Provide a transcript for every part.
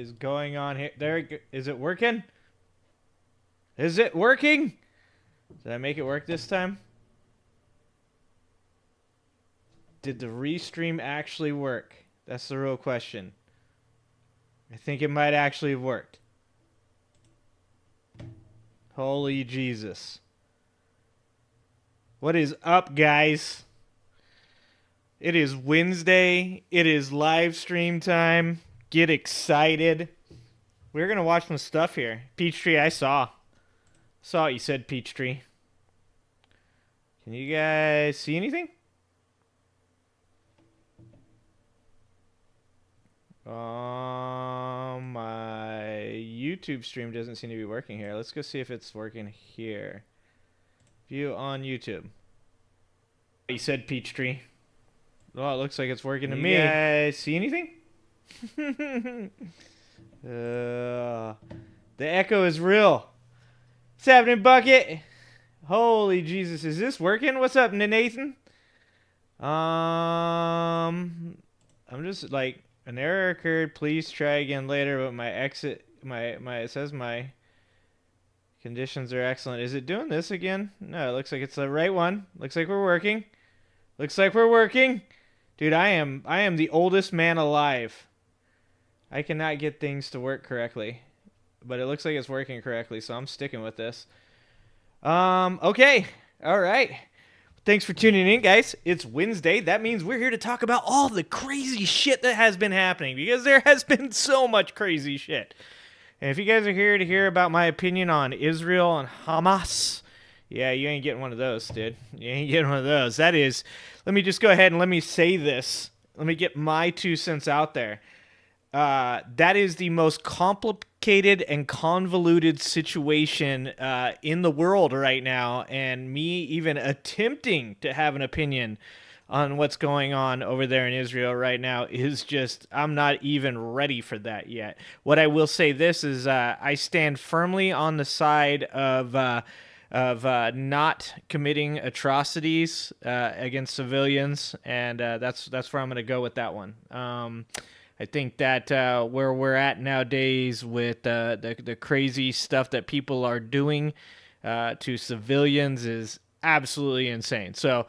is going on here? Is it working? Is it working? Did I make it work this time? Did the restream actually work? That's the real question. I think it might actually have worked. Holy Jesus. What is up, guys? It is Wednesday. It is live stream time. Get excited. We're going to watch some stuff here. Peachtree, I saw. Saw what you said, Peachtree. Can you guys see anything? My YouTube stream doesn't seem to be working here. Let's go see if it's working here. View on YouTube. You said Peachtree. Oh, it looks like it's working to me. You guys see anything? The echo is real. What's happening, Bucket? Holy Jesus, is this working? What's up, Nathan? I'm just like, an error occurred. Please try again later. But it says my conditions are excellent. Is it doing this again? No, it looks like it's the right one. Looks like we're working. Looks like we're working. Dude, I am the oldest man alive. I cannot get things to work correctly. But it looks like it's working correctly, so I'm sticking with this. Okay. All right. Thanks for tuning in, guys. It's Wednesday. That means we're here to talk about all the crazy shit that has been happening, because there has been so much crazy shit. And if you guys are here to hear about my opinion on Israel and Hamas, yeah, you ain't getting one of those, dude. You ain't getting one of those. That is, let me just go ahead and let me say this. Let me get my 2 cents out there. That is the most complicated and convoluted situation in the world right now, and me even attempting to have an opinion on what's going on over there in Israel right now is just, I'm not even ready for that yet. What I will say this is, I stand firmly on the side of not committing atrocities against civilians, and that's where I'm going to go with that one. I think that where we're at nowadays with the crazy stuff that people are doing to civilians is absolutely insane. So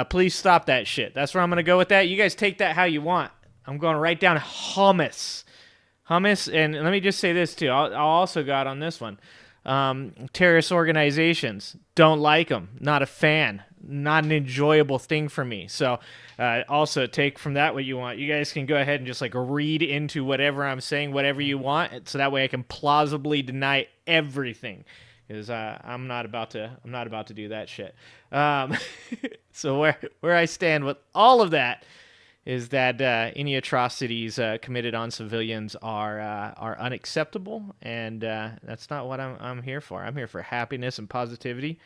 please stop that shit. That's where I'm going to go with that. You guys take that how you want. I'm going right down hummus. Hummus, and let me just say this too. I'll also go out on this one. Terrorist organizations, don't like them. Not a fan. Not an enjoyable thing for me. So also take from that what you want. You guys can go ahead and just like read into whatever I'm saying, whatever you want, so that way I can plausibly deny everything, because I'm not about to do that shit. So where I stand with all of that is that any atrocities committed on civilians are unacceptable, and that's not what I'm here for. I'm here for happiness and positivity,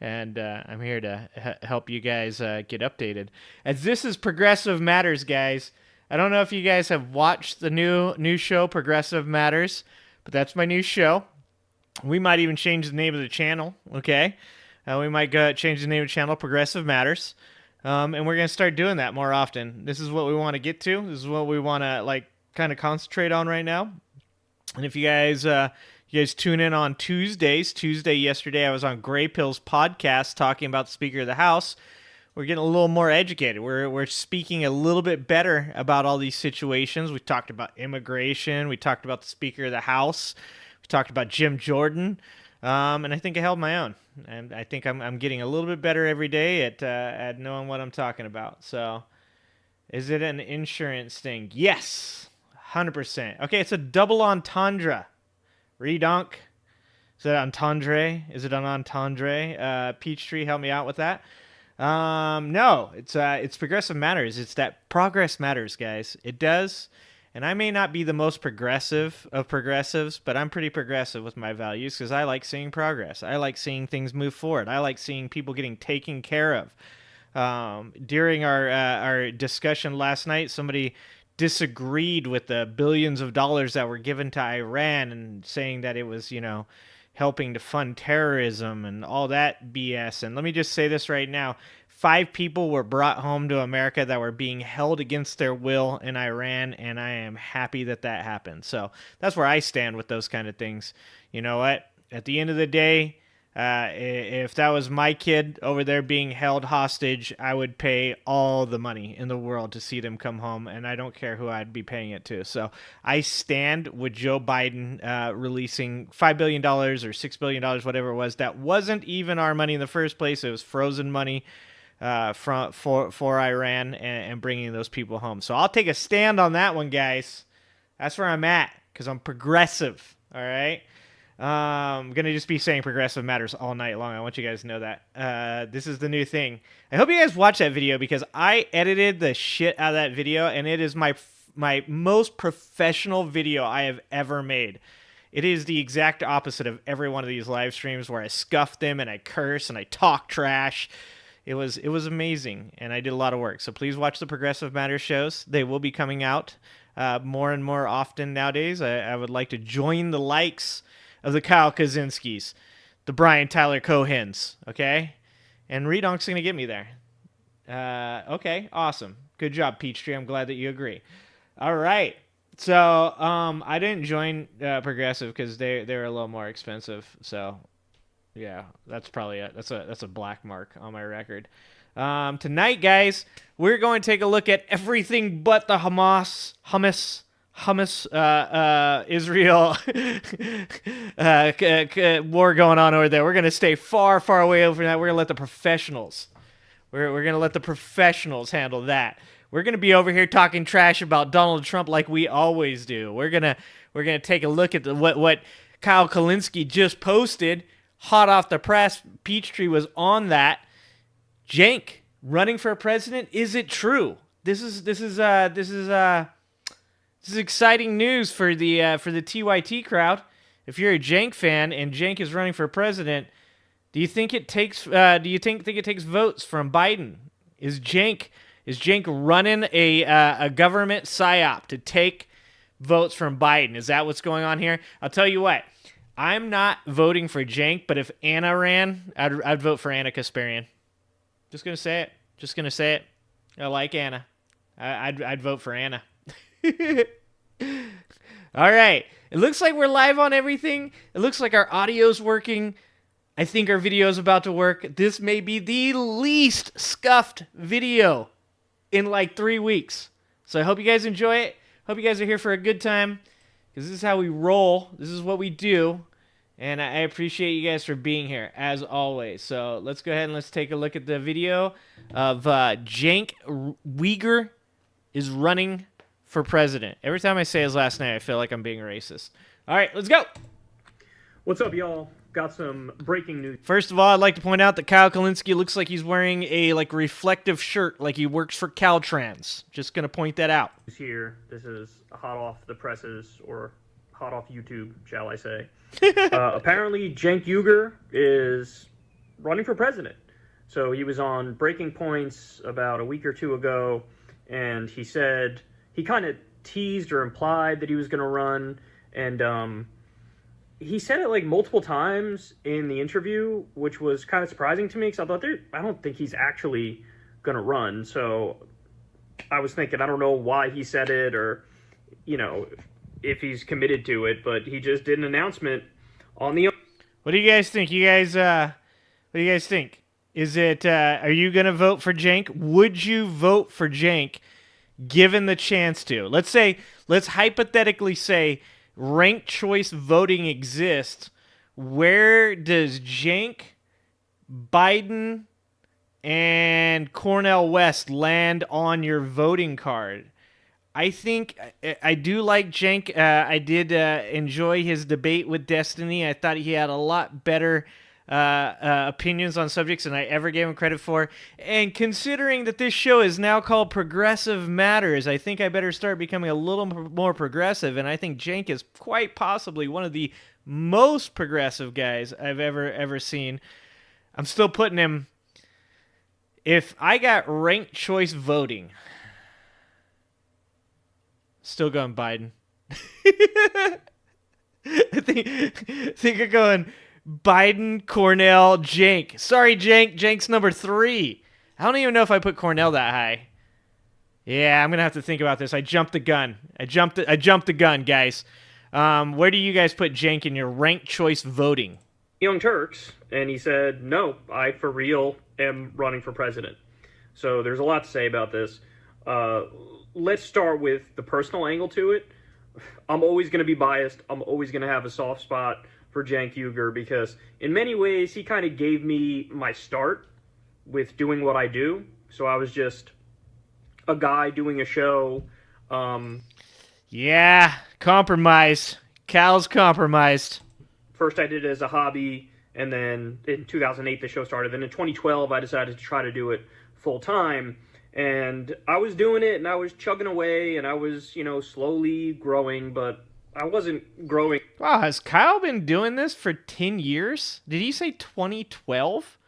and I'm here to help you guys get updated. As this is Progressive Matters, guys. I don't know if you guys have watched the new show, Progressive Matters, but that's my new show. We might even change the name of the channel, okay? We might change the name of the channel, Progressive Matters. And we're going to start doing that more often. This is what we want to get to. This is what we want to like kind of concentrate on right now. And if you guys tune in on Tuesdays, yesterday I was on Gray Pill's podcast talking about the Speaker of the House. We're getting a little more educated. We're speaking a little bit better about all these situations. We talked about immigration. We talked about the Speaker of the House. We talked about Jim Jordan. And I think I held my own. And I think I'm getting a little bit better every day at knowing what I'm talking about. So, is it an insurance thing? Yes, 100%. Okay, it's a double entendre. Redonk. Is it entendre? Is it an entendre? Peachtree, help me out with that. No, it's Progressive Matters. It's that progress matters, guys. It does. And I may not be the most progressive of progressives, but I'm pretty progressive with my values because I like seeing progress. I like seeing things move forward. I like seeing people getting taken care of. During our discussion last night, somebody disagreed with the billions of dollars that were given to Iran and saying that it was, helping to fund terrorism and all that BS. And let me just say this right now. 5 people were brought home to America that were being held against their will in Iran, and I am happy that that happened. So that's where I stand with those kind of things. You know what? At the end of the day, if that was my kid over there being held hostage, I would pay all the money in the world to see them come home, and I don't care who I'd be paying it to. So I stand with Joe Biden releasing $5 billion or $6 billion, whatever it was. That wasn't even our money in the first place. It was frozen money for Iran and bringing those people home. So I'll take a stand on that one, guys. That's where I'm at because I'm progressive, all right? I'm going to just be saying progressive matters all night long. I want you guys to know that. This is the new thing. I hope you guys watch that video because I edited the shit out of that video, and it is my most professional video I have ever made. It is the exact opposite of every one of these live streams where I scuff them and I curse and I talk trash. It was amazing, and I did a lot of work. So please watch the Progressive Matters shows. They will be coming out more and more often nowadays. I would like to join the likes of the Kyle Kaczynskis, the Brian Tyler Cohens, okay? And Redonk's going to get me there. Okay, awesome. Good job, Peachtree. I'm glad that you agree. All right. So I didn't join Progressive because they're a little more expensive. So yeah, that's probably that's a black mark on my record. Tonight, guys, we're going to take a look at everything but the Israel war going on over there. We're going to stay far, far away over that. We're going to let the professionals. We're going to let the professionals handle that. We're going to be over here talking trash about Donald Trump like we always do. We're going to take a look at what Kyle Kaczynski just posted, hot off the press. Peachtree was on that. Cenk running for president. Is it true? This is exciting news for the TYT crowd. If you're a Cenk fan and Cenk is running for president, do you think it takes votes from Biden? Is Cenk running a government psyop to take votes from Biden? Is that what's going on here? I'll tell you what. I'm not voting for Cenk, but if Anna ran, I'd vote for Anna Kasparian. Just gonna say it. I like Anna. I'd vote for Anna. All right. It looks like we're live on everything. It looks like our audio's working. I think our video's about to work. This may be the least scuffed video in like 3 weeks. So I hope you guys enjoy it. Hope you guys are here for a good time because this is how we roll. This is what we do. And I appreciate you guys for being here, as always. So let's go ahead and let's take a look at the video of Cenk Uygur is running for president. Every time I say his last name, I feel like I'm being racist. All right, let's go. What's up, y'all? Got some breaking news. First of all, I'd like to point out that Kyle Kaczynski looks like he's wearing a reflective shirt, like he works for Caltrans. Just gonna point that out. Here, this is hot off the presses, or hot off YouTube, shall I say. Apparently, Cenk Uygur is running for president. So he was on Breaking Points about a week or two ago, and he said he kind of teased or implied that he was going to run, and he said it like multiple times in the interview, which was kind of surprising to me because I thought I don't think he's actually going to run. So I was thinking, I don't know why he said it or, if he's committed to it, but he just did an announcement on the... What do you guys think? What do you guys think? Is it, are you going to vote for Cenk? Would you vote for Cenk given the chance to? Let's hypothetically say ranked choice voting exists. Where does Cenk, Biden, and Cornel West land on your voting card? I think I do like Cenk. I did enjoy his debate with Destiny. I thought he had a lot better opinions on subjects than I ever gave him credit for. And considering that this show is now called Progressive Matters, I think I better start becoming a little more progressive. And I think Cenk is quite possibly one of the most progressive guys I've ever seen. I'm still putting him... If I got ranked choice voting... Still going Biden. I think I'm going Biden, Cornell, Cenk. Sorry, Cenk. Cenk's number 3. I don't even know if I put Cornell that high. Yeah, I'm gonna have to think about this. I jumped the gun. I jumped the gun, guys. Where do you guys put Cenk in your ranked choice voting? Young Turks, and he said, no, I for real am running for president. So there's a lot to say about this. Let's start with the personal angle to it. I'm always going to be biased. I'm always going to have a soft spot for Cenk Uygur because in many ways he kind of gave me my start with doing what I do. So I was just a guy doing a show. Yeah, compromise. Cal's compromised. First I did it as a hobby, and then in 2008 the show started. Then in 2012 I decided to try to do it full time, and I was doing it and I was chugging away and I was, slowly growing, but I wasn't growing. Wow, has Kyle been doing this for 10 years? Did he say 2012?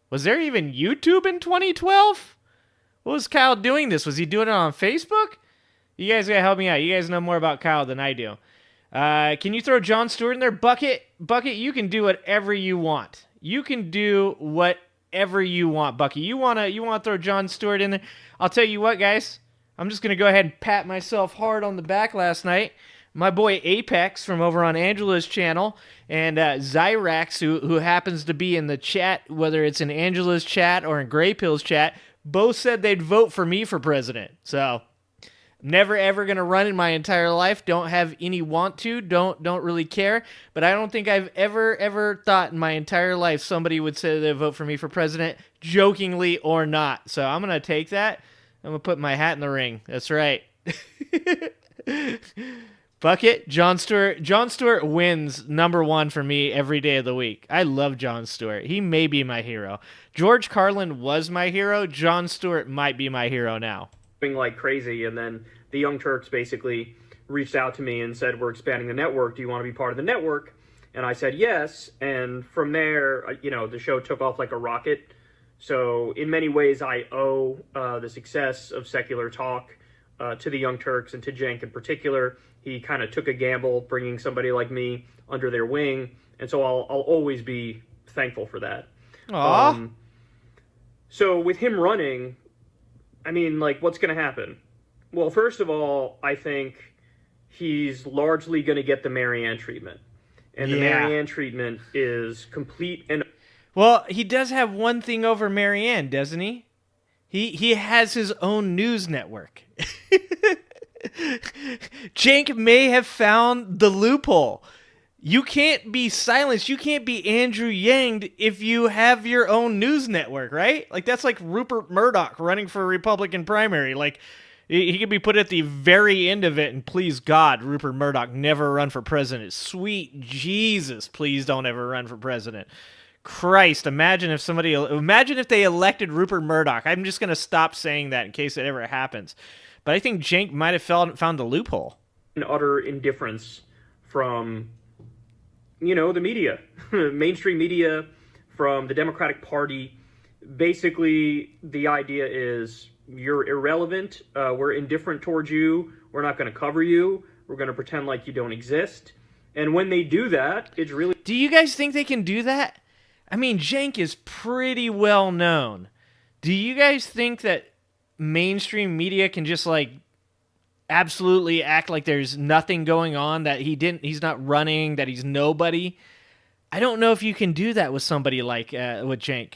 Was there even YouTube in 2012? What was Kyle doing this? Was he doing it on Facebook? You guys gotta help me out. You guys know more about Kyle than I do. Can you throw Jon Stewart in there? Bucket, you can do whatever you want. You can do whatever you want, Bucky. You wanna throw Jon Stewart in there? I'll tell you what, guys. I'm just gonna go ahead and pat myself hard on the back last night. My boy Apex from over on Angela's channel and Zyrax, who happens to be in the chat, whether it's in Angela's chat or in Grey Pill's chat, both said they'd vote for me for president. So never ever gonna run in my entire life. Don't have any want to. Don't really care. But I don't think I've ever thought in my entire life somebody would say they'd vote for me for president, jokingly or not. So I'm gonna take that. I'm gonna put my hat in the ring. That's right. Bucket, Jon Stewart. Jon Stewart wins #1 for me every day of the week. I love Jon Stewart. He may be my hero. George Carlin was my hero. Jon Stewart might be my hero now. Like crazy, and then the Young Turks basically reached out to me and said, we're expanding the network. Do you want to be part of the network? And I said yes, and from there, the show took off like a rocket. So in many ways, I owe the success of Secular Talk to the Young Turks and to Cenk in particular. He kind of took a gamble bringing somebody like me under their wing, and so I'll always be thankful for that. Aww. So with him running, what's going to happen? Well, first of all, I think he's largely going to get the Marianne treatment. And the Marianne treatment is complete and... Well, he does have one thing over Marianne, doesn't he? He has his own news network. Cenk may have found the loophole. You can't be silenced. You can't be Andrew Yanged if you have your own news network, right? Like, that's like Rupert Murdoch running for a Republican primary. Like, he could be put at the very end of it, and please God, Rupert Murdoch never run for president. Sweet Jesus, please don't ever run for president. Christ, imagine if they elected Rupert Murdoch. I'm just going to stop saying that in case it ever happens. But I think Cenk might have found the loophole. An utter indifference from, the media, mainstream media, from the Democratic Party. Basically, the idea is you're irrelevant. We're indifferent towards you. We're not going to cover you. We're going to pretend like you don't exist. And when they do that, it's really... Do you guys think they can do that? I mean, Cenk is pretty well known. Do you guys think that mainstream media can just absolutely act like there's nothing going on, that he's not running, that he's nobody? I don't know if you can do that with somebody like with Cenk.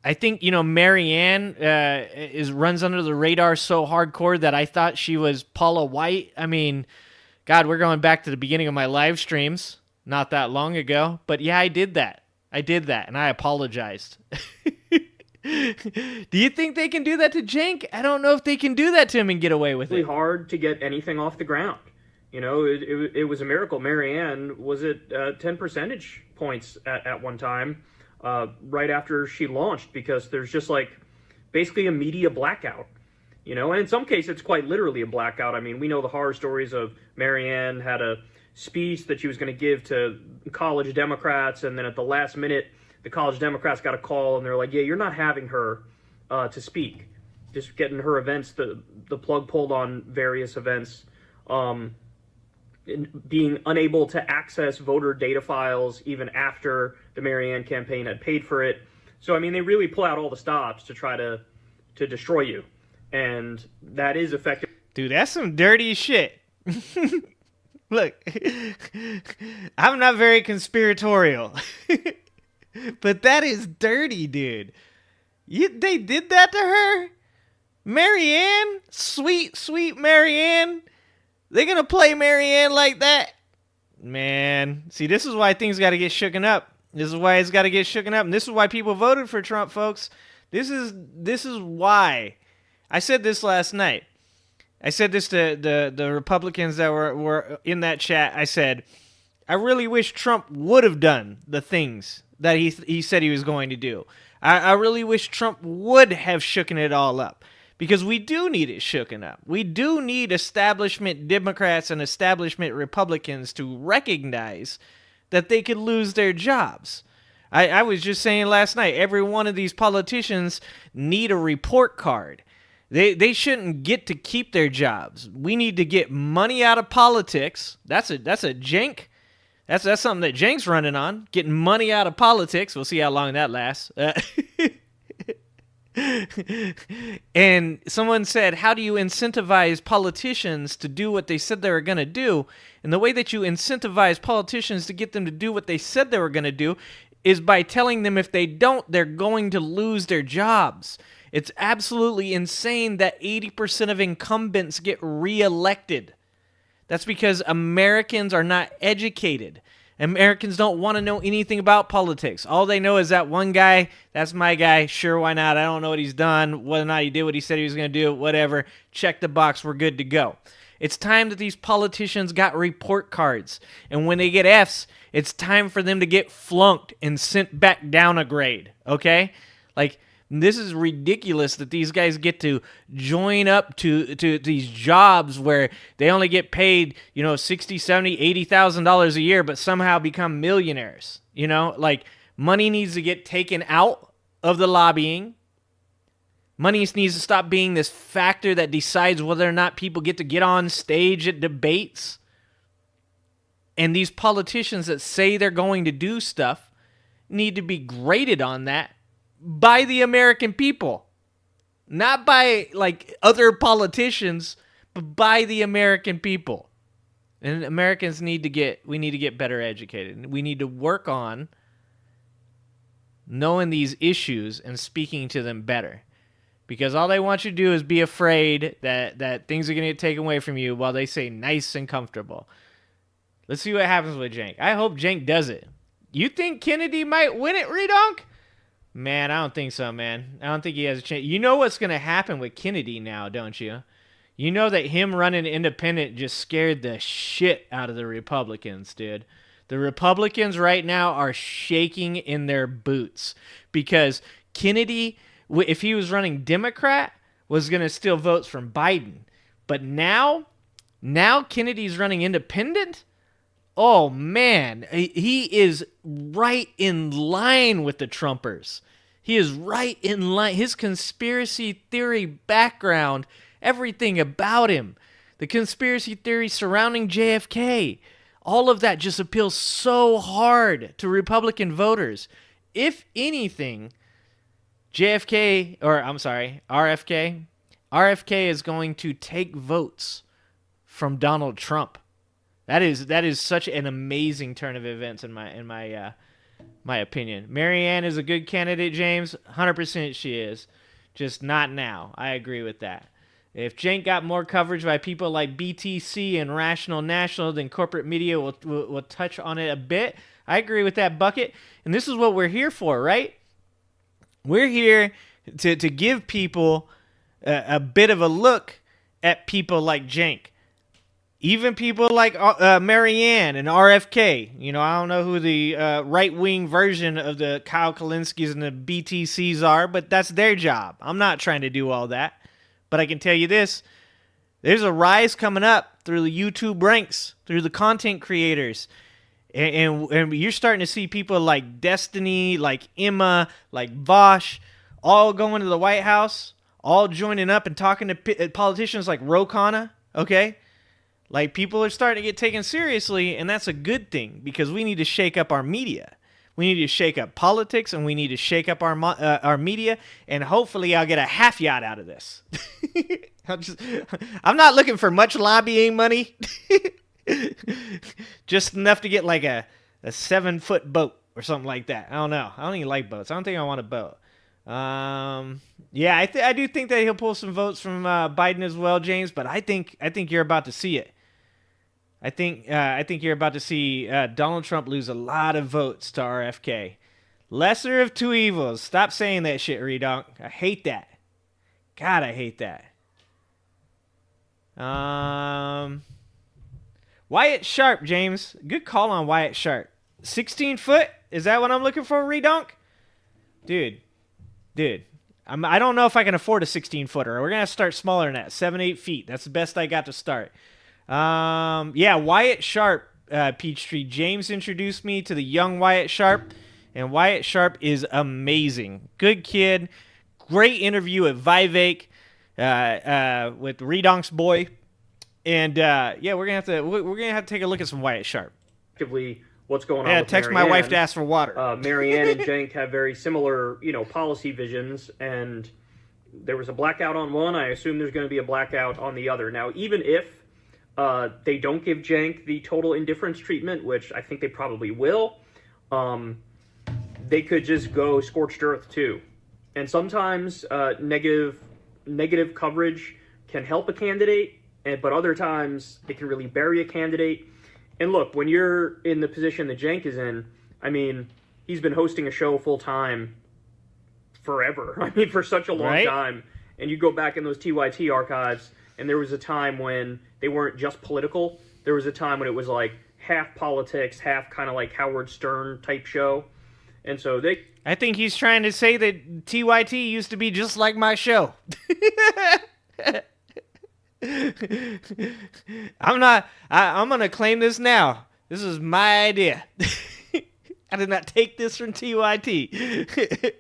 I think Marianne runs under the radar so hardcore that I thought she was Paula White. I mean, God, we're going back to the beginning of my live streams not that long ago, but yeah, I did that, and I apologized. Do you think they can do that to Cenk? I don't know if they can do that to him and get away with it. It's really hard to get anything off the ground. It was a miracle. Marianne was at 10 percentage points at one time, right after she launched, because there's just basically a media blackout. And in some cases it's quite literally a blackout. I mean, we know the horror stories of Marianne had a speech that she was going to give to college Democrats, and then at the last minute the college Democrats got a call, and they're like, yeah, you're not having her to speak. Just getting her events, the plug pulled on various events, being unable to access voter data files even after the Marianne campaign had paid for it. So I mean, they really pull out all the stops to try to destroy you, and that is effective. Dude, that's some dirty shit. Look, I'm not very conspiratorial, but that is dirty, dude. They did that to her? Marianne? Sweet, sweet Marianne? They gonna play Marianne like that? Man, see, this is why things gotta get shooken up. This is why it's gotta get shooken up, and this is why people voted for Trump, folks. This is why. I said this last night. I said this to the Republicans that were in that chat. I said, I really wish Trump would have done the things that he said he was going to do. I really wish Trump would have shooken it all up, because we do need it shooken up. We do need establishment Democrats and establishment Republicans to recognize that they could lose their jobs. I was just saying last night, every one of these politicians need a report card. They shouldn't get to keep their jobs. We need to get money out of politics. That's a jank. That's something that Jank's running on, getting money out of politics. We'll see how long that lasts. And someone said, how do you incentivize politicians to do what they said they were going to do? And the way that you incentivize politicians to get them to do what they said they were going to do is by telling them if they don't, they're going to lose their jobs. It's absolutely insane that 80% of incumbents get reelected. That's because Americans are not educated. Americans don't want to know anything about politics. All they know is that one guy, that's my guy, sure, why not? I don't know what he's done, whether or not he did what he said he was going to do, whatever. Check the box, we're good to go. It's time that these politicians got report cards. And when they get Fs, it's time for them to get flunked and sent back down a grade, okay? Like, this is ridiculous that these guys get to join up to these jobs where they only get paid, $60,000, $70,000, $80,000 a year, but somehow become millionaires. Like, money needs to get taken out of the lobbying. Money needs to stop being this factor that decides whether or not people get to get on stage at debates. And these politicians that say they're going to do stuff need to be graded on that by the American people. Not by, other politicians, but by the American people. And Americans we need to get better educated. We need to work on knowing these issues and speaking to them better. Because all they want you to do is be afraid that things are going to get taken away from you while they say nice and comfortable. Let's see what happens with Cenk. I hope Cenk does it. You think Kennedy might win it, Redonk? Man, I don't think so, man. I don't think he has a chance. You know what's going to happen with Kennedy now, don't you? You know that him running independent just scared the shit out of the Republicans, dude. The Republicans right now are shaking in their boots because Kennedy, if he was running Democrat, was going to steal votes from Biden. But now Kennedy's running independent? Oh, man. He is right in line with the Trumpers. He is right in line. His conspiracy theory background, everything about him, the conspiracy theory surrounding JFK, all of that just appeals so hard to Republican voters. If anything, RFK is going to take votes from Donald Trump. That is such an amazing turn of events in my opinion. Marianne is a good candidate, James. 100% she is. Just not now. I agree with that. If Cenk got more coverage by people like BTC and Rational National, then corporate media will touch on it a bit. I agree with that, Bucket. And this is what we're here for, right? We're here to give people a bit of a look at people like Cenk. Even people like Marianne and RFK. I don't know who the right-wing version of the Kyle Kalinskis and the BTCs are, but that's their job. I'm not trying to do all that. But I can tell you this. There's a rise coming up through the YouTube ranks, through the content creators. And you're starting to see people like Destiny, like Emma, like Vosh, all going to the White House, all joining up and talking to politicians like Ro Khanna, okay? Like, people are starting to get taken seriously, and that's a good thing because we need to shake up our media. We need to shake up politics, and we need to shake up our media, and hopefully I'll get a half yacht out of this. I'm not looking for much lobbying money. Just enough to get like a 7-foot boat or something like that. I don't know. I don't even like boats. I don't think I want a boat. Yeah, I do think that he'll pull some votes from Biden as well, James. But I think you're about to see it. I think you're about to see Donald Trump lose a lot of votes to RFK. Lesser of two evils. Stop saying that shit, Redonk. I hate that. God, I hate that. Wyatt Sharp, James. Good call on Wyatt Sharp. 16 foot? Is that what I'm looking for, Redonk? Dude. I don't know if I can afford a 16-footer. We're going to have to start smaller than that. 7-8 feet. That's the best I got to start. Yeah, Wyatt Sharp, Peachtree. James introduced me to the young Wyatt Sharp, and Wyatt Sharp is amazing. Good kid. Great interview at Vivek with Redonk's boy. And yeah, we're gonna have to take a look at some Wyatt Sharp. What's going on? Yeah, with text Marianne. my wife to ask for water. Marianne and Cenk have very similar, policy visions, and there was a blackout on one. I assume there's going to be a blackout on the other. Now, even if they don't give Cenk the total indifference treatment, which I think they probably will, they could just go scorched earth too. And sometimes negative coverage can help a candidate, but other times it can really bury a candidate. And look, when you're in the position that Cenk is in, I mean, he's been hosting a show full time forever. I mean, for such a long time. And you go back in those TYT archives, and there was a time when they weren't just political. There was a time when it was like half politics, half kind of like Howard Stern type show. And so I think he's trying to say that TYT used to be just like my show. I'm going to claim this now. This is my idea. I did not take this from TYT.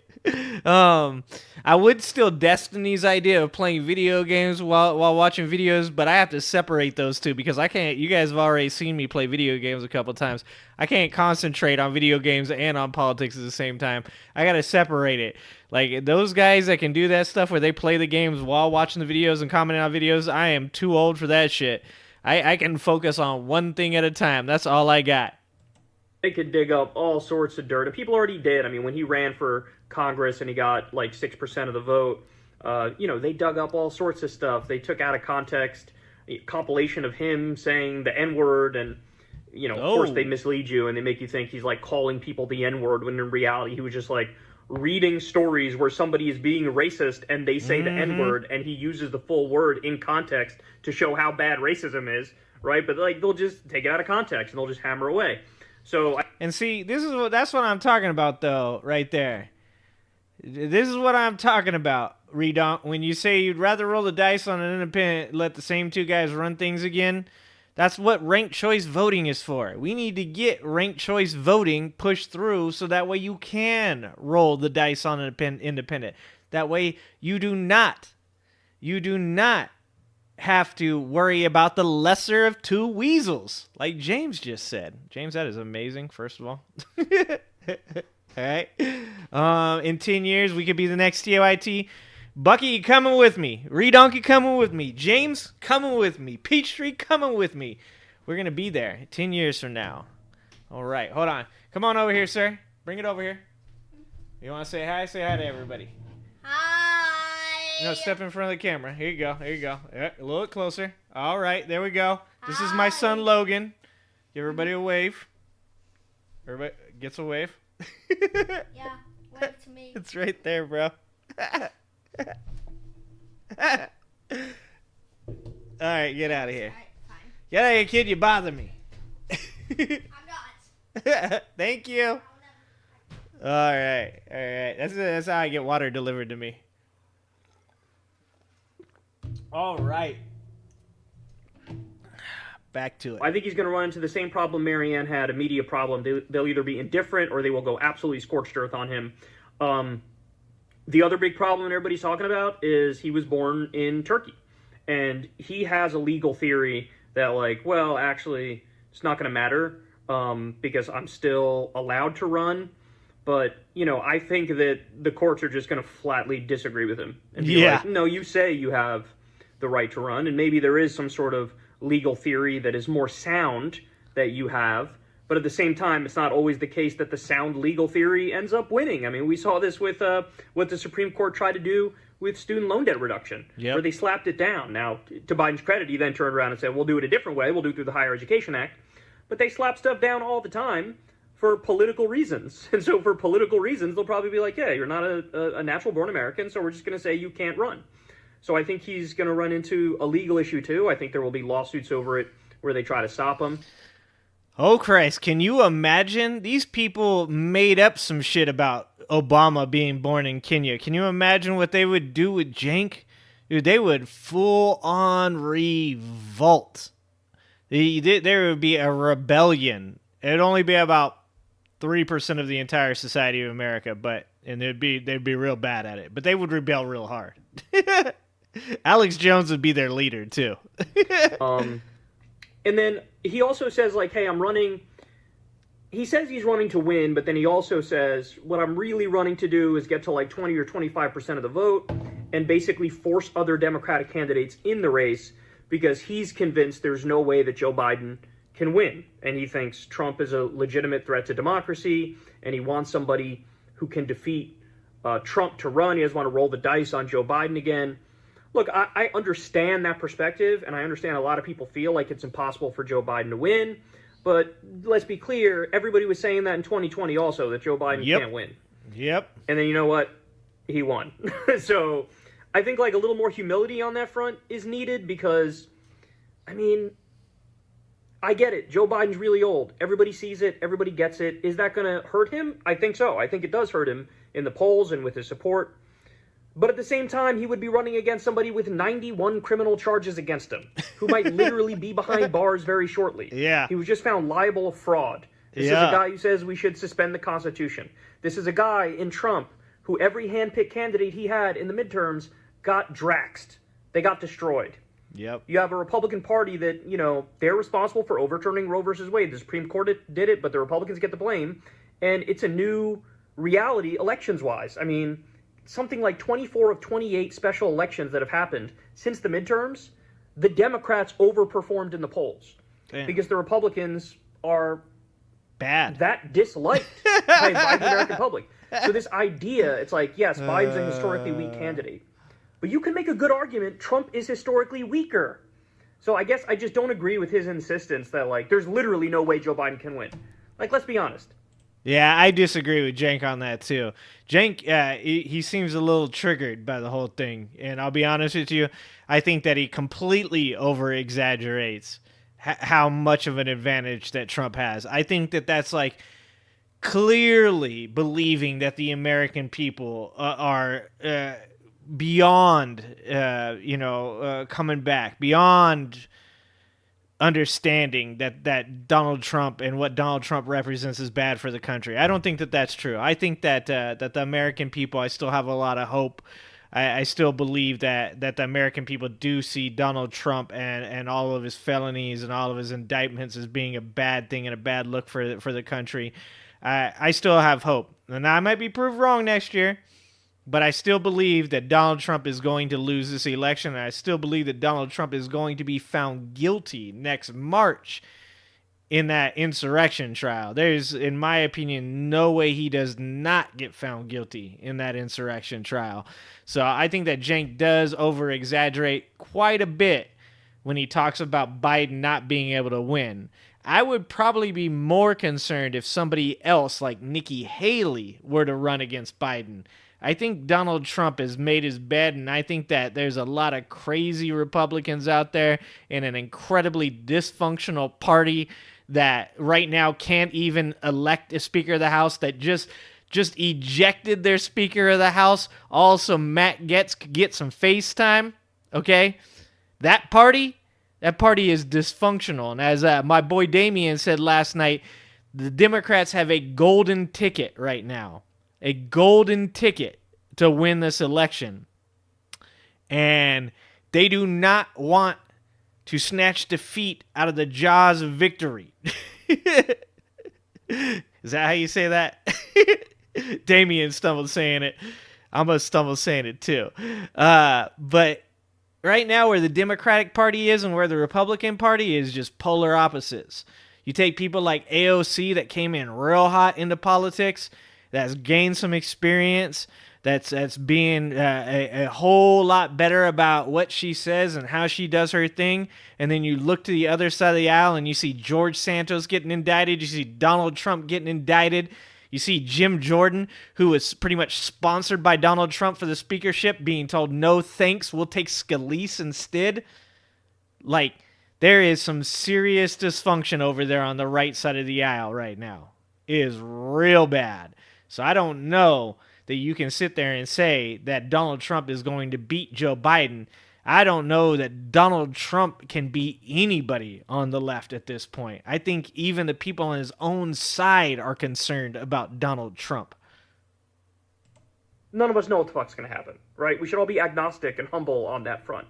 I would steal Destiny's idea of playing video games while watching videos, but I have to separate those two because I can't. You guys have already seen me play video games a couple times. I can't concentrate on video games and on politics at the same time. I gotta separate it. Like those guys that can do that stuff where they play the games while watching the videos and commenting on videos, I am too old for that shit. I can focus on one thing at a time. That's all I got. They could dig up all sorts of dirt, and people already did. I mean, when he ran for Congress and he got like 6% of the vote, they dug up all sorts of stuff. They took out of context a compilation of him saying the N-word, and of course they mislead you and they make you think he's like calling people the N-word when in reality he was just like reading stories where somebody is being racist and they say the N-word and he uses the full word in context to show how bad racism is, right? But like they'll just take it out of context and they'll just hammer away. And see, that's what I'm talking about, though, right there. This is what I'm talking about, Redonk. When you say you'd rather roll the dice on an independent, let the same two guys run things again, that's what ranked choice voting is for. We need to get ranked choice voting pushed through so that way you can roll the dice on an independent. That way you do not have to worry about the lesser of two weasels, like James just said. James, that is amazing, first of all. All right. In 10 years, we could be the next TOIT. Bucky, you coming with me. Redonk, coming with me. James, coming with me. Peachtree, coming with me. We're going to be there 10 years from now. All right. Hold on. Come on over here, sir. Bring it over here. You want to say hi? Say hi to everybody. Hi. No, step in front of the camera. Here you go. Here you go. Yeah, a little bit closer. All right. There we go. This is my son, Logan. Give everybody a wave. Everybody gets a wave. Yeah, wave to me. It's right there, bro. All right, get out of here. All right, fine. Get out of here, kid. You bother me. I'm not. Thank you. All right. That's how I get water delivered to me. All right. Back to it. I think he's going to run into the same problem Marianne had, a media problem. They'll either be indifferent or they will go absolutely scorched earth on him. The other big problem everybody's talking about is he was born in Turkey. And he has a legal theory that, like, well, actually, it's not going to matter because I'm still allowed to run. But, I think that the courts are just going to flatly disagree with him. And be like, no, you say you have the right to run, and maybe there is some sort of legal theory that is more sound that you have. But at the same time, it's not always the case that the sound legal theory ends up winning. I mean, we saw this with what the Supreme Court tried to do with student loan debt reduction, where they slapped it down. Now, to Biden's credit, he then turned around and said, we'll do it a different way. We'll do it through the Higher Education Act. But they slap stuff down all the time for political reasons. And so for political reasons, they'll probably be like, yeah, you're not a natural-born American, so we're just going to say you can't run. So I think he's going to run into a legal issue, too. I think there will be lawsuits over it where they try to stop him. Oh, Christ. Can you imagine? These people made up some shit about Obama being born in Kenya. Can you imagine what they would do with Cenk? Dude, they would full-on revolt. There would be a rebellion. It'd only be about 3% of the entire society of America, and they'd be real bad at it. But they would rebel real hard. Alex Jones would be their leader, too. And then he also says, like, hey, I'm running. He says he's running to win, but then he also says, what I'm really running to do is get to like 20 or 25% of the vote and basically force other Democratic candidates in the race because he's convinced there's no way that Joe Biden can win. And he thinks Trump is a legitimate threat to democracy, and he wants somebody who can defeat Trump to run. He doesn't want to roll the dice on Joe Biden again. Look, I understand that perspective, and I understand a lot of people feel like it's impossible for Joe Biden to win. But let's be clear, everybody was saying that in 2020 also, that Joe Biden can't win. Yep. And then you know what? He won. So I think like a little more humility on that front is needed because, I mean, I get it. Joe Biden's really old. Everybody sees it. Everybody gets it. Is that going to hurt him? I think so. I think it does hurt him in the polls and with his support. But at the same time, he would be running against somebody with 91 criminal charges against him, who might literally be behind bars very shortly. Yeah. He was just found liable of fraud. This is a guy who says we should suspend the Constitution. This is a guy in Trump who every hand-picked candidate he had in the midterms got draxed. They got destroyed. Yep. You have a Republican Party that, they're responsible for overturning Roe versus Wade. The Supreme Court did it, but the Republicans get the blame. And it's a new reality elections-wise. I mean, something like 24 of 28 special elections that have happened since the midterms, the Democrats overperformed in the polls. Damn. Because the Republicans are bad, that disliked by the American public. So this idea, it's like, yes, Biden's a historically weak candidate, but you can make a good argument Trump is historically weaker. So I guess I just don't agree with his insistence that, like, there's literally no way Joe Biden can win. Like, let's be honest. Yeah, I disagree with Cenk on that, too. Cenk, he seems a little triggered by the whole thing. And I'll be honest with you, I think that he completely over-exaggerates how much of an advantage that Trump has. I think that that's, like, clearly believing that the American people are beyond, coming back, beyond understanding that Donald Trump and what Donald Trump represents is bad for the country. I don't think that that's true. I think that that the American people, I still have a lot of hope. I still believe that the American people do see Donald Trump and all of his felonies and all of his indictments as being a bad thing and a bad look for the country. I still have hope. And I might be proved wrong next year, but I still believe that Donald Trump is going to lose this election, and I still believe that Donald Trump is going to be found guilty next March in that insurrection trial. There's, in my opinion, no way he does not get found guilty in that insurrection trial. So I think that Cenk does over-exaggerate quite a bit when he talks about Biden not being able to win. I would probably be more concerned if somebody else like Nikki Haley were to run against Biden. I think Donald Trump has made his bed, and I think that there's a lot of crazy Republicans out there in an incredibly dysfunctional party that right now can't even elect a Speaker of the House, that just ejected their Speaker of the House. Also, Matt Gaetz could get some FaceTime, okay? That party is dysfunctional. And as my boy Damien said last night, the Democrats have a golden ticket right now. A golden ticket to win this election. And they do not want to snatch defeat out of the jaws of victory. Is that how you say that? Damien stumbled saying it. I'm going to stumble saying it too. But right now where the Democratic Party is and where the Republican Party is just polar opposites. You take people like AOC that came in real hot into politics, that's gained some experience, that's being a whole lot better about what she says and how she does her thing. And then you look to the other side of the aisle and you see George Santos getting indicted. You see Donald Trump getting indicted. You see Jim Jordan, who was pretty much sponsored by Donald Trump for the speakership, being told, no thanks, we'll take Scalise instead. Like, there is some serious dysfunction over there on the right side of the aisle right now. It is real bad. So I don't know that you can sit there and say that Donald Trump is going to beat Joe Biden. I don't know that Donald Trump can beat anybody on the left at this point. I think even the people on his own side are concerned about Donald Trump. None of us know what the fuck's going to happen, right? We should all be agnostic and humble on that front.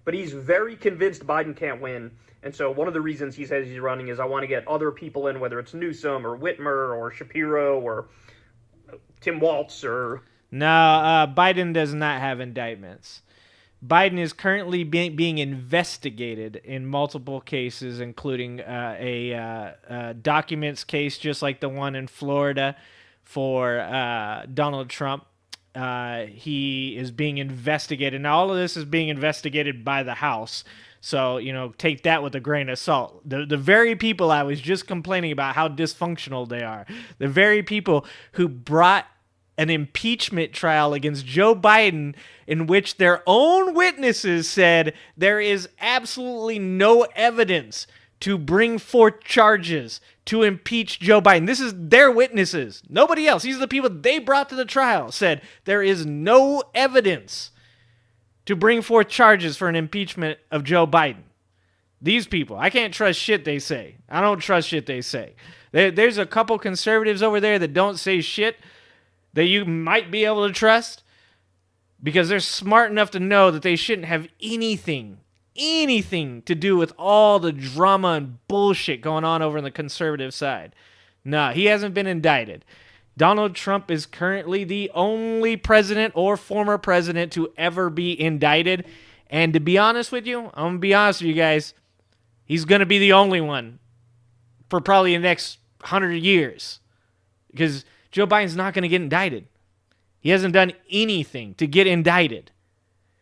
But he's very convinced Biden can't win. And so one of the reasons he says he's running is I want to get other people in, whether it's Newsom or Whitmer or Shapiro or Tim Walz or... No, Biden does not have indictments. Biden is currently being investigated in multiple cases, including a documents case just like the one in Florida for Donald Trump. He is being investigated. Now, all of this is being investigated by the House. So, take that with a grain of salt. The very people I was just complaining about how dysfunctional they are, the very people who brought an impeachment trial against Joe Biden in which their own witnesses said there is absolutely no evidence to bring forth charges to impeach Joe Biden. This is their witnesses. Nobody else. These are the people they brought to the trial. Said there is no evidence to bring forth charges for an impeachment of Joe Biden. These people. I can't trust shit they say. I don't trust shit they say. There's a couple conservatives over there that don't say shit that you might be able to trust because they're smart enough to know that they shouldn't have anything to do with all the drama and bullshit going on over on the conservative side. No, he hasn't been indicted. Donald Trump is currently the only president or former president to ever be indicted. And to be honest with you, I'm going to be honest with you guys, he's going to be the only one for probably the next 100 years. Because Joe Biden's not going to get indicted. He hasn't done anything to get indicted.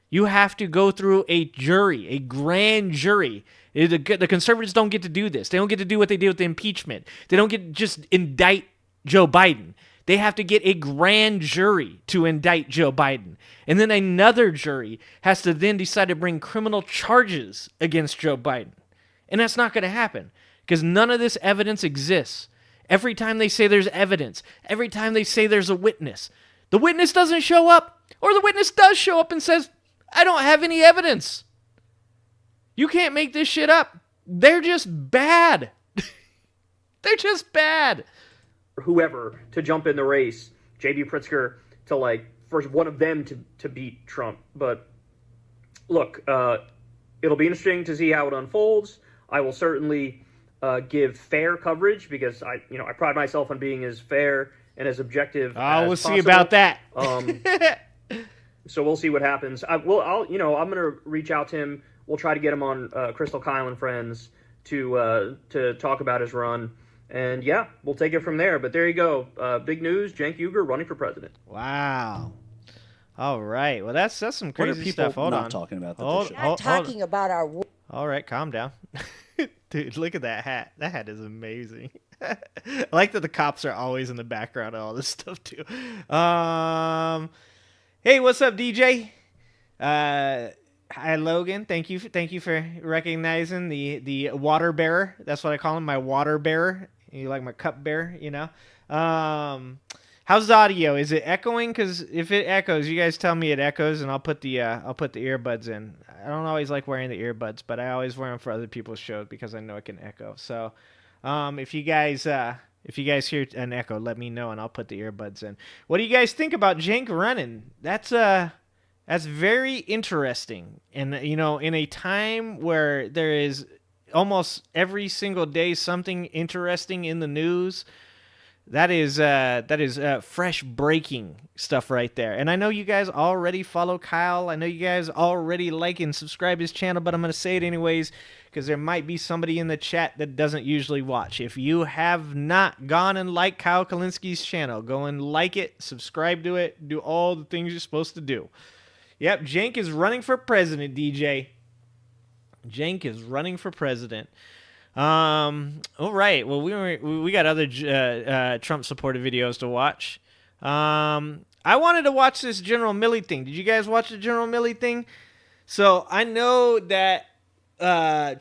You have to go through a jury, a grand jury. The conservatives don't get to do this. They don't get to do what they did with the impeachment. They don't get to just indict Joe Biden. They have to get a grand jury to indict Joe Biden. And then another jury has to then decide to bring criminal charges against Joe Biden. And that's not going to happen because none of this evidence exists. Every time they say there's evidence, every time they say there's a witness, the witness doesn't show up, or the witness does show up and says, I don't have any evidence. You can't make this shit up. They're just bad. They're just bad. Whoever to jump in the race, J.B. Pritzker to for one of them to beat Trump. But look, it'll be interesting to see how it unfolds. I will certainly give fair coverage because I pride myself on being as fair and as objective. We'll as see possible. about that. So we'll see what happens. I'm gonna reach out to him. We'll try to get him on Crystal Kyle and Friends to talk about his run. And yeah, we'll take it from there. But there you go. Big news: Cenk Uygur running for president. Wow. All right. Well, that's some crazy stuff. Hold on. Talking about that. Not talking about our. All right, calm down. Dude, look at that hat. That hat is amazing. I like that the cops are always in the background of all this stuff too. Hey, what's up, DJ? Hi, Logan. Thank you for recognizing the water bearer. That's what I call him, my water bearer. You like my cup bearer, How's the audio? Is it echoing? Because if it echoes, you guys tell me it echoes, and I'll put the earbuds in. I don't always like wearing the earbuds, but I always wear them for other people's shows because I know it can echo. So, if you guys hear an echo, let me know, and I'll put the earbuds in. What do you guys think about Cenk running? That's very interesting, and in a time where there is almost every single day something interesting in the news. That is fresh breaking stuff right there. And I know you guys already follow Kyle. I know you guys already like and subscribe his channel, but I'm going to say it anyways because there might be somebody in the chat that doesn't usually watch. If you have not gone and liked Kyle Kalinski's channel, go and like it, subscribe to it, do all the things you're supposed to do. Yep, Cenk is running for president, DJ. Cenk is running for president. All right. Well, we got other Trump supported videos to watch. I wanted to watch this General Milley thing. Did you guys watch the General Milley thing? So I know that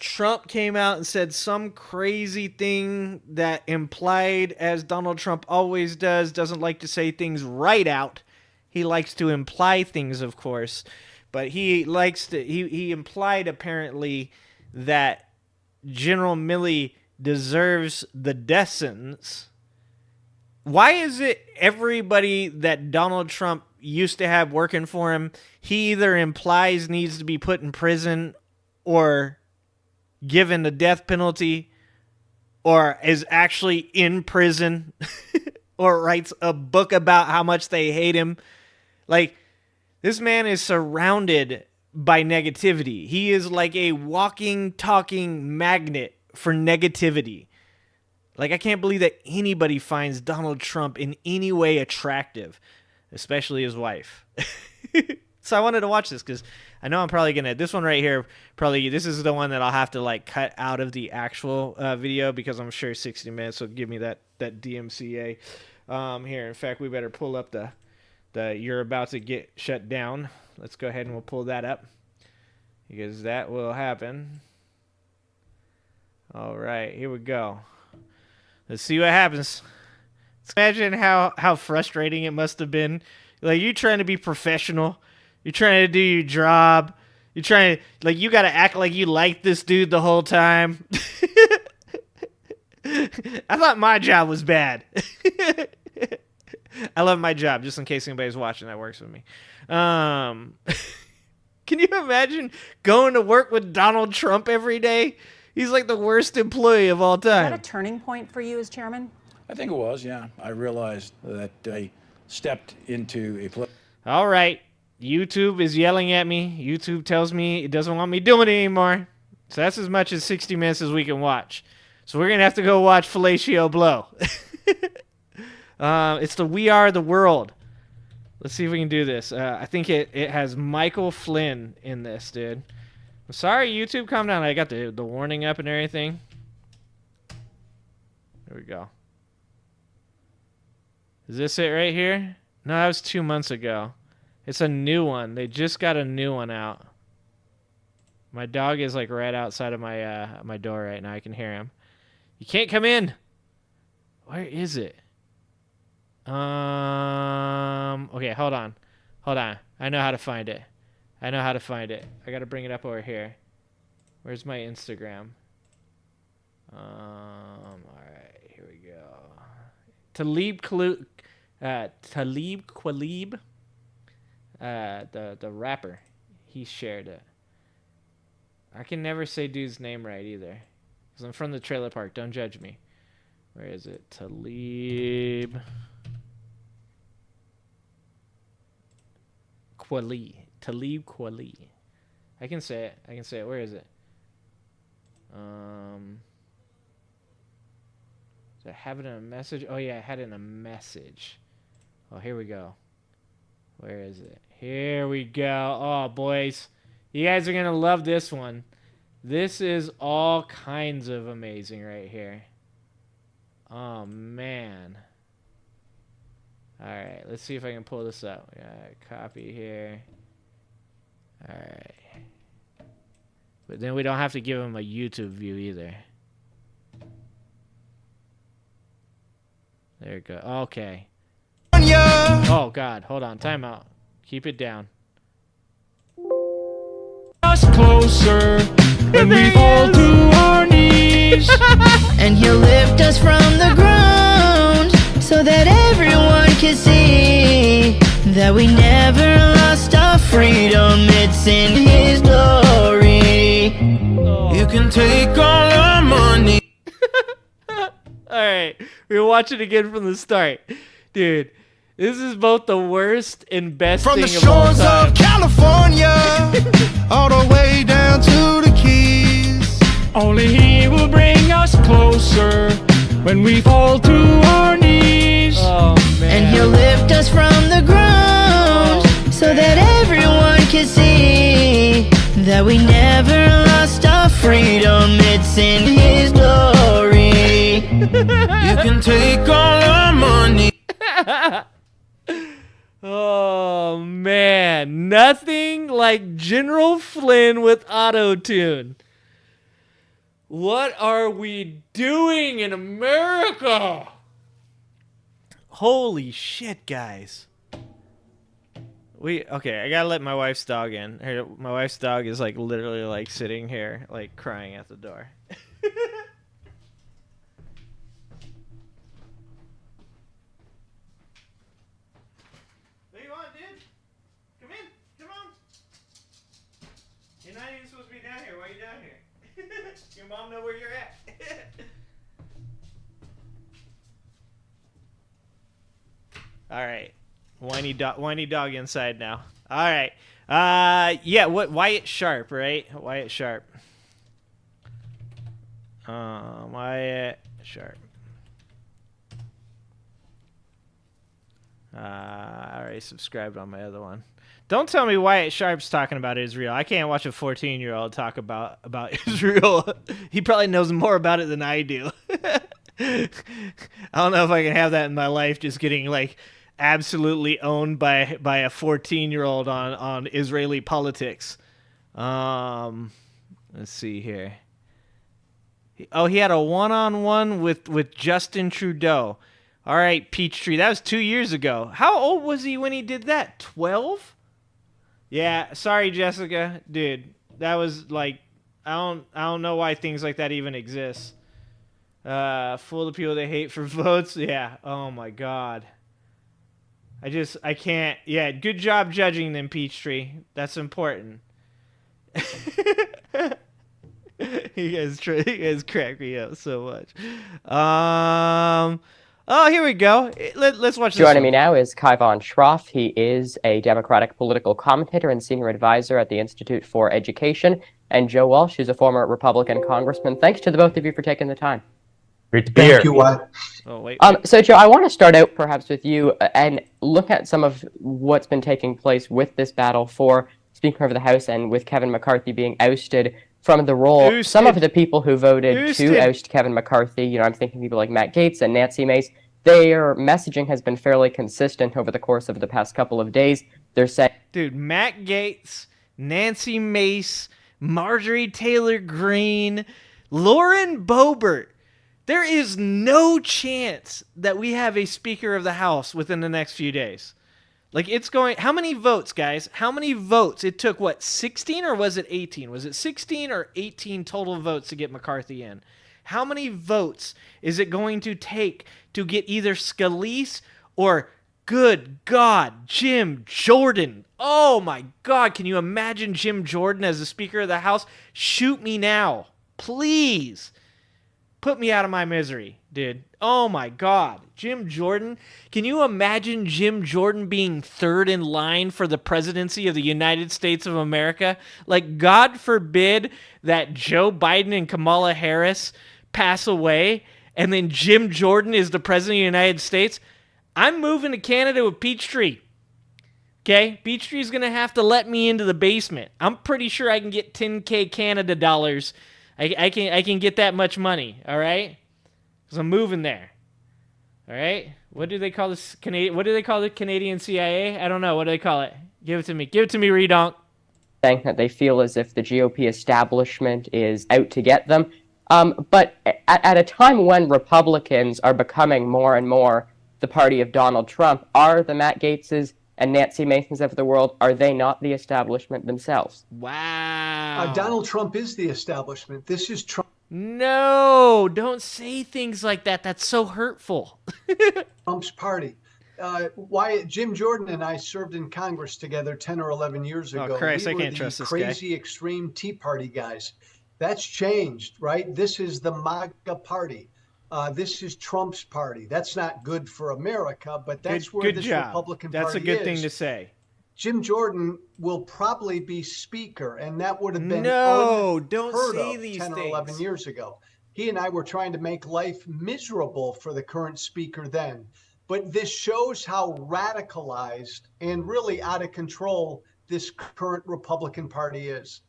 Trump came out and said some crazy thing that implied, as Donald Trump always does, doesn't like to say things right out. He likes to imply things, of course, but he implied apparently that General Milley deserves the death sentence. Why is it everybody that Donald Trump used to have working for him, he either implies needs to be put in prison or given the death penalty or is actually in prison or writes a book about how much they hate him? Like, this man is surrounded by negativity. He is like a walking, talking magnet for negativity. Like, I can't believe that anybody finds Donald Trump in any way attractive, especially his wife. So I wanted to watch this because I know I'm probably going to, this one right here, this is the one that I'll have to like cut out of the actual video because I'm sure 60 minutes will give me that DMCA here. In fact, we better pull up the you're about to get shut down. Let's go ahead and we'll pull that up because that will happen. All right, here we go. Let's see what happens. Imagine how frustrating it must have been. Like, you're trying to be professional. You're trying to do your job. You're trying to, like, you got to act like you like this dude the whole time. I thought my job was bad. I love my job, just in case anybody's watching. That works with me. Can you imagine going to work with Donald Trump every day? He's like the worst employee of all time. Was that a turning point for you as chairman? I think it was, yeah. I realized that I stepped into a... All right. YouTube is yelling at me. YouTube tells me it doesn't want me doing it anymore. So that's as much as 60 minutes as we can watch. So we're going to have to go watch Fellatio Blow. It's the We Are the World. Let's see if we can do this. I think it has Michael Flynn in this, dude. I'm sorry, YouTube, calm down. I got the warning up and everything. There we go. Is this it right here? No, that was 2 months ago. It's a new one. They just got a new one out. My dog is like right outside of my door right now. I can hear him. You can't come in. Where is it? Okay, hold on. I know how to find it. I gotta bring it up over here. Where's my Instagram? Alright, here we go. Talib Kweli, the rapper, he shared it. I can never say dude's name right either, because I'm from the trailer park. Don't judge me. Where is it? Talib Kweli. I can say it. Where is it? Did I have it in a message? Oh yeah, I had it in a message. Oh, here we go. Where is it? Here we go. Oh, boys. You guys are going to love this one. This is all kinds of amazing right here. Oh, man. Alright, let's see if I can pull this up. We got copy here. Alright. But then we don't have to give him a YouTube view either. There we go. Okay. Oh, God. Hold on. Time out. Keep it down. Us closer when we fall to our knees. And he'll lift us from the ground so that everyone can see that we never lost our freedom. It's in his glory. You can take all our money. right. We'll watch it again from the start. Dude, this is both the worst and best From thing the of all shores time. of California all the way down to the Keys. Only He will bring us closer when we fall to our knees. Oh, man. And He'll lift us from the ground so that everyone can see that we never lost our freedom. It's in His glory. You can take all our money. Oh, man. Nothing like General Flynn with auto-tune. What are we doing in America? Holy shit, guys. Okay, I gotta let my wife's dog in. My wife's dog is like literally like sitting here, like crying at the door. What do you want, dude? Come in, come on. You're not even supposed to be down here. Why are you down here? Your mom know where you're at. All right. Whiny dog inside now. All right. Yeah, Wyatt Sharp, right? Wyatt Sharp. Wyatt Sharp. I already subscribed on my other one. Don't tell me Wyatt Sharp's talking about Israel. I can't watch a 14-year-old talk about Israel. He probably knows more about it than I do. I don't know if I can have that in my life, just getting like absolutely owned by a 14-year-old on Israeli politics. Let's see here. He had a one-on-one with Justin Trudeau. All right, Peachtree. That was 2 years ago. How old was he when he did that? 12? Yeah, sorry, Jessica. Dude, that was like, I don't know why things like that even exist. Full of people they hate for votes. Yeah. Oh my God. I can't. Yeah, good job judging them, Peachtree. That's important. You guys crack me up so much. Oh, here we go. Let's watch this. Joining me now is Kaivan Shroff. He is a Democratic political commentator and senior advisor at the Institute for Education. And Joe Walsh, who's a former Republican congressman. Thanks to the both of you for taking the time. Great to be here. Thank you, Wyatt. Oh, wait. So, Joe, I want to start out perhaps with you and look at some of what's been taking place with this battle for Speaker of the House and with Kevin McCarthy being ousted from the role. Ousted. Some of the people who voted to Ousted. oust Kevin McCarthy, I'm thinking people like Matt Gaetz and Nancy Mace, their messaging has been fairly consistent over the course of the past couple of days. They're saying... Dude, Matt Gaetz, Nancy Mace, Marjorie Taylor Greene, Lauren Boebert. There is no chance that we have a Speaker of the House within the next few days. Like, it's going... How many votes, guys? How many votes? It took, what, 16 or was it 18? Was it 16 or 18 total votes to get McCarthy in? How many votes is it going to take to get either Scalise or, good God, Jim Jordan? Oh, my God. Can you imagine Jim Jordan as the Speaker of the House? Shoot me now. Please. Put me out of my misery, dude. Oh, my God. Jim Jordan. Can you imagine Jim Jordan being third in line for the presidency of the United States of America? Like, God forbid that Joe Biden and Kamala Harris pass away, and then Jim Jordan is the president of the United States. I'm moving to Canada with Peachtree. Okay? Peachtree's going to have to let me into the basement. I'm pretty sure I can get 10K Canada dollars. I can get that much money, all right? Because I'm moving there. All right? What do they call this Canadian? What do they call the Canadian CIA? I don't know. What do they call it? Give it to me. Give it to me, Redonk. Saying that they feel as if the GOP establishment is out to get them. But at a time when Republicans are becoming more and more the party of Donald Trump, are the Matt Gaetzes and Nancy Masons of the world, are they not the establishment themselves? Wow. Donald Trump is the establishment. This is Trump. No, don't say things like that. That's so hurtful. Trump's party. Jim Jordan and I served in Congress together 10 or 11 years ago. Oh, Christ, we I were can't the trust this crazy, extreme Tea Party guys. That's changed, right? This is the MAGA party. This is Trump's party. That's not good for America, but that's where Good this job. Republican That's Party a good is. thing to say. Jim Jordan will probably be speaker, and that would have been No, don't unheard say of these 10 or things. 11 years ago. He and I were trying to make life miserable for the current speaker then. But this shows how radicalized and really out of control this current Republican Party is.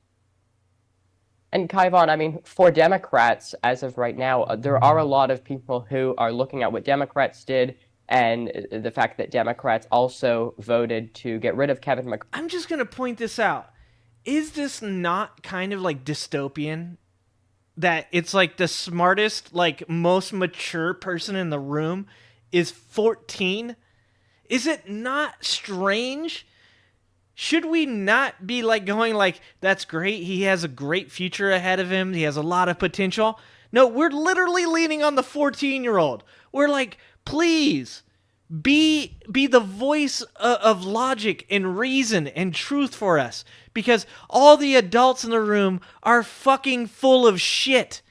And Kaivan, I mean, for Democrats, as of right now, there are a lot of people who are looking at what Democrats did and the fact that Democrats also voted to get rid of Kevin McCarthy. I'm just going to point this out. Is this not kind of like dystopian? That it's like the smartest, like most mature person in the room is 14? Is it not strange? Should we not be like going like, that's great, he has a great future ahead of him, he has a lot of potential? No, we're literally leaning on the 14-year-old. We're like, please, be the voice of logic and reason and truth for us. Because all the adults in the room are fucking full of shit.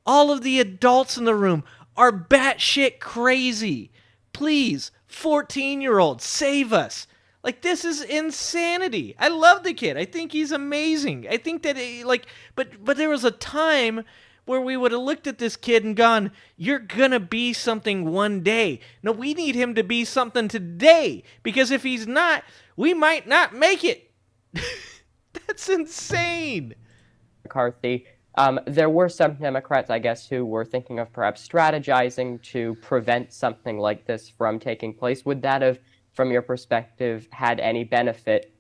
All of the adults in the room are batshit crazy. Please, 14-year-old, save us. Like, this is insanity. I love the kid. I think he's amazing. I think that, but there was a time where we would have looked at this kid and gone, you're gonna be something one day. No, we need him to be something today. Because if he's not, we might not make it. That's insane. McCarthy. There were some Democrats, I guess, who were thinking of perhaps strategizing to prevent something like this from taking place. Would that have, from your perspective, had any benefit,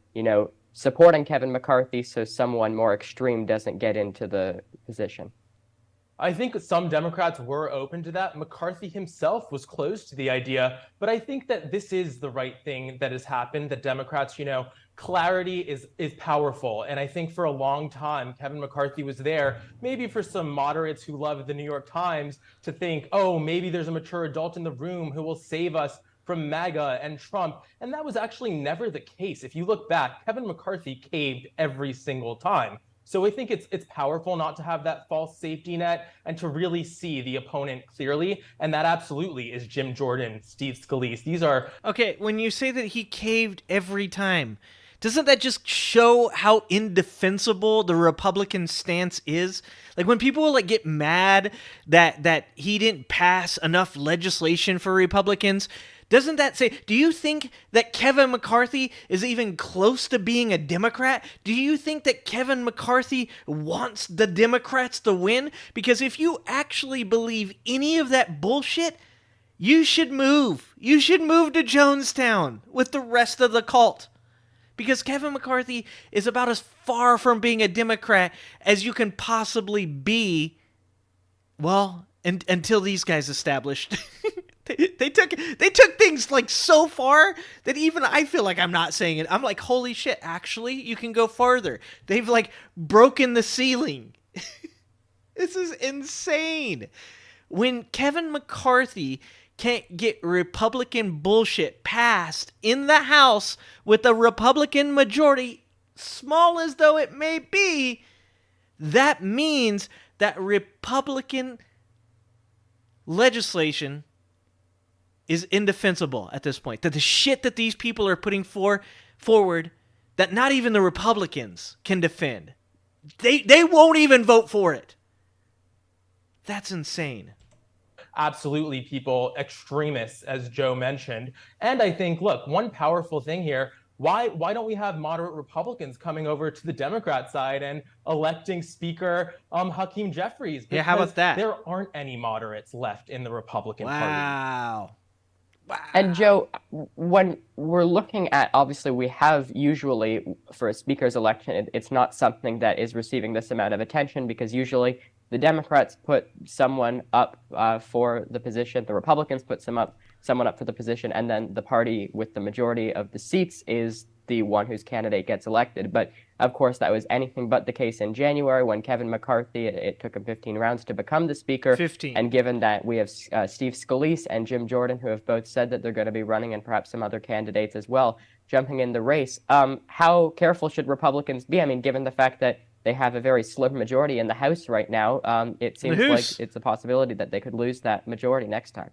supporting Kevin McCarthy so someone more extreme doesn't get into the position? I think some Democrats were open to that. McCarthy himself was close to the idea, but I think that this is the right thing that has happened, that Democrats, clarity is powerful. And I think for a long time, Kevin McCarthy was there, maybe for some moderates who love the New York Times, to think, oh, maybe there's a mature adult in the room who will save us from MAGA and Trump. And that was actually never the case. If you look back, Kevin McCarthy caved every single time. So I think it's powerful not to have that false safety net and to really see the opponent clearly. And that absolutely is Jim Jordan, Steve Scalise. These are... Okay, when you say that he caved every time, doesn't that just show how indefensible the Republican stance is? Like, when people get mad that he didn't pass enough legislation for Republicans, doesn't that say, do you think that Kevin McCarthy is even close to being a Democrat? Do you think that Kevin McCarthy wants the Democrats to win? Because if you actually believe any of that bullshit, you should move. You should move to Jonestown with the rest of the cult. Because Kevin McCarthy is about as far from being a Democrat as you can possibly be, well, until these guys established... They took things so far that even I feel like I'm not saying it. I'm like, holy shit, actually, you can go farther. They've broken the ceiling. This is insane. When Kevin McCarthy can't get Republican bullshit passed in the House with a Republican majority, small as though it may be, that means that Republican legislation is indefensible at this point. That the shit that these people are putting forward, that not even the Republicans can defend. They won't even vote for it. That's insane. Absolutely, people, extremists, as Joe mentioned. And I think, look, one powerful thing here, why don't we have moderate Republicans coming over to the Democrat side and electing Speaker Hakeem Jeffries? Yeah, how about that? There aren't any moderates left in the Republican Party. Wow. And Joe, when we're looking at, obviously we have usually, for a speaker's election, it's not something that is receiving this amount of attention because usually the Democrats put someone up for the position, the Republicans put someone up for the position, and then the party with the majority of the seats is the one whose candidate gets elected. But of course, that was anything but the case in January when Kevin McCarthy, it took him 15 rounds to become the speaker. 15. And given that we have Steve Scalise and Jim Jordan, who have both said that they're going to be running, and perhaps some other candidates as well, jumping in the race, how careful should Republicans be? I mean, given the fact that they have a very slim majority in the House right now. It seems like it's a possibility that they could lose that majority next time.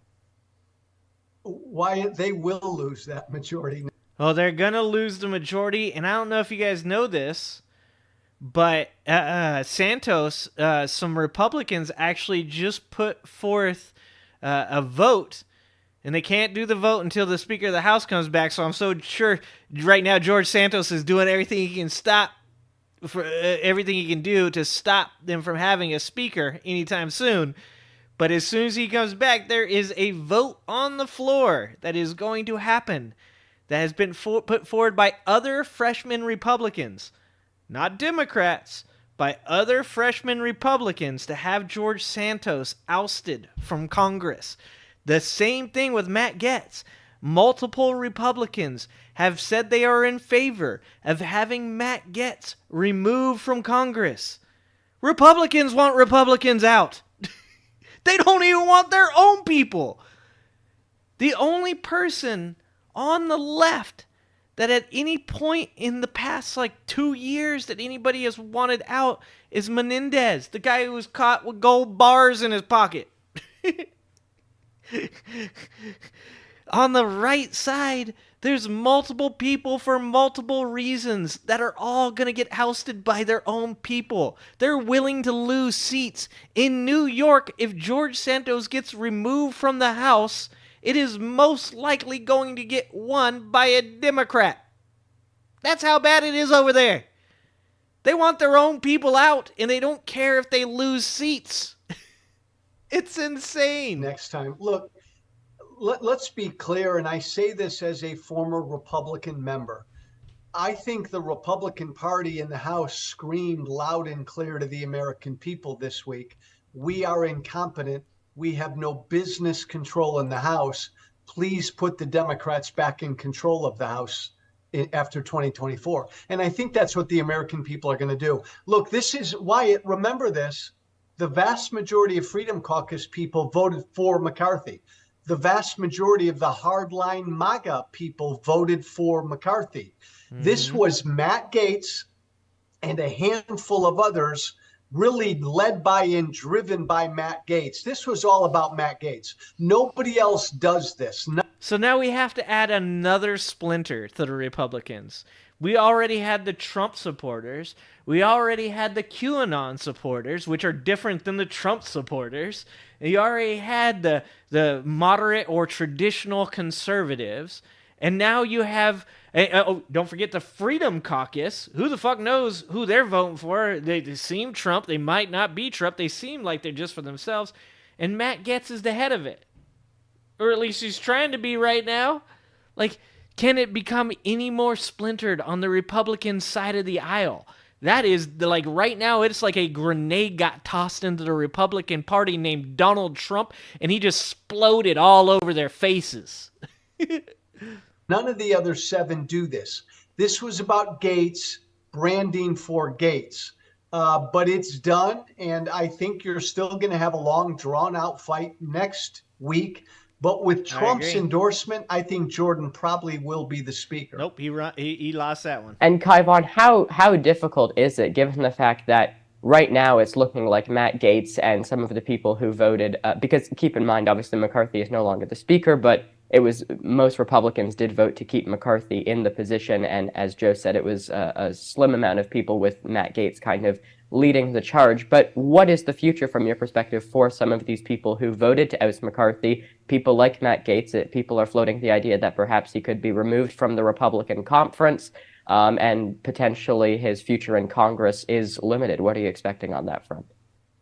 Why they will lose that majority. Well, they're going to lose the majority, and I don't know if you guys know this, but Santos, some Republicans actually just put forth a vote, and they can't do the vote until the Speaker of the House comes back, so I'm so sure right now George Santos is doing everything he can everything he can do to stop them from having a speaker anytime soon. But as soon as he comes back, there is a vote on the floor that is going to happen that has been put forward by other freshman Republicans, not Democrats, by other freshman Republicans to have George Santos ousted from Congress. The same thing with Matt Gaetz. Multiple Republicans have said they are in favor of having Matt Gaetz removed from Congress. Republicans want Republicans out. They don't even want their own people. The only person on the left that at any point in the past 2 years that anybody has wanted out is Menendez, the guy who was caught with gold bars in his pocket. On the right side, there's multiple people for multiple reasons that are all going to get ousted by their own people. They're willing to lose seats. In New York, if George Santos gets removed from the House, it is most likely going to get won by a Democrat. That's how bad it is over there. They want their own people out, and they don't care if they lose seats. It's insane. Next time. Look, let's be clear, and I say this as a former Republican member. I think the Republican Party in the House screamed loud and clear to the American people this week. We are incompetent. We have no business control in the House. Please put the Democrats back in control of the House after 2024. And I think that's what the American people are going to do. Look, this is Wyatt. Remember this. The vast majority of Freedom Caucus people voted for McCarthy. The vast majority of the hardline MAGA people voted for McCarthy. Mm-hmm. This was Matt Gaetz and a handful of others, really led by and driven by Matt Gaetz. This was all about Matt Gaetz. Nobody else does this. So now we have to add another splinter to the Republicans. We already had the Trump supporters. We already had the QAnon supporters, which are different than the Trump supporters. And you already had the moderate or traditional conservatives. And now you have, don't forget the Freedom Caucus. Who the fuck knows who they're voting for? They seem Trump. They might not be Trump. They seem like they're just for themselves. And Matt Gaetz is the head of it. Or at least he's trying to be right now. Can it become any more splintered on the Republican side of the aisle? That is, right now, it's like a grenade got tossed into the Republican Party named Donald Trump, and he just exploded all over their faces. None of the other seven do this. This was about Gaetz, branding for Gaetz. But it's done, and I think you're still going to have a long, drawn-out fight next week. But with Trump's endorsement, I think Jordan probably will be the speaker. Nope, he lost that one. And Kaivon, how difficult is it, given the fact that right now it's looking like Matt Gaetz and some of the people who voted, because keep in mind, obviously McCarthy is no longer the speaker, but it was most Republicans did vote to keep McCarthy in the position, and as Joe said, it was a slim amount of people with Matt Gaetz kind of leading the charge. But what is the future from your perspective for some of these people who voted to oust McCarthy? People like Matt Gaetz, people are floating the idea that perhaps he could be removed from the Republican conference, and potentially his future in Congress is limited. What are you expecting on that front?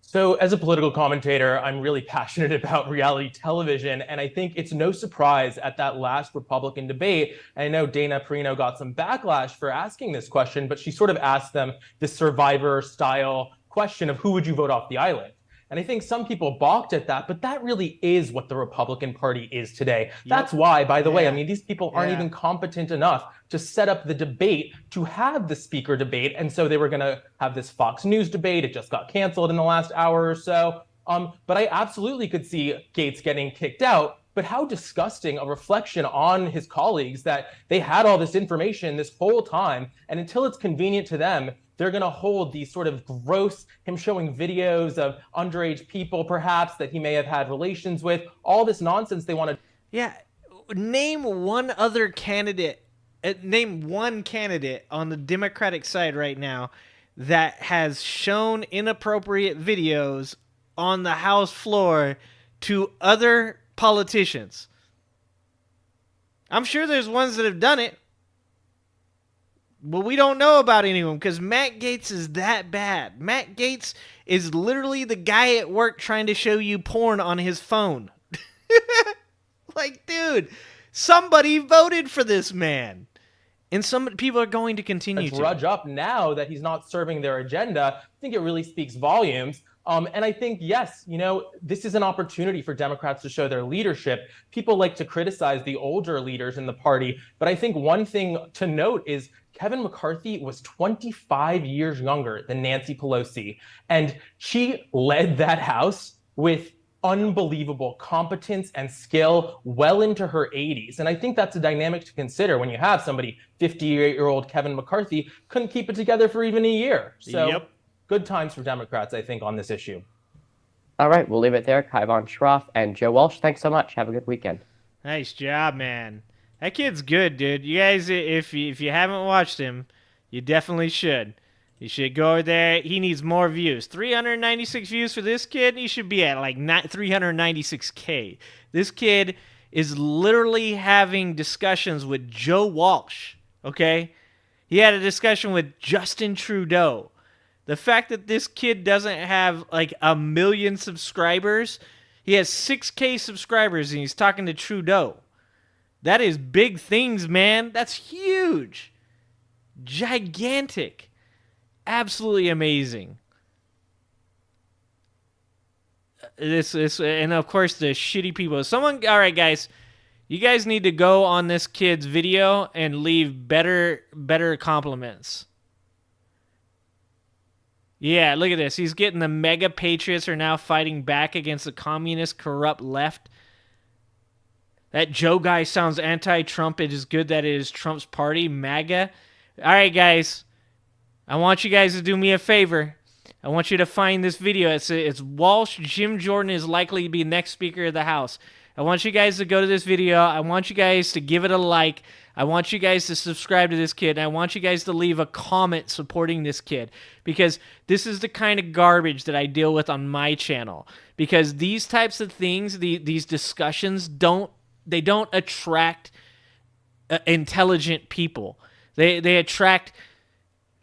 So as a political commentator, I'm really passionate about reality television, and I think it's no surprise at that last Republican debate, and I know Dana Perino got some backlash for asking this question, but she sort of asked them this Survivor-style question of who would you vote off the island? And I think some people balked at that, but that really is what the Republican Party is today. Yep. That's why, by the way, I mean, these people aren't even competent enough to set up the debate to have the speaker debate. And so they were going to have this Fox News debate. It just got canceled in the last hour or so. But I absolutely could see Gaetz getting kicked out. But how disgusting a reflection on his colleagues that they had all this information this whole time, and until it's convenient to them, they're going to hold these sort of gross, him showing videos of underage people, perhaps, that he may have had relations with, all this nonsense they want to. Yeah. Name one other candidate. Name one candidate on the Democratic side right now that has shown inappropriate videos on the House floor to other politicians. I'm sure there's ones that have done it, but we don't know about any of them because Matt Gaetz is that bad. Matt Gaetz is literally the guy at work trying to show you porn on his phone. Like, dude, somebody voted for this man. And some people are going to continue to drudge up now that he's not serving their agenda. I think it really speaks volumes. And I think, yes, you know, this is an opportunity for Democrats to show their leadership. People like to criticize the older leaders in the party. But I think one thing to note is Kevin McCarthy was 25 years younger than Nancy Pelosi. And she led that House with unbelievable competence and skill well into her 80s. And I think that's a dynamic to consider when you have somebody, 58-year-old Kevin McCarthy, couldn't keep it together for even a year. So good times for Democrats, I think, on this issue. All right, we'll leave it there. Kaivan Shroff and Joe Walsh, thanks so much. Have a good weekend. Nice job, man. That kid's good, dude. You guys, if you haven't watched him, you definitely should. You should go over there. He needs more views. 396 views for this kid. He should be at like 396K. This kid is literally having discussions with Joe Walsh, okay? He had a discussion with Justin Trudeau. The fact that this kid doesn't have like 1 million subscribers, he has 6K subscribers and he's talking to Trudeau. That is big things, man. That's huge. Gigantic. Absolutely amazing. This and of course the shitty people. All right, guys, you guys need to go on this kid's video and leave better compliments. Yeah, look at this. He's getting the mega patriots are now fighting back against the communist corrupt left. That Joe guy sounds anti-Trump. It is good that it is Trump's party, MAGA. All right, guys. I want you guys to do me a favor. I want you to find this video. It's Walsh. Jim Jordan is likely to be next Speaker of the House. I want you guys to go to this video. I want you guys to give it a like. I want you guys to subscribe to this kid. And I want you guys to leave a comment supporting this kid. Because this is the kind of garbage that I deal with on my channel. Because these types of things, these discussions, don't attract intelligent people. They attract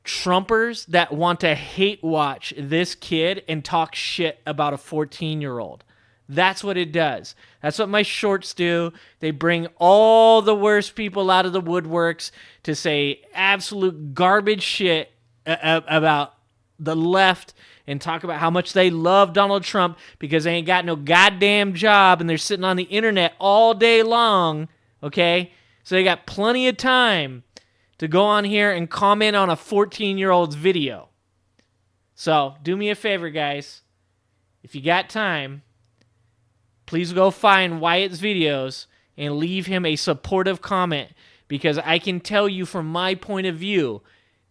Trumpers that want to hate watch this kid and talk shit about a 14-year-old. That's what it does. That's what my shorts do. They bring all the worst people out of the woodworks to say absolute garbage shit about the left and talk about how much they love Donald Trump because they ain't got no goddamn job and they're sitting on the internet all day long, okay? So they got plenty of time to go on here and comment on a 14-year-old's video. So, do me a favor, guys. If you got time, please go find Wyatt's videos and leave him a supportive comment because I can tell you from my point of view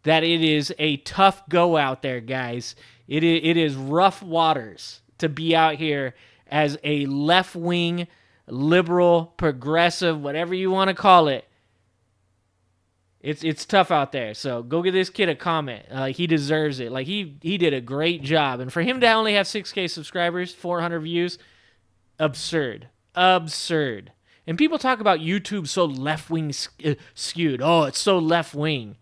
that it is a tough go out there, guys. It is rough waters to be out here as a left-wing, liberal, progressive, whatever you want to call it. It's tough out there. So go give this kid a comment. He deserves it. Like he did a great job. And for him to only have 6K subscribers, 400 views, absurd. Absurd. And people talk about YouTube so left-wing skewed. Oh, it's so left-wing.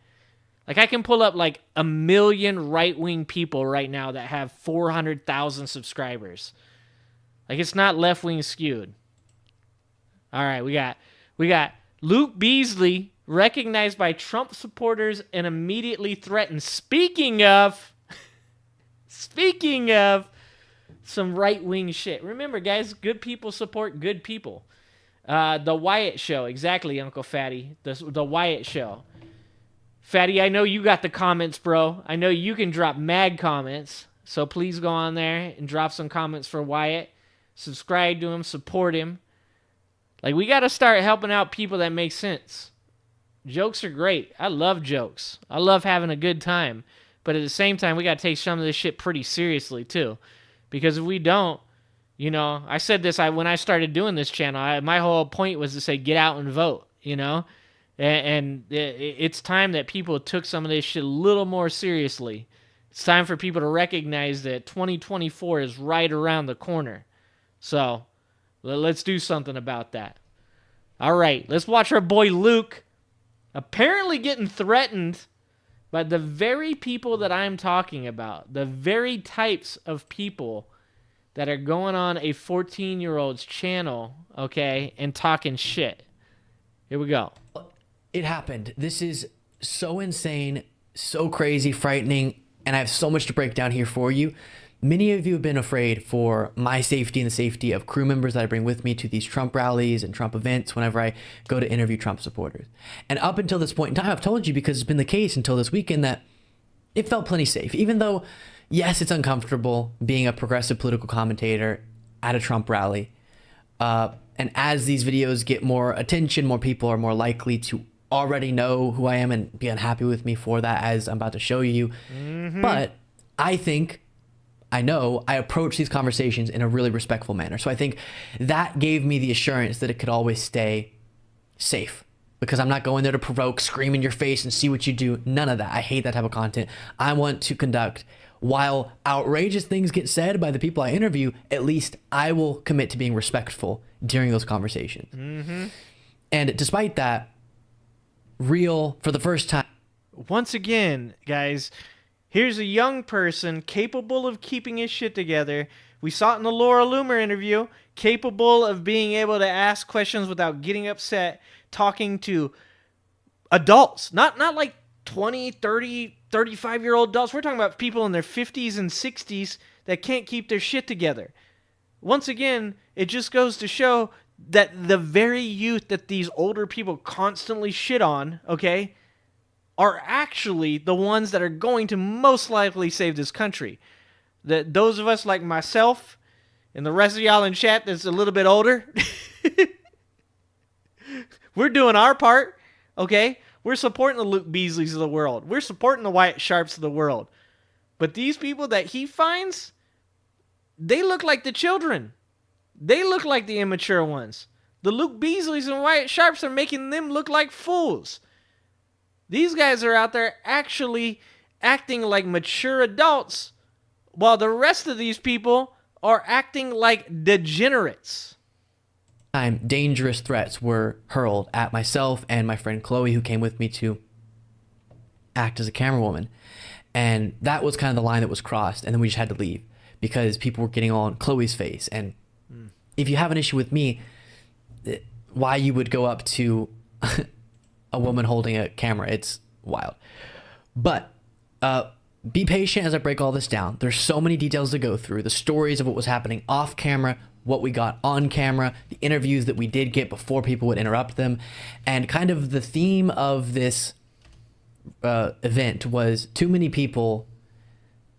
Like I can pull up like 1 million right-wing people right now that have 400,000 subscribers. Like it's not left-wing skewed. All right, we got Luke Beasley recognized by Trump supporters and immediately threatened. Speaking of some right-wing shit. Remember, guys, good people support good people. The Wyatt Show. Exactly, Uncle Fatty. The Wyatt Show. Fatty, I know you got the comments, bro. I know you can drop mad comments. So please go on there and drop some comments for Wyatt. Subscribe to him. Support him. Like, we got to start helping out people that make sense. Jokes are great. I love jokes. I love having a good time. But at the same time, we got to take some of this shit pretty seriously, too. Because if we don't, you know, I said this when I started doing this channel. My whole point was to say, get out and vote, you know? And it's time that people took some of this shit a little more seriously. It's time for people to recognize that 2024 is right around the corner. So, let's do something about that. All right, let's watch our boy Luke apparently getting threatened by the very people that I'm talking about. The very types of people that are going on a 14-year-old's channel, okay, and talking shit. Here we go. It happened. This is so insane, so crazy, frightening, and I have so much to break down here for you. Many of you have been afraid for my safety and the safety of crew members that I bring with me to these Trump rallies and Trump events whenever I go to interview Trump supporters. And up until this point in time, I've told you, because it's been the case until this weekend, that it felt plenty safe. Even though, yes, it's uncomfortable being a progressive political commentator at a Trump rally. And as these videos get more attention, more people are more likely to already know who I am and be unhappy with me for that, as I'm about to show you. But I know I approach these conversations in a really respectful manner. So I think that gave me the assurance that it could always stay safe, because I'm not going there to provoke, scream in your face and see what you do. None of that. I hate that type of content. I want to conduct, while outrageous things get said by the people I interview, at least I will commit to being respectful during those conversations. And despite that, real for the first time. Once again, guys, here's a young person capable of keeping his shit together. We saw it in the Laura Loomer interview. Capable of being able to ask questions without getting upset. Talking to adults. Not like 20, 30, 35-year-old adults. We're talking about people in their 50s and 60s that can't keep their shit together. Once again, it just goes to show that the very youth that these older people constantly shit on, okay, are actually the ones that are going to most likely save this country. That those of us like myself and the rest of y'all in chat that's a little bit older, we're doing our part, okay? We're supporting the Luke Beasleys of the world. We're supporting the Wyatt Sharps of the world. But these people that he finds, they look like the children. They look like the immature ones. The Luke Beasleys and Wyatt Sharps are making them look like fools. These guys are out there actually acting like mature adults, while the rest of these people are acting like degenerates. Dangerous threats were hurled at myself and my friend Chloe, who came with me to act as a camerawoman. And that was kind of the line that was crossed, and then we just had to leave because people were getting on Chloe's face. And if you have an issue with me, why you would go up to a woman holding a camera, it's wild. But be patient as I break all this down. There's so many details to go through. The stories of what was happening off camera, what we got on camera, the interviews that we did get before people would interrupt them. And kind of the theme of this event was too many people,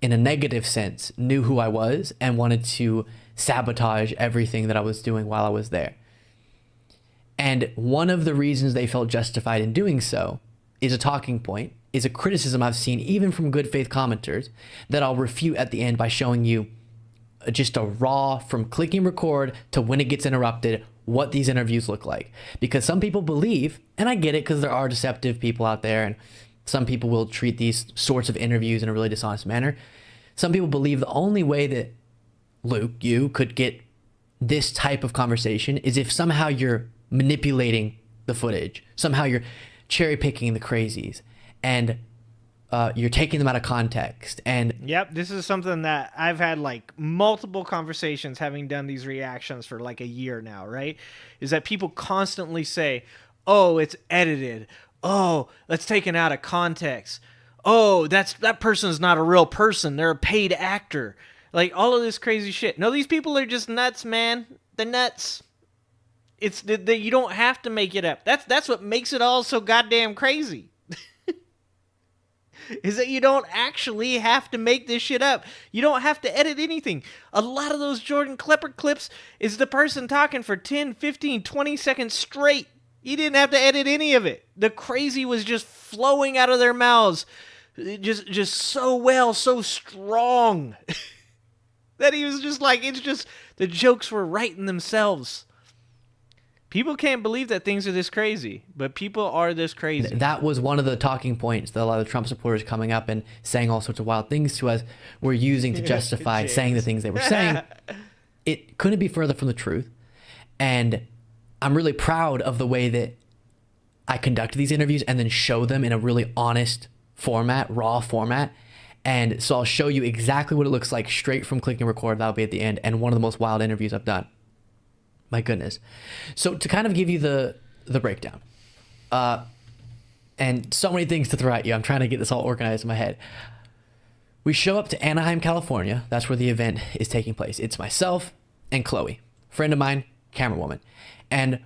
in a negative sense, knew who I was and wanted to sabotage everything that I was doing while I was there. And one of the reasons they felt justified in doing so is a talking point, is a criticism I've seen even from good faith commenters that I'll refute at the end by showing you just a raw, from clicking record to when it gets interrupted, what these interviews look like. Because some people believe, and I get it because there are deceptive people out there and some people will treat these sorts of interviews in a really dishonest manner. Some people believe the only way that Luke, you could get this type of conversation is if somehow you're manipulating the footage. Somehow you're cherry picking the crazies and you're taking them out of context. And yep, this is something that I've had like multiple conversations having done these reactions for like a year now, right? Is that people constantly say, oh, it's edited. Oh, that's taken out of context. Oh, that person's not a real person. They're a paid actor. Like all of this crazy shit. No, these people are just nuts, man. They're nuts. It's that you don't have to make it up. That's what makes it all so goddamn crazy. Is that you don't actually have to make this shit up. You don't have to edit anything. A lot of those Jordan Klepper clips is the person talking for 10, 15, 20 seconds straight. You didn't have to edit any of it. The crazy was just flowing out of their mouths just so well, so strong that he was just like, it's just the jokes were writing themselves. People can't believe that things are this crazy, but people are this crazy. That was one of the talking points that a lot of Trump supporters coming up and saying all sorts of wild things to us were using to justify saying the things they were saying. It couldn't be further from the truth. And I'm really proud of the way that I conduct these interviews and then show them in a really honest format, raw format. And so I'll show you exactly what it looks like straight from clicking record. That'll be at the end. And one of the most wild interviews I've done. My goodness. So to kind of give you the breakdown, and so many things to throw at you. I'm trying to get this all organized in my head. We show up to Anaheim, California. That's where the event is taking place. It's myself and Chloe, friend of mine, camerawoman. And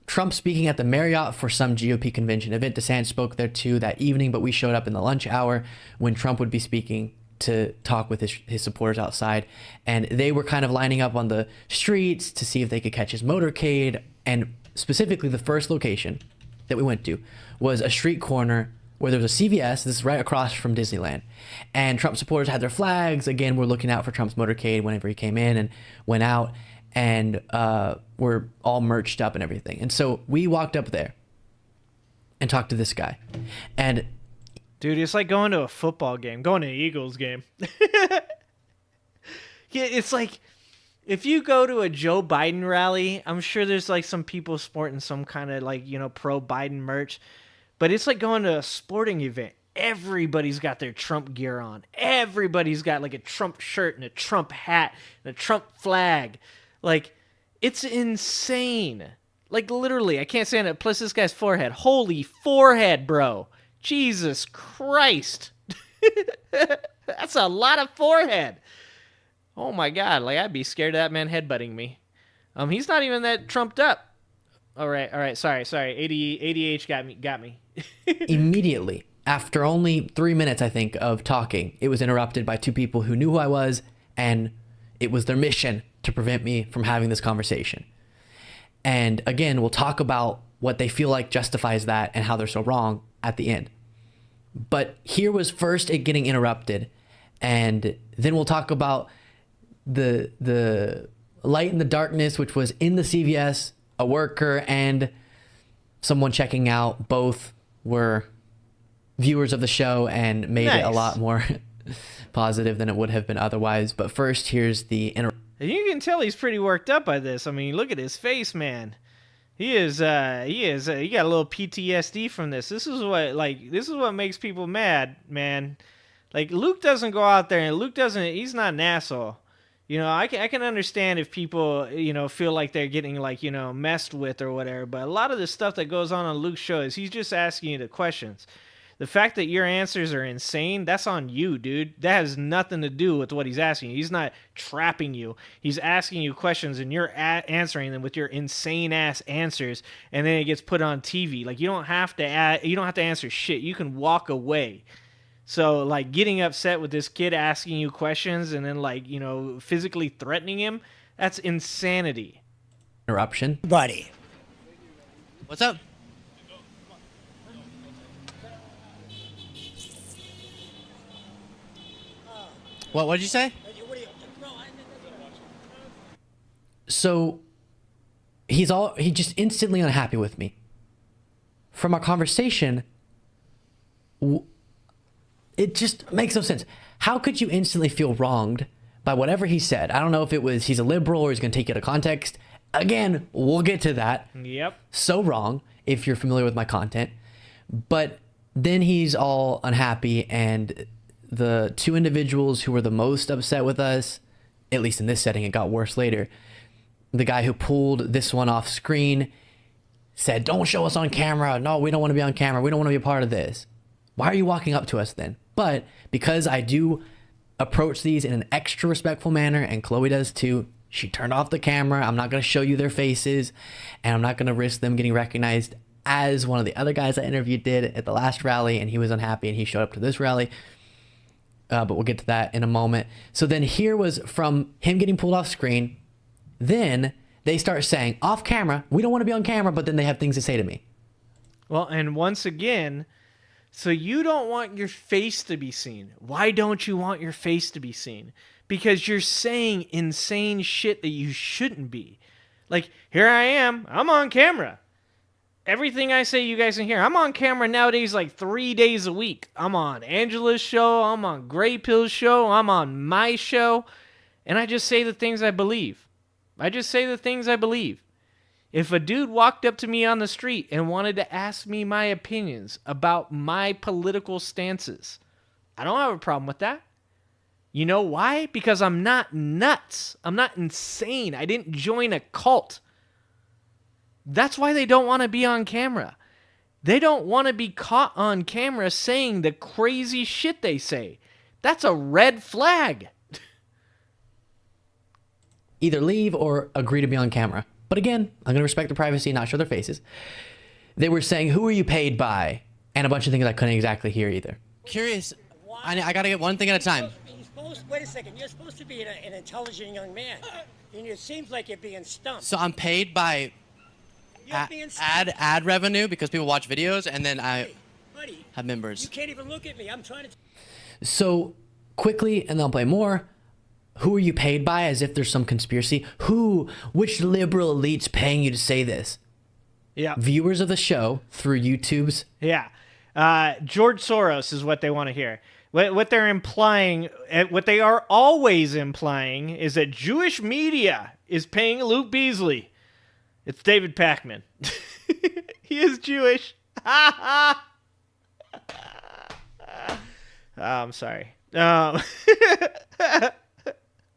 Trump speaking at the Marriott for some GOP convention event. DeSantis spoke there too that evening, but we showed up in the lunch hour when Trump would be speaking to talk with his supporters outside. And they were kind of lining up on the streets to see if they could catch his motorcade. And specifically the first location that we went to was a street corner where there was a CVS. This is right across from Disneyland. And Trump supporters had their flags. Again, we're looking out for Trump's motorcade whenever he came in and went out. And we're all merched up and everything. And so we walked up there and talked to this guy. And dude, it's like going to a football game, going to an Eagles game. Yeah, it's like if you go to a Joe Biden rally, I'm sure there's like some people sporting some kind of like, pro Biden merch. But it's like going to a sporting event. Everybody's got their Trump gear on. Everybody's got like a Trump shirt and a Trump hat and a Trump flag. Like, it's insane. Like, literally, I can't stand it. Plus, this guy's forehead. Holy forehead, bro. Jesus Christ. That's a lot of forehead. Oh, my God. Like, I'd be scared of that man headbutting me. He's not even that trumped up. All right. Sorry. ADH got me. Immediately, after only 3 minutes, I think, of talking, it was interrupted by two people who knew who I was, and it was their mission to prevent me from having this conversation. And again, we'll talk about what they feel like justifies that and how they're so wrong at the end. But here was first it getting interrupted, and then we'll talk about the light and the darkness, which was in the CVS, a worker and someone checking out. Both were viewers of the show and made it a lot more positive than it would have been otherwise. But first, here's the interruption. You can tell he's pretty worked up by this. I mean, look at his face, man. He got a little PTSD from this. This is what makes people mad, man. Like, Luke doesn't go out there and he's not an asshole. I can understand if people, feel like they're getting messed with or whatever. But a lot of the stuff that goes on Luke's show is he's just asking you the questions. The fact that your answers are insane, that's on you, dude. That has nothing to do with what he's asking you. He's not trapping you. He's asking you questions, and you're answering them with your insane-ass answers, and then it gets put on TV. Like, you don't have to answer shit. You can walk away. So, like, getting upset with this kid asking you questions and then, physically threatening him, that's insanity. Interruption. Buddy. What's up? What did you say? So he's just instantly unhappy with me. From our conversation, it just makes no sense. How could you instantly feel wronged by whatever he said? I don't know if it was he's a liberal or he's going to take it out of context. Again, we'll get to that. Yep. So wrong if you're familiar with my content. But then he's all unhappy, and the two individuals who were the most upset with us, at least in this setting, it got worse later. The guy who pulled this one off screen said, "Don't show us on camera. No, we don't want to be on camera. We don't want to be a part of this." Why are you walking up to us then? But because I do approach these in an extra respectful manner, and Chloe does too, she turned off the camera. I'm not going to show you their faces, and I'm not going to risk them getting recognized as one of the other guys I interviewed did at the last rally, and he was unhappy and he showed up to this rally. But we'll get to that in a moment. So then here was from him getting pulled off screen. Then they start saying off camera, we don't want to be on camera, but then they have things to say to me. Well, and once again, So you don't want your face to be seen. Why don't you want your face to be seen? Because you're saying insane shit that you shouldn't be. Like, here I am. I'm on camera. Everything I say, you guys can hear. I'm on camera nowadays like 3 days a week. I'm on Angela's show. I'm on Gray Pill's show. I'm on my show. And I just say the things I believe. I just say the things I believe. If a dude walked up to me on the street and wanted to ask me my opinions about my political stances, I don't have a problem with that. You know why? Because I'm not nuts. I'm not insane. I didn't join a cult. That's why they don't want to be on camera. They don't want to be caught on camera saying the crazy shit they say. That's a red flag. Either leave or agree to be on camera. But again, I'm going to respect their privacy, not show their faces. They were saying, who are you paid by? And a bunch of things I couldn't exactly hear either. Curious. I got to get one thing at a time. Wait a second. You're supposed to be an intelligent young man. And it seems like you're being stumped. So I'm paid by ad revenue because people watch videos, and then I have members. You can't even look at me. I'm trying to... So quickly, and then I'll play more. Who are you paid by? As if there's some conspiracy. Which liberal elite's paying you to say this? Yeah. Viewers of the show through YouTube's. Yeah. George Soros is what they want to hear. What they're implying, what they are always implying, is that Jewish media is paying Luke Beasley. It's David Pacman. He is Jewish. I'm sorry.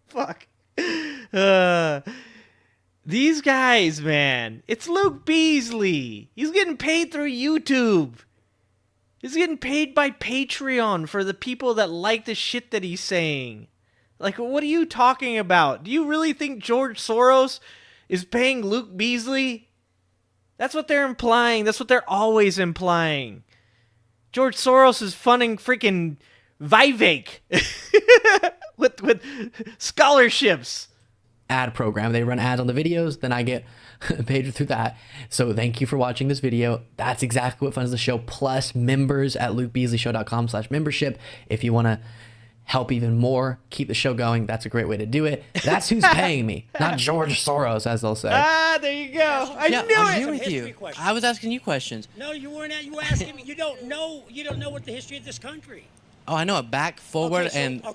Fuck. These guys, man. It's Luke Beasley. He's getting paid through YouTube. He's getting paid by Patreon for the people that like the shit that he's saying. Like, what are you talking about? Do you really think George Soros is paying Luke Beasley? That's what they're implying. That's what they're always implying. George Soros is funding freaking Vivek with scholarships. Ad program. They run ads on the videos, then I get paid through that. So thank you for watching this video. That's exactly what funds the show, plus members at lukebeasleyshow.com/membership. If you want to help even more, keep the show going, that's a great way to do it. That's who's paying me, not George Soros, as they'll say. There you go. I knew I'm it. here with you. I was asking you questions. No, you weren't. You were asking me. You don't know what the history of this country. Oh, I know it. Back, forward, and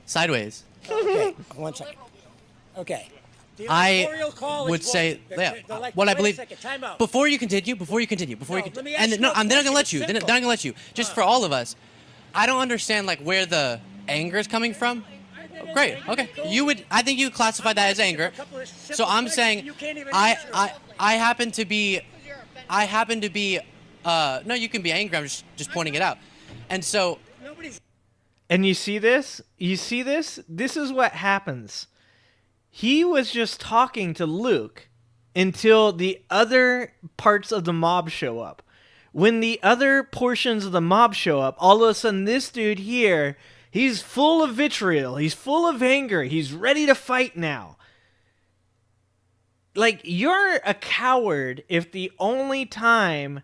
sideways. Okay, one second. Okay. I would say, what I believe. Time out. Before you continue, I'm then gonna let you. Then I'm gonna let you. Just for all of us, I don't understand like where the anger is coming from. Great. Okay. I think you classify that as anger. So I'm saying, I happen to be. No, you can be angry. I'm just pointing it out. And so. And you see this? This is what happens. He was just talking to Luke until the other parts of the mob show up. When the other portions of the mob show up, all of a sudden this dude here, he's full of vitriol. He's full of anger. He's ready to fight now. Like, you're a coward if the only time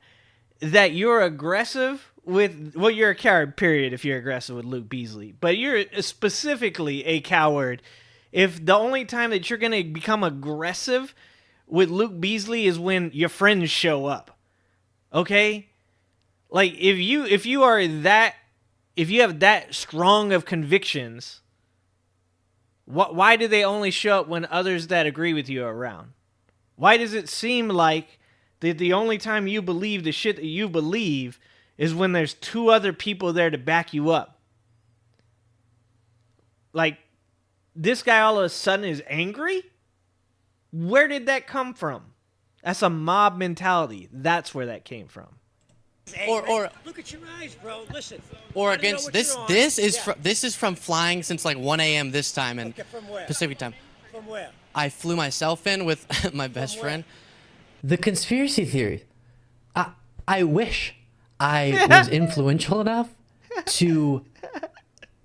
that you're aggressive with... Well, you're a coward, period, if you're aggressive with Luke Beasley. But you're specifically a coward if the only time that you're going to become aggressive with Luke Beasley is when your friends show up. Okay? Like, if you have that strong of convictions, why do they only show up when others that agree with you are around? Why does it seem like that the only time you believe the shit that you believe is when there's two other people there to back you up? Like, this guy all of a sudden is angry? Where did that come from? That's a mob mentality. That's where that came from. Or look at your eyes, bro. Listen. Or against this. This is from flying since like 1 a.m. this time and Pacific time. From where? I flew myself in with my best friend. The conspiracy theory. I wish I was influential enough to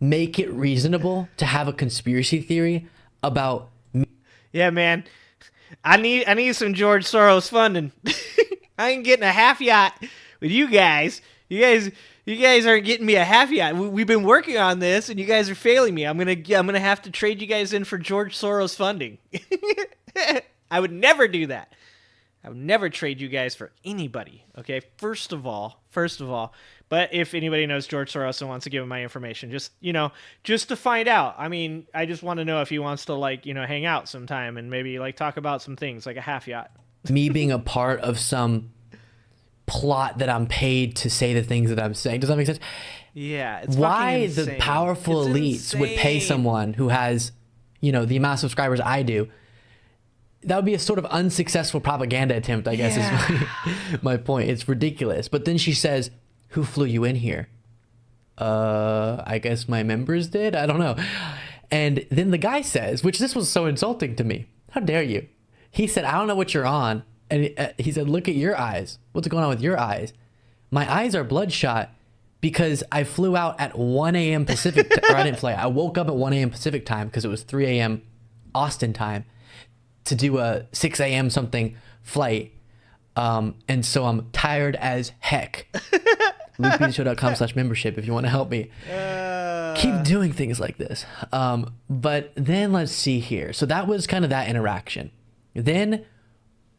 make it reasonable to have a conspiracy theory about me. Yeah, man. I need some George Soros funding. I ain't getting a half yacht with you guys You guys aren't getting me a half yacht. We've been working on this, and you guys are failing me. I'm gonna have to trade you guys in for George Soros funding. I would never do that. I would never trade you guys for anybody. Okay, first of all. But if anybody knows George Soros and wants to give him my information, just to find out. I mean, I just want to know if he wants to hang out sometime and maybe talk about some things like a half yacht. Me being a part of some plot that I'm paid to say the things that I'm saying. Does that make sense? Yeah. It's why fucking the insane. powerful It's elites would pay insane. someone who has, the amount of subscribers I do. That would be a sort of unsuccessful propaganda attempt, I guess, is my point. It's ridiculous. But then she says, who flew you in here? I guess my members did? I don't know. And then the guy says, which this was so insulting to me. How dare you? He said, I don't know what you're on. And he said, look at your eyes. What's going on with your eyes? My eyes are bloodshot because I flew out at 1 a.m. Pacific, or I didn't fly. I woke up at 1 a.m. Pacific time because it was 3 a.m. Austin time to do a 6 a.m. something flight. And so I'm tired as heck. LukePetershow.com/membership if you want to help me. Keep doing things like this. But then let's see here. So that was kind of that interaction. Then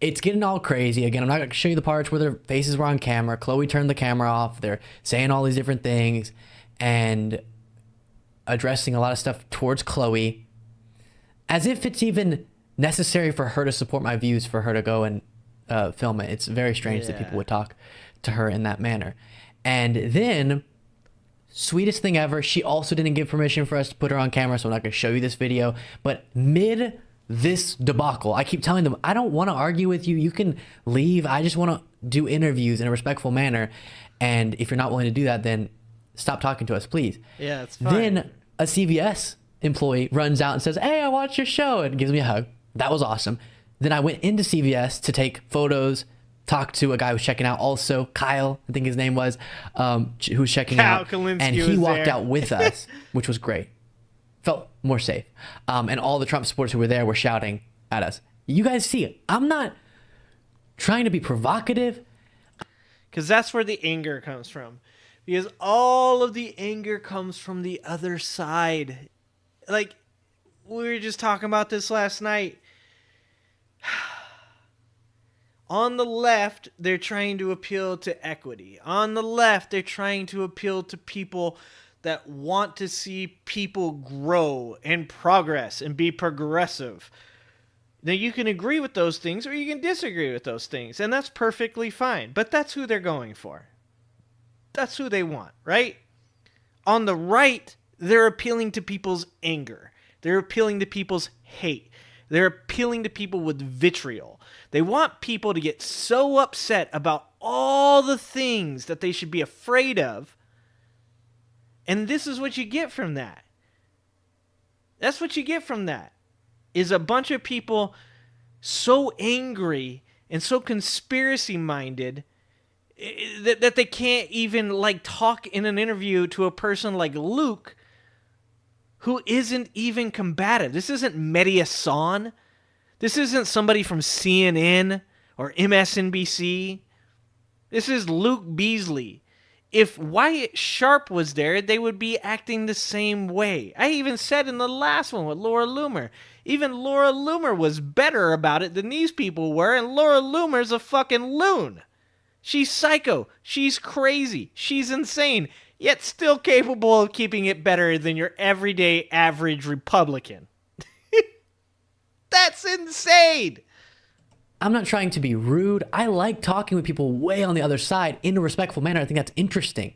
it's getting all crazy. Again, I'm not going to show you the parts where their faces were on camera. Chloe turned the camera off. They're saying all these different things and addressing a lot of stuff towards Chloe as if it's even necessary for her to support my views for her to go and film it. It's very strange that people would talk to her in that manner. And then, sweetest thing ever, she also didn't give permission for us to put her on camera, so I'm not going to show you this video. But mid this debacle, I keep telling them, I don't want to argue with you. You can leave. I just want to do interviews in a respectful manner. And if you're not willing to do that, then stop talking to us, please. Yeah, it's fine. Then a CVS employee runs out and says, hey, I watched your show, and gives me a hug. That was awesome. Then I went into CVS to take photos, talk to a guy who was checking out also, Kyle, I think his name was, who was checking Kyle out. Kalinske and he was walked there. out with us, which was great. Felt more safe. And all the Trump supporters who were there were shouting at us. You guys see it. I'm not trying to be provocative. Because that's where the anger comes from. Because all of the anger comes from the other side. Like, we were just talking about this last night. On the left, they're trying to appeal to equity. On the left, they're trying to appeal to people that want to see people grow and progress and be progressive. Now, you can agree with those things or you can disagree with those things, and that's perfectly fine. But that's who they're going for. That's who they want, right? On the right, they're appealing to people's anger. They're appealing to people's hate. They're appealing to people with vitriol. They want people to get so upset about all the things that they should be afraid of. And this is what you get from that. That's what you get from that. Is a bunch of people so angry and so conspiracy minded that they can't even talk in an interview to a person like Luke who isn't even combative. This isn't Mehdi Hassan. This isn't somebody from CNN or MSNBC. This is Luke Beasley. If Wyatt Sharp was there, they would be acting the same way. I even said in the last one with Laura Loomer, even Laura Loomer was better about it than these people were, and Laura Loomer's a fucking loon. She's psycho. She's crazy. She's insane, yet still capable of keeping it better than your everyday average Republican. That's insane. I'm not trying to be rude. I like talking with people way on the other side in a respectful manner. I think that's interesting.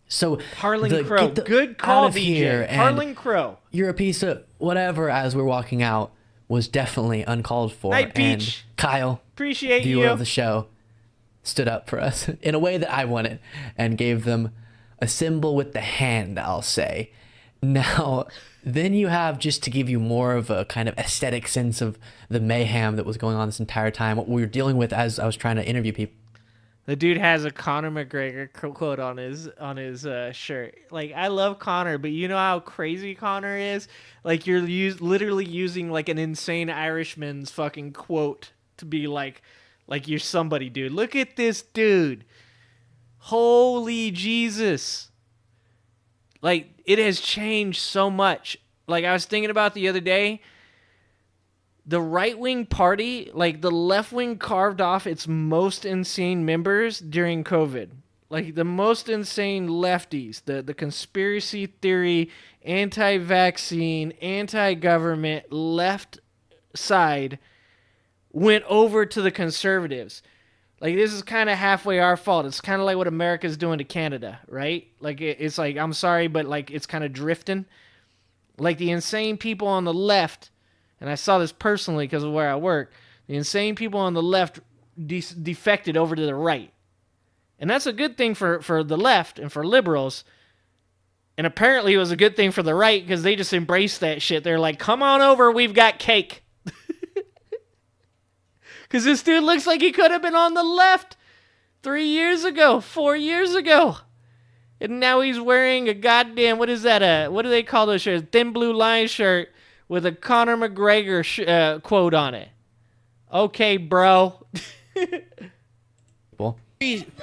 So Harlan Crow, good call, DJ. Harlan Crow. You're a piece of whatever. As we're walking out, was definitely uncalled for. Night, and Peach. Kyle, Appreciate viewer you. of the show, stood up for us in a way that I wanted and gave them a symbol with the hand, I'll say. Now, then you have, just to give you more of a kind of aesthetic sense of the mayhem that was going on this entire time, what we were dealing with as I was trying to interview people. The dude has a Conor McGregor quote on his shirt. I love Conor, but you know how crazy Conor is? You're literally using an insane Irishman's fucking quote to be like you're somebody, dude. Look at this dude. Holy Jesus. Like, it has changed so much. Like, I was thinking about the other day, the right-wing party, like, the left wing carved off its most insane members during COVID. Like, the most insane lefties, the conspiracy theory, anti-vaccine, anti-government left side went over to the conservatives. Like, this is kind of halfway our fault. It's kind of like what America's doing to Canada, right? Like, it's like, I'm sorry, but, like, it's kind of drifting. Like, the insane people on the left, and I saw this personally because of where I work, the insane people on the left defected over to the right. And that's a good thing for the left and for liberals. And apparently it was a good thing for the right because they just embraced that shit. They're like, come on over, we've got cake. Because this dude looks like he could have been on the left 3 years ago, 4 years ago. And now he's wearing a goddamn, what is that? What do they call those shirts? Thin blue line shirt with a Conor McGregor quote on it. Okay, bro.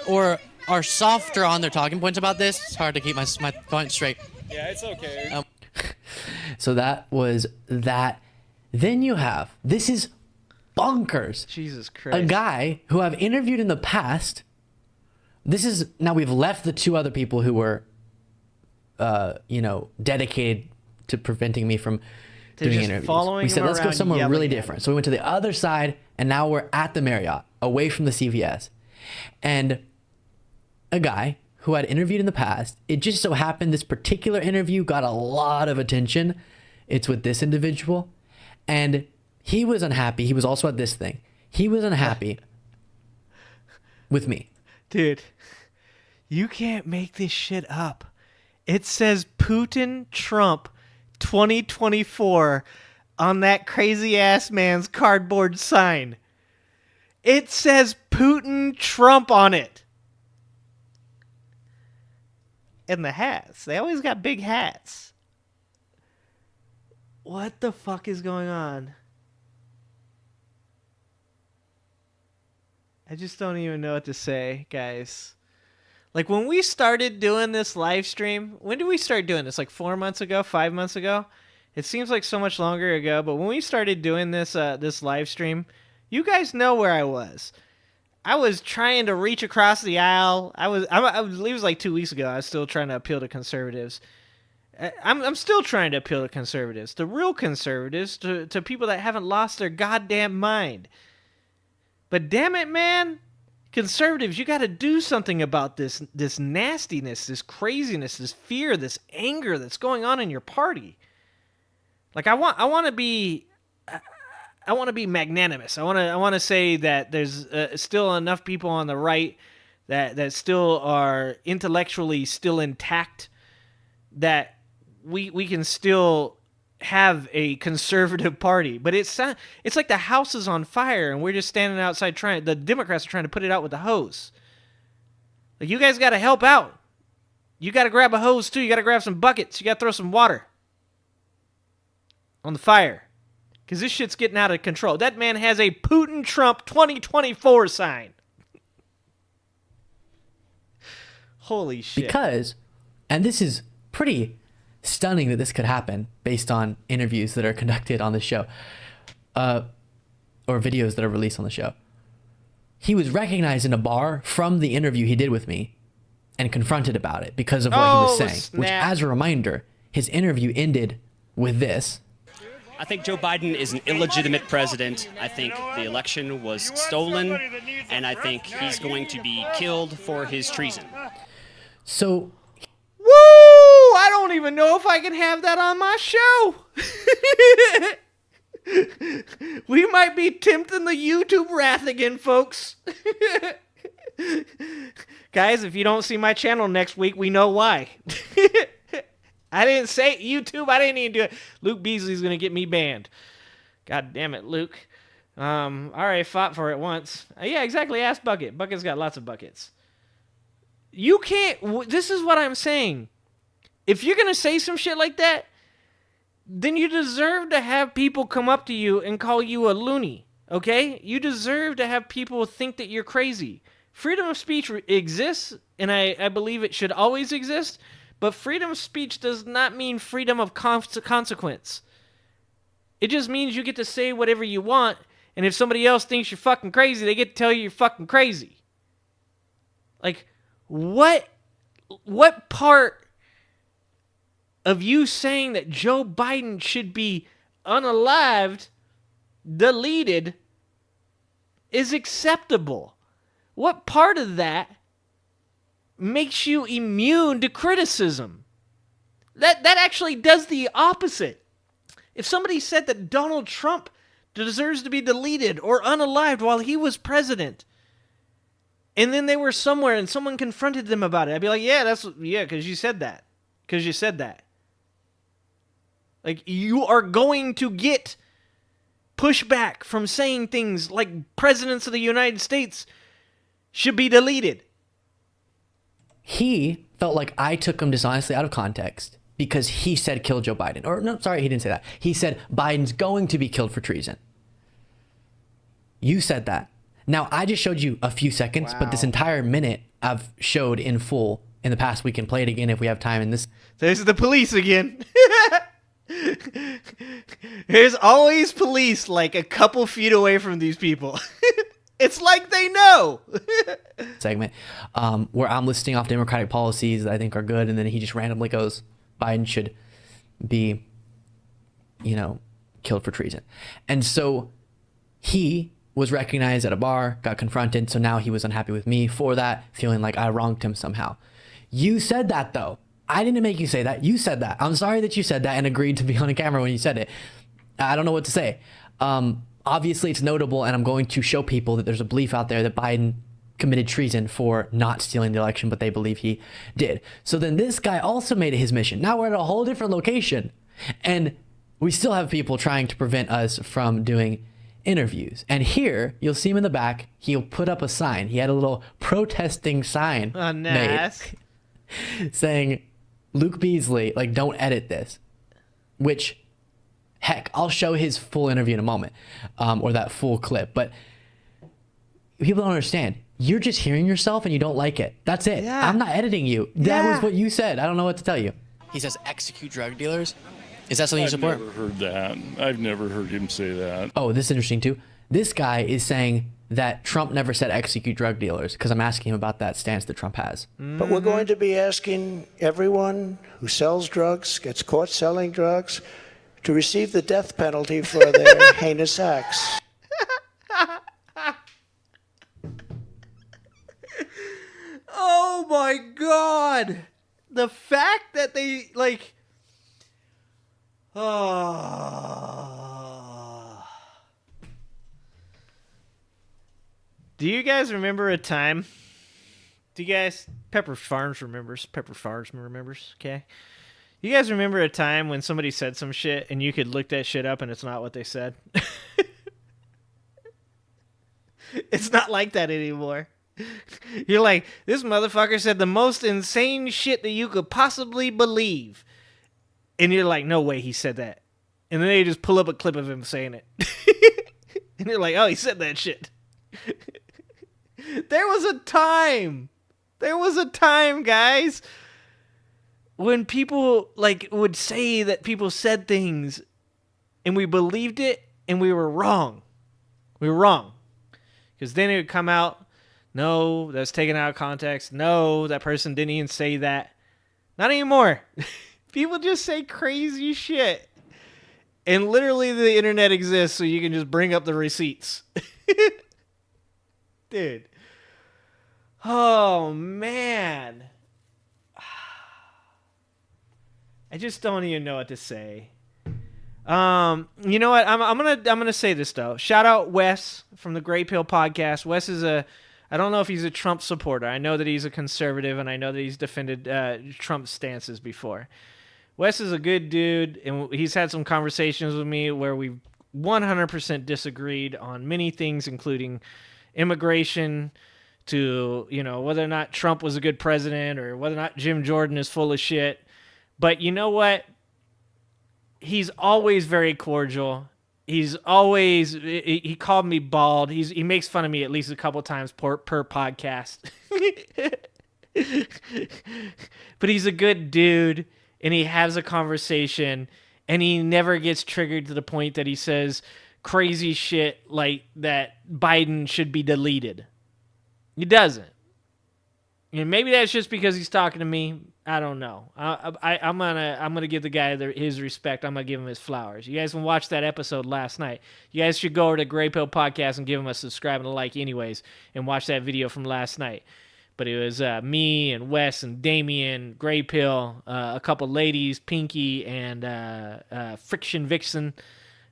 Or are softer on their talking points about this. It's hard to keep my point straight. Yeah, it's okay. So that was that. Then you have, this is bonkers. Jesus Christ. A guy who I've interviewed in the past. This is, now we've left the two other people who were, dedicated to preventing me from doing interviews. We said, let's go somewhere really different. So we went to the other side, and now we're at the Marriott, away from the CVS. And a guy who I'd interviewed in the past, it just so happened this particular interview got a lot of attention. It's with this individual. And he was unhappy. He was also at this thing. He was unhappy with me. Dude, you can't make this shit up. It says Putin Trump 2024 on that crazy ass man's cardboard sign. It says Putin Trump on it. And the hats. They always got big hats. What the fuck is going on? I just don't even know what to say, guys. Like, when we started doing this live stream, when did we start doing this? Like 4 months ago, 5 months ago? It seems like so much longer ago, but when we started doing this this live stream, you guys know where I was. I was trying to reach across the aisle. It was like 2 weeks ago. I was still trying to appeal to conservatives. I'm still trying to appeal to conservatives, to real conservatives, to people that haven't lost their goddamn mind. But damn it, man, conservatives, you got to do something about this nastiness, this craziness, this fear, this anger that's going on in your party. Like, I want to be magnanimous. I want to say that there's still enough people on the right that still are intellectually still intact, that we can still have a conservative party. But it's like the house is on fire and we're just standing outside the Democrats are trying to put it out with the hose. Like, you guys got to help out. You got to grab a hose too. You got to grab some buckets. You got to throw some water on the fire. Because this shit's getting out of control. That man has a Putin Trump 2024 sign. Holy shit. Because, and this is pretty stunning that this could happen based on interviews that are conducted on the show, or videos that are released on the show. He was recognized in a bar from the interview he did with me and confronted about it because of what he was saying. Snap. Which, as a reminder, his interview ended with this. I think Joe Biden is an illegitimate president. I think the election was stolen, and I think he's going to be killed for his treason. So, woo! I don't even know if I can have that on my show. We might be tempting the YouTube wrath again, folks. Guys, if you don't see my channel next week, we know why. I didn't say YouTube. I didn't even do it. Luke Beasley's going to get me banned. God damn it, Luke. I already fought for it once. Yeah, exactly. Ask Bucket. Bucket's got lots of buckets. You can't... This is what I'm saying. If you're going to say some shit like that, then you deserve to have people come up to you and call you a loony, okay? You deserve to have people think that you're crazy. freedom of speech exists, and I believe it should always exist, but freedom of speech does not mean freedom of consequence. It just means you get to say whatever you want, and if somebody else thinks you're fucking crazy, they get to tell you you're fucking crazy. Like, what part of you saying that Joe Biden should be unalived, deleted, is acceptable? What part of that makes you immune to criticism? That actually does the opposite. If somebody said that Donald Trump deserves to be deleted or unalived while he was president, and then they were somewhere and someone confronted them about it, I'd be like, yeah, because you said that. Because you said that. Like, you are going to get pushback from saying things like presidents of the United States should be deleted. He felt like I took him dishonestly out of context because he said kill Joe Biden. Or no, sorry, he didn't say that. He said Biden's going to be killed for treason. You said that. Now, I just showed you a few seconds, but this entire minute I've showed in full in the past. We can play it again if we have time in this. There's the police again. There's always police like a couple feet away from these people. It's like they know. Segment where I'm listing off Democratic policies that I think are good, and then he just randomly goes, Biden should be, killed for treason. And so he was recognized at a bar, got confronted, so now he was unhappy with me for that, feeling like I wronged him somehow. You said that, though. I didn't make you say that. You said that. I'm sorry that you said that and agreed to be on the camera when you said it. I don't know what to say. Obviously, it's notable, and I'm going to show people that there's a belief out there that Biden committed treason for not stealing the election, but they believe he did. So then this guy also made it his mission. Now we're at a whole different location, and we still have people trying to prevent us from doing interviews. And here, you'll see him in the back. He'll put up a sign. He had a little protesting sign made saying, Luke Beasley, don't edit this. Which, heck, I'll show his full interview in a moment, or that full clip. But people don't understand. You're just hearing yourself and you don't like it. That's it. Yeah. I'm not editing you. That was what you said. I don't know what to tell you. He says execute drug dealers. Is that something you support? I've never heard that. I've never heard him say that. Oh, this is interesting too. This guy is saying that Trump never said execute drug dealers, because I'm asking him about that stance that Trump has. But we're going to be asking everyone who sells drugs, gets caught selling drugs, to receive the death penalty for their heinous acts. Oh my God. The fact that they Do you guys remember a time? Do you guys Pepper Farms remembers, okay? You guys remember a time when somebody said some shit and you could look that shit up and it's not what they said? It's not like that anymore. You're like, this motherfucker said the most insane shit that you could possibly believe. And you're like, no way he said that. And then they just pull up a clip of him saying it. And you're like, oh, he said that shit. There was a time, guys, when people would say that people said things and we believed it and we were wrong. We were wrong. Because then it would come out, no, that's taken out of context. No, that person didn't even say that. Not anymore. People just say crazy shit. And literally the internet exists so you can just bring up the receipts. Dude. Oh, man. I just don't even know what to say. You know what? I'm gonna say this though. Shout out Wes from the Gray Pill podcast. Wes is I don't know if he's a Trump supporter. I know that he's a conservative, and I know that he's defended Trump stances before. Wes is a good dude, and he's had some conversations with me where we 100% disagreed on many things, including immigration, to whether or not Trump was a good president, or whether or not Jim Jordan is full of shit. But you know what? He's always very cordial. He's always, he called me bald. He makes fun of me at least a couple times per podcast. But he's a good dude, and he has a conversation, and he never gets triggered to the point that he says crazy shit like that Biden should be deleted. He doesn't. And maybe that's just because he's talking to me. I don't know. I'm gonna give the guy his respect. I'm gonna give him his flowers. You guys can watch that episode last night. You guys should go over to Gray Pill Podcast and give him a subscribe and a like, anyways, and watch that video from last night. But it was me and Wes and Damien, Gray Pill, a couple ladies, Pinky and Friction Vixen.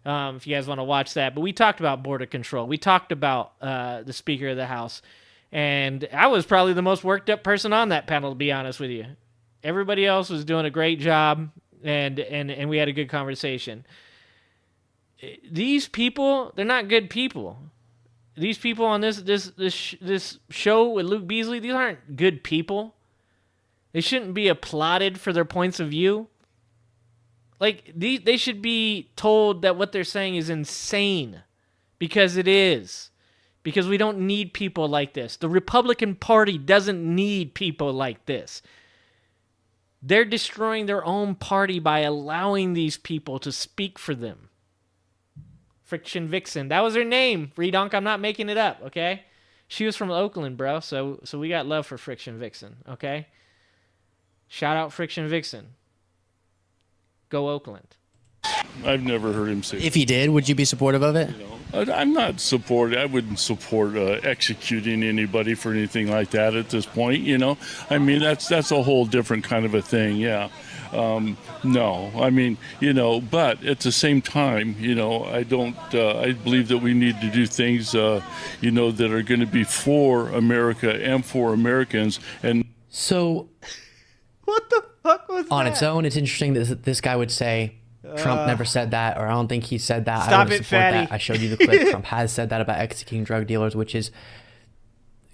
If you guys want to watch that, but we talked about border control. We talked about the Speaker of the House, and I was probably the most worked up person on that panel, to be honest with you. Everybody else was doing a great job, and we had a good conversation. These people, they're not good people. These people on this show with Luke Beasley, these aren't good people. They shouldn't be applauded for their points of view. Like, they should be told that what they're saying is insane, because it is. Because we don't need people like this. The Republican Party doesn't need people like this. They're destroying their own party by allowing these people to speak for them. Friction Vixen. That was her name, Redonk. I'm not making it up, okay? She was from Oakland, bro, so we got love for Friction Vixen, okay? Shout out Friction Vixen. Go Oakland. I've never heard him say. If he did, would you be supportive of it? I'm not I wouldn't support executing anybody for anything like that at this point. I mean, that's a whole different kind of a thing. Yeah. No, I mean, but at the same time, I don't. I believe that we need to do things, that are going to be for America and for Americans. And so, what the fuck was on that? its own, it's interesting that this guy would say Trump never said that, or I don't think he said that. Stop I would it, support fatty. that. I showed you the clip. Trump has said that about executing drug dealers, which is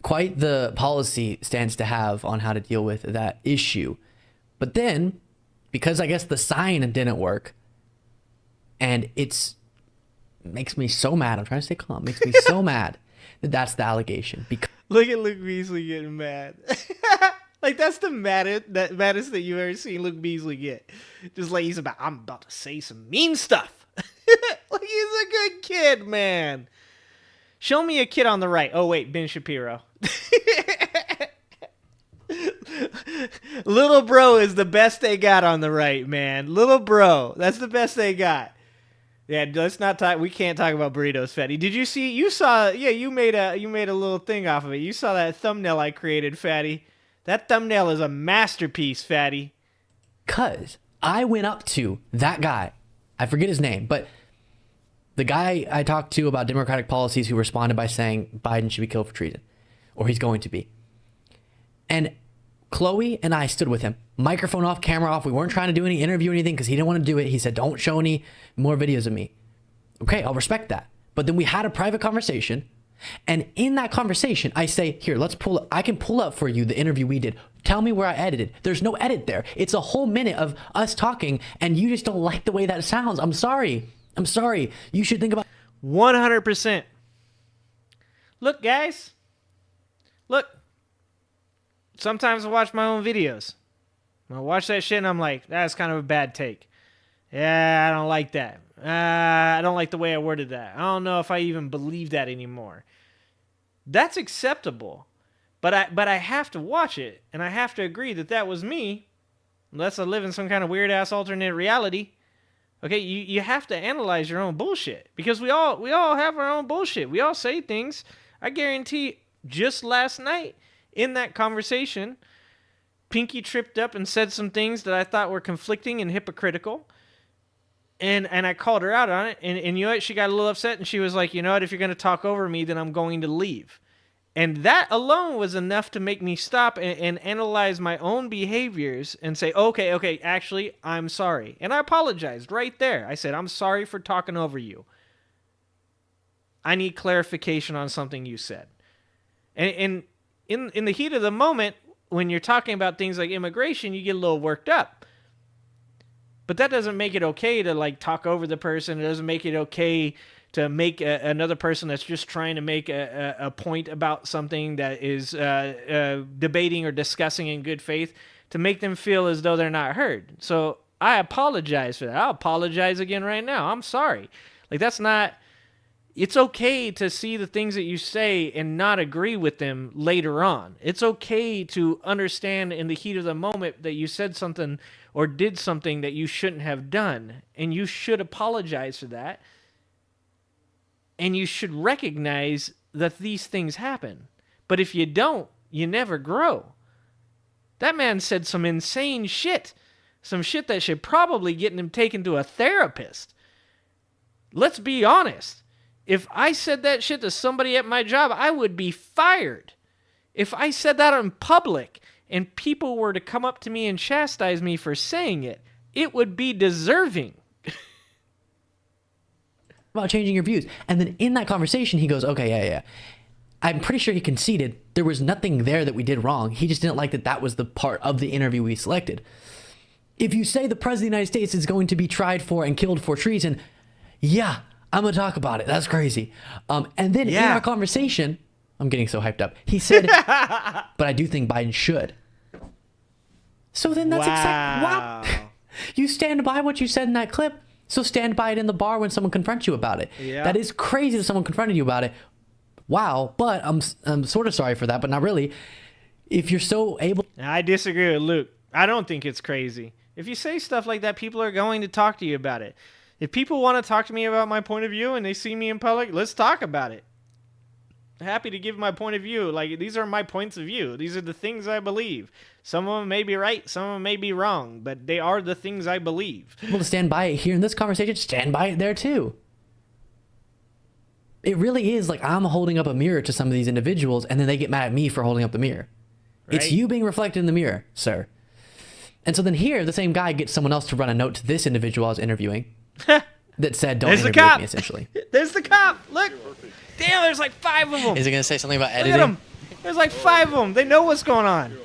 quite the policy stance to have on how to deal with that issue. But then, because I guess the sign didn't work, and makes me so mad. I'm trying to stay calm. Makes me so mad that that's the allegation. Because look at Luke Beasley getting mad. Like, that's the maddest that you've ever seen Luke Beasley get. Just like I'm about to say some mean stuff. Like, he's a good kid, man. Show me a kid on the right. Oh, wait, Ben Shapiro. Little bro is the best they got on the right, man. Little bro. That's the best they got. Yeah, let's not talk. We can't talk about burritos, Fatty. Did you see? You saw? Yeah, you made a little thing off of it. You saw that thumbnail I created, Fatty. That thumbnail is a masterpiece, Fatty. Because I went up to that guy. I forget his name, but the guy I talked to about Democratic policies who responded by saying Biden should be killed for treason, or he's going to be. And Chloe and I stood with him, microphone off, camera off. We weren't trying to do any interview or anything because he didn't want to do it. He said, don't show any more videos of me. Okay, I'll respect that. But then we had a private conversation. And in that conversation, I say, here, I can pull up for you the interview we did. Tell me where I edited. There's no edit there. It's a whole minute of us talking, and you just don't like the way that sounds. I'm sorry. You should think about 100%. Look, guys. Look. Sometimes I watch my own videos. I watch that shit, and I'm like, that's kind of a bad take. Yeah, I don't like that. I don't like the way I worded that. I don't know if I even believe that anymore. That's acceptable. But I have to watch it, and I have to agree that was me, unless I live in some kind of weird-ass alternate reality. Okay, you have to analyze your own bullshit, because we all have our own bullshit. We all say things. I guarantee just last night in that conversation, Pinky tripped up and said some things that I thought were conflicting and hypocritical. And I called her out on it, and you know what? She got a little upset, and she was like, you know what? If you're going to talk over me, then I'm going to leave. And that alone was enough to make me stop and analyze my own behaviors and say, okay, actually, I'm sorry. And I apologized right there. I said, I'm sorry for talking over you. I need clarification on something you said. And in the heat of the moment, when you're talking about things like immigration, you get a little worked up. But that doesn't make it okay to like talk over the person. It doesn't make it okay to make another person that's just trying to make a point about something that is debating or discussing in good faith, to make them feel as though they're not heard. So I apologize for that. I'll apologize again right now. I'm sorry. Like, that's not... It's okay to see the things that you say and not agree with them later on. It's okay to understand in the heat of the moment that you said something or did something that you shouldn't have done. And you should apologize for that. And you should recognize that these things happen. But if you don't, you never grow. That man said some insane shit. Some shit that should probably get him taken to a therapist. Let's be honest. If I said that shit to somebody at my job, I would be fired. If I said that in public and people were to come up to me and chastise me for saying it, it would be deserving. About changing your views. And then in that conversation, he goes, okay, yeah. I'm pretty sure he conceded there was nothing there that we did wrong. He just didn't like that that was the part of the interview we selected. If you say the President of the United States is going to be tried for and killed for treason, yeah, I'm going to talk about it. That's crazy. And then in our conversation, I'm getting so hyped up. He said, but I do think Biden should. So then that's exactly... Wow. You stand by what you said in that clip, so stand by it in the bar when someone confronts you about it. Yeah. That is crazy that someone confronted you about it. Wow, but I'm sort of sorry for that, but not really. If you're so able... I disagree with Luke. I don't think it's crazy. If you say stuff like that, people are going to talk to you about it. If people want to talk to me about my point of view and they see me in public, let's talk about it. I'm happy to give my point of view. Like, these are my points of view. These are the things I believe. Some of them may be right, some of them may be wrong, but they are the things I believe. Able to stand by it here in this conversation, stand by it there too. It really is like I'm holding up a mirror to some of these individuals and then they get mad at me for holding up the mirror. Right? It's you being reflected in the mirror, sir. And so then here, the same guy gets someone else to run a note to this individual I was interviewing that said, don't interview with me, essentially. There's the cop. Look. Damn, there's like 5 of them. Is it going to say something about editing? Look at them. There's like 5 of them. They know what's going on.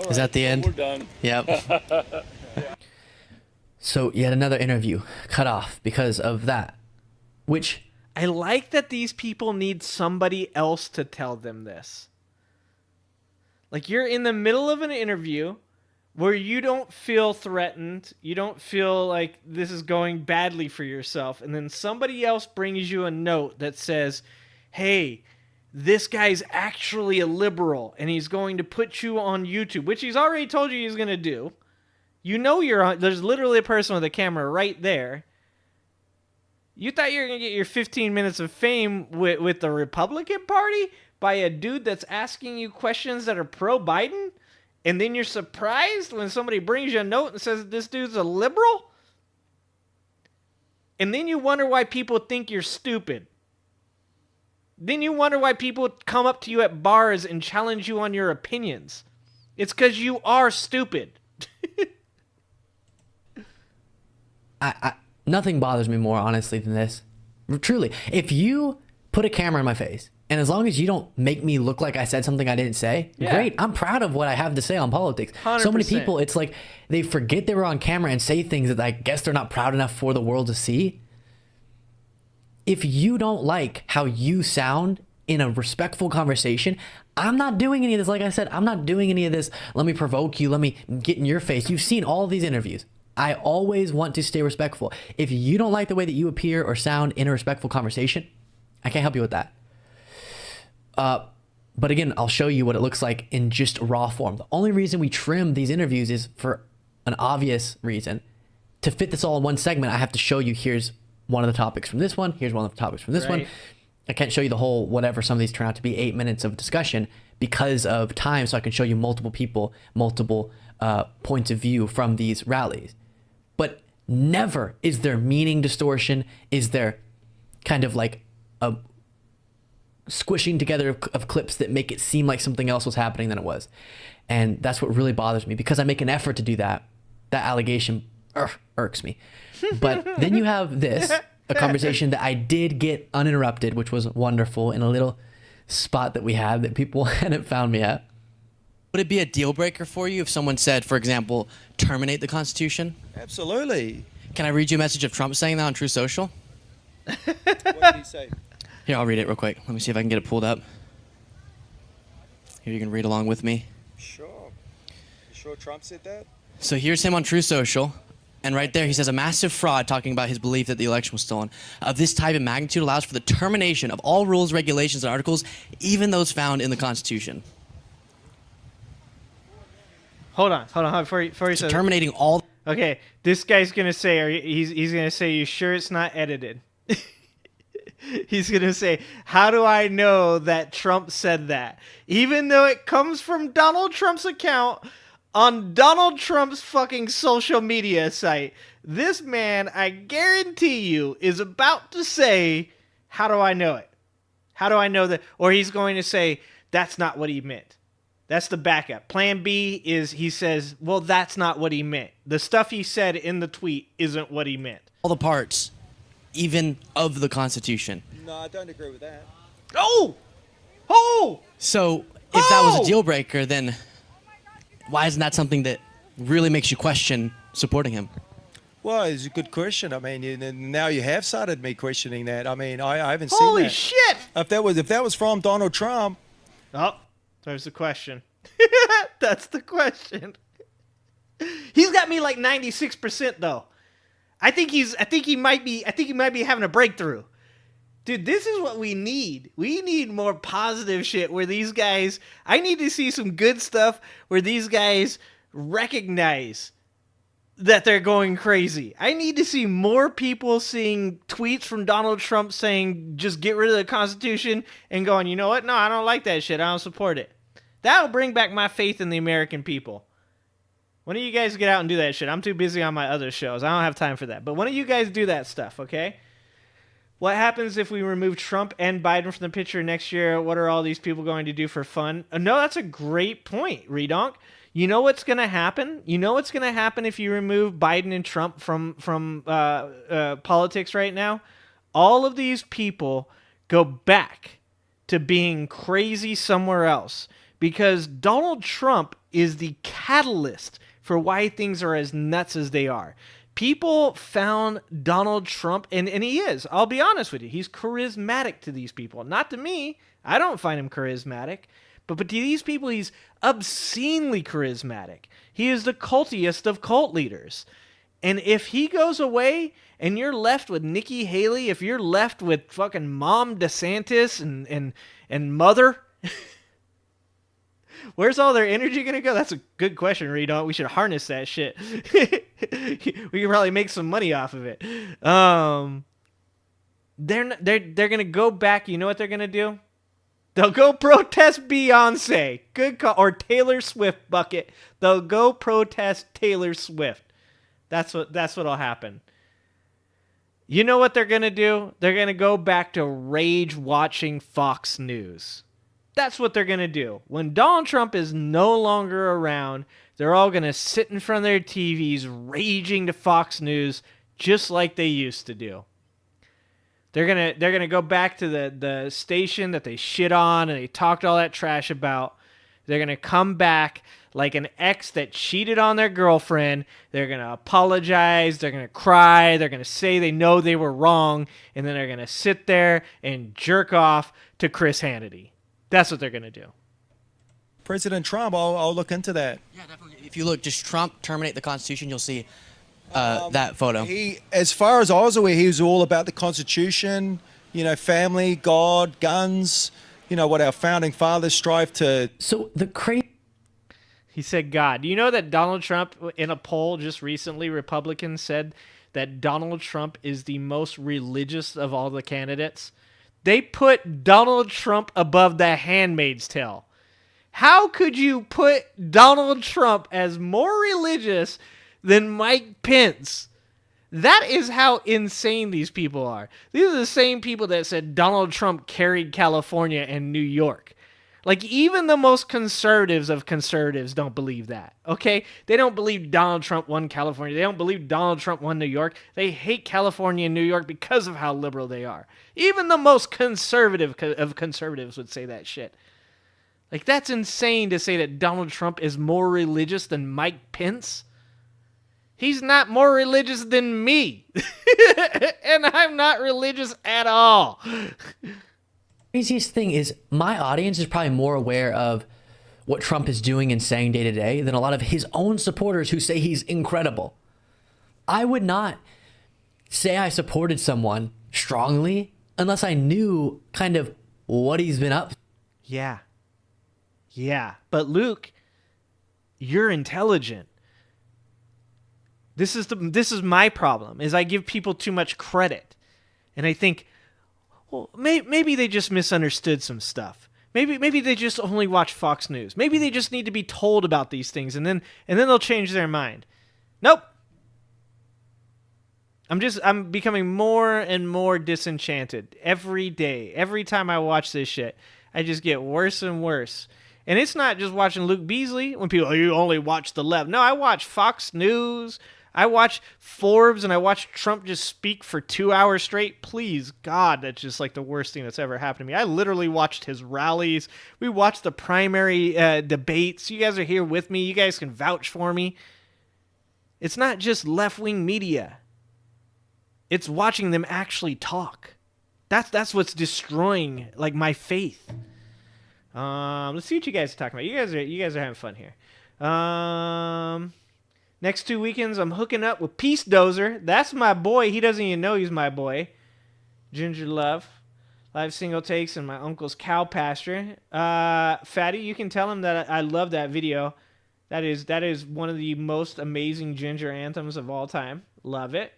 Is that the end? We're done. Yep. So yet another interview cut off because of that, which... I like that these people need somebody else to tell them this. Like, you're in the middle of an interview where you don't feel threatened, you don't feel like this is going badly for yourself, and then somebody else brings you a note that says, hey, this guy's actually a liberal, and he's going to put you on YouTube, which he's already told you he's going to do. You know you're on, there's literally a person with a camera right there. You thought you were going to get your 15 minutes of fame with the Republican Party by a dude that's asking you questions that are pro-Biden? And then you're surprised when somebody brings you a note and says this dude's a liberal? And then you wonder why people think you're stupid. Then you wonder why people come up to you at bars and challenge you on your opinions. It's because you are stupid. Nothing bothers me more, honestly, than this. Truly. If you put a camera in my face, and as long as you don't make me look like I said something I didn't say, great. I'm proud of what I have to say on politics. 100%. So many people, it's like they forget they were on camera and say things that I guess they're not proud enough for the world to see. If you don't like how you sound in a respectful conversation, I'm not doing any of this. Like I said, I'm not doing any of this. Let me provoke you. Let me get in your face. You've seen all of these interviews. I always want to stay respectful. If you don't like the way that you appear or sound in a respectful conversation, I can't help you with that. But again, I'll show you what it looks like in just raw form. The only reason we trim these interviews is for an obvious reason. To fit this all in one segment, I have to show you here's one of the topics from this one. Here's one of the topics from this one. I can't show you the whole whatever. Some of these turn out to be 8 minutes of discussion because of time. So I can show you multiple people, multiple points of view from these rallies. But never is there meaning distortion. Is there kind of like a squishing together of clips that make it seem like something else was happening than it was. And that's what really bothers me because I make an effort to do that. That allegation irks me. But then you have this, a conversation that I did get uninterrupted, which was wonderful in a little spot that we had that people hadn't found me at. Would it be a deal breaker for you if someone said, for example, terminate the Constitution? Absolutely. Can I read you a message of Trump saying that on True Social? What did he say? Here, I'll read it real quick. Let me see if I can get it pulled up. Here, you can read along with me. Sure. You sure Trump said that? So here's him on True Social. And right there, he says, a massive fraud, talking about his belief that the election was stolen, of this type and magnitude allows for the termination of all rules, regulations, and articles, even those found in the Constitution. Hold on. Before you So say terminating all... Okay, this guy's going to say, he's going to say, you sure it's not edited? He's going to say, how do I know that Trump said that? Even though it comes from Donald Trump's account on Donald Trump's fucking social media site. This man, I guarantee you, is about to say, how do I know it? How do I know that? Or he's going to say, that's not what he meant. That's the backup. Plan B is he says, well, that's not what he meant. The stuff he said in the tweet isn't what he meant. All the parts, even of the Constitution. No, I don't agree with that. Oh! So if that was a deal breaker, then why isn't that something that really makes you question supporting him? Well, it's a good question. I mean, now you have started me questioning that. I mean, I haven't seen Holy that. shit! If that was from Donald Trump. Oh, there's the question. That's the question. He's got me like 96% though. I think he might be having a breakthrough. Dude, this is what we need. We need more positive shit where these guys, I need to see some good stuff where these guys recognize that they're going crazy. I need to see more people seeing tweets from Donald Trump saying, just get rid of the Constitution, and going, you know what? No, I don't like that shit. I don't support it. That'll bring back my faith in the American people. When do you guys get out and do that shit? I'm too busy on my other shows. I don't have time for that. But when do you guys do that stuff, okay? What happens if we remove Trump and Biden from the picture next year? What are all these people going to do for fun? No, that's a great point, Redonk. You know what's going to happen? You know what's going to happen if you remove Biden and Trump from politics right now? All of these people go back to being crazy somewhere else because Donald Trump is the catalyst for why things are as nuts as they are. People found Donald Trump, and he is, I'll be honest with you, he's charismatic to these people. Not to me. I don't find him charismatic. But to these people, he's obscenely charismatic. He is the cultiest of cult leaders. And if he goes away and you're left with Nikki Haley, if you're left with fucking Mom DeSantis and Mother... Where's all their energy going to go? That's a good question, Redon. We should harness that shit. We can probably make some money off of it. They're going to go back. You know what they're going to do? They'll go protest Beyonce. Good call. Or Taylor Swift, bucket. They'll go protest Taylor Swift. That's what'll happen. You know what they're going to do? They're going to go back to rage watching Fox News. That's what they're going to do. When Donald Trump is no longer around, they're all going to sit in front of their TVs raging to Fox News just like they used to do. They're going to go back to the station that they shit on and they talked all that trash about. They're going to come back like an ex that cheated on their girlfriend. They're going to apologize. They're going to cry. They're going to say they know they were wrong. And then they're going to sit there and jerk off to Chris Hannity. That's what they're going to do. President Trump, I'll look into that. Yeah, definitely. If you look, just Trump terminate the Constitution, you'll see that photo. As far as I was aware, he was all about the Constitution, family, God, guns, what our founding fathers strive to. So the crazy. He said God. Do you know that Donald Trump, in a poll just recently, Republicans said that Donald Trump is the most religious of all the candidates? They put Donald Trump above The Handmaid's Tale. How could you put Donald Trump as more religious than Mike Pence? That is how insane these people are. These are the same people that said Donald Trump carried California and New York. Like, even the most conservatives of conservatives don't believe that, okay? They don't believe Donald Trump won California. They don't believe Donald Trump won New York. They hate California and New York because of how liberal they are. Even the most conservative of conservatives would say that shit. Like, that's insane to say that Donald Trump is more religious than Mike Pence. He's not more religious than me. And I'm not religious at all. Craziest thing is my audience is probably more aware of what Trump is doing and saying day to day than a lot of his own supporters who say he's incredible. I would not say I supported someone strongly unless I knew kind of what he's been up to. Yeah. Yeah. But Luke, you're intelligent. This is my problem, is I give people too much credit. And I think, well, maybe they just misunderstood some stuff. Maybe they just only watch Fox News. Maybe they just need to be told about these things and then they'll change their mind. Nope. I'm becoming more and more disenchanted every day. Every time I watch this shit, I just get worse and worse. And it's not just watching Luke Beasley when people, you only watch the left. No, I watch Fox News. I watch Forbes, and I watch Trump just speak for 2 hours straight. Please, God, that's just like the worst thing that's ever happened to me. I literally watched his rallies. We watched the primary debates. You guys are here with me. You guys can vouch for me. It's not just left-wing media. It's watching them actually talk. That's what's destroying like my faith. Let's see what you guys are talking about. You guys are having fun here. Next 2 weekends, I'm hooking up with Peace Dozer. That's my boy. He doesn't even know he's my boy. Ginger Love. Live single takes in my uncle's cow pasture. Fatty, you can tell him that I love that video. That is one of the most amazing Ginger anthems of all time. Love it.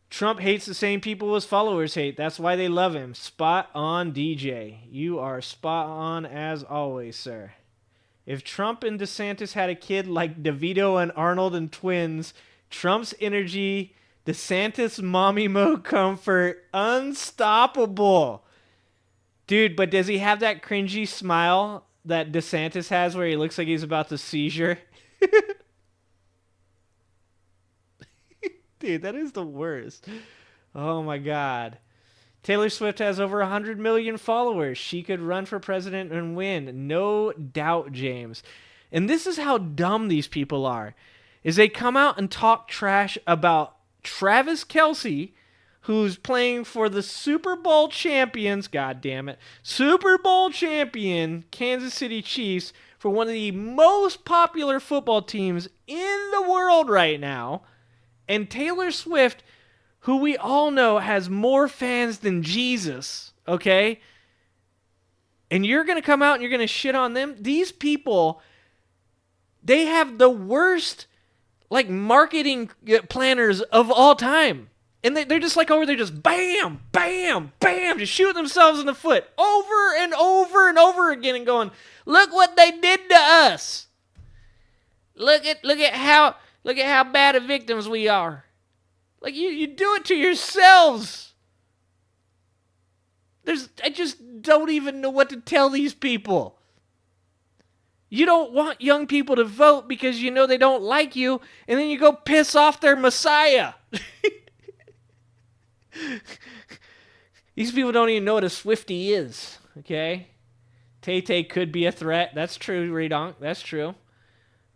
Trump hates the same people his followers hate. That's why they love him. Spot on, DJ. You are spot on as always, sir. If Trump and DeSantis had a kid like DeVito and Arnold and twins, Trump's energy, DeSantis mommy mode comfort, unstoppable. Dude, but does he have that cringy smile that DeSantis has where he looks like he's about to seizure? Dude, that is the worst. Oh my God. Taylor Swift has over 100 million followers. She could run for president and win. No doubt, James. And this is how dumb these people are. Is they come out and talk trash about Travis Kelce, who's playing for the Super Bowl champions, God damn it, Super Bowl champion Kansas City Chiefs for one of the most popular football teams in the world right now. And Taylor Swift, who we all know has more fans than Jesus, okay? And you're going to come out and you're going to shit on them? These people, they have the worst, like, marketing planners of all time. And they're just like over there just bam, bam, bam, just shooting themselves in the foot over and over and over again and going, look what they did to us. Look at how bad of victims we are. Like, you do it to yourselves. I just don't even know what to tell these people. You don't want young people to vote because you know they don't like you, and then you go piss off their messiah. These people don't even know what a Swiftie is, okay? Tay-Tay could be a threat. That's true, Redonk. That's true.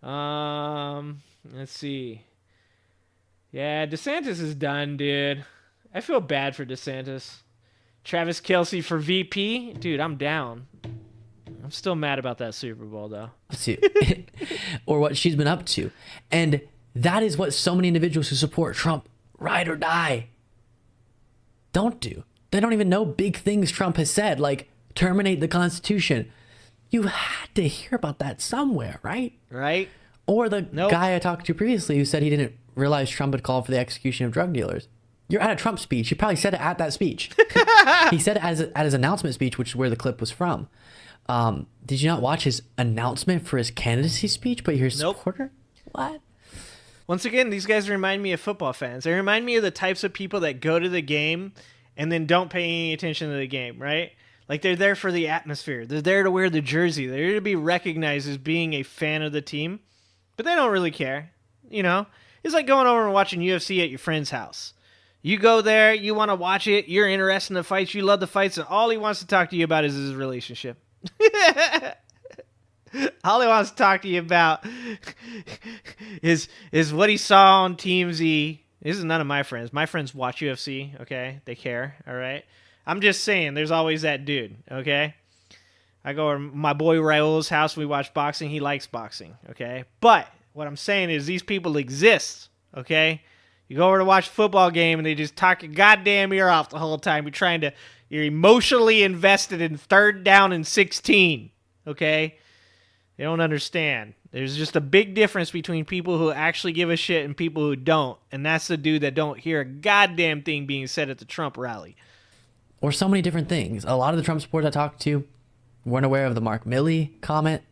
Let's see. Yeah, DeSantis is done, dude. I feel bad for DeSantis. Travis Kelce for VP? Dude, I'm down. I'm still mad about that Super Bowl, though. Or what she's been up to. And that is what so many individuals who support Trump, ride or die, don't do. They don't even know big things Trump has said, like terminate the Constitution. You had to hear about that somewhere, right? Right. Or the guy I talked to previously who said he didn't realize Trump had called for the execution of drug dealers. You're at a Trump speech. He probably said it at that speech. He said it at his announcement speech, which is where the clip was from. Did you not watch his announcement for his candidacy speech, but you're a supporter? What? Once again, these guys remind me of football fans. They remind me of the types of people that go to the game and then don't pay any attention to the game, right? Like, they're there for the atmosphere. They're there to wear the jersey. They're there to be recognized as being a fan of the team. But they don't really care, you know? It's like going over and watching UFC at your friend's house. You go there, you want to watch it, you're interested in the fights, you love the fights, and all he wants to talk to you about is his relationship. All he wants to talk to you about is what he saw on TMZ. This is none of my friends. My friends watch UFC, okay? They care, all right? I'm just saying, there's always that dude, okay? I go to my boy Raul's house, we watch boxing. He likes boxing, okay? But what I'm saying is these people exist, okay? You go over to watch a football game and they just talk your goddamn ear off the whole time. You're emotionally invested in 3rd down and 16, okay? They don't understand. There's just a big difference between people who actually give a shit and people who don't. And that's the dude that don't hear a goddamn thing being said at the Trump rally. Or so many different things. A lot of the Trump supporters I talked to weren't aware of the Mark Milley comment,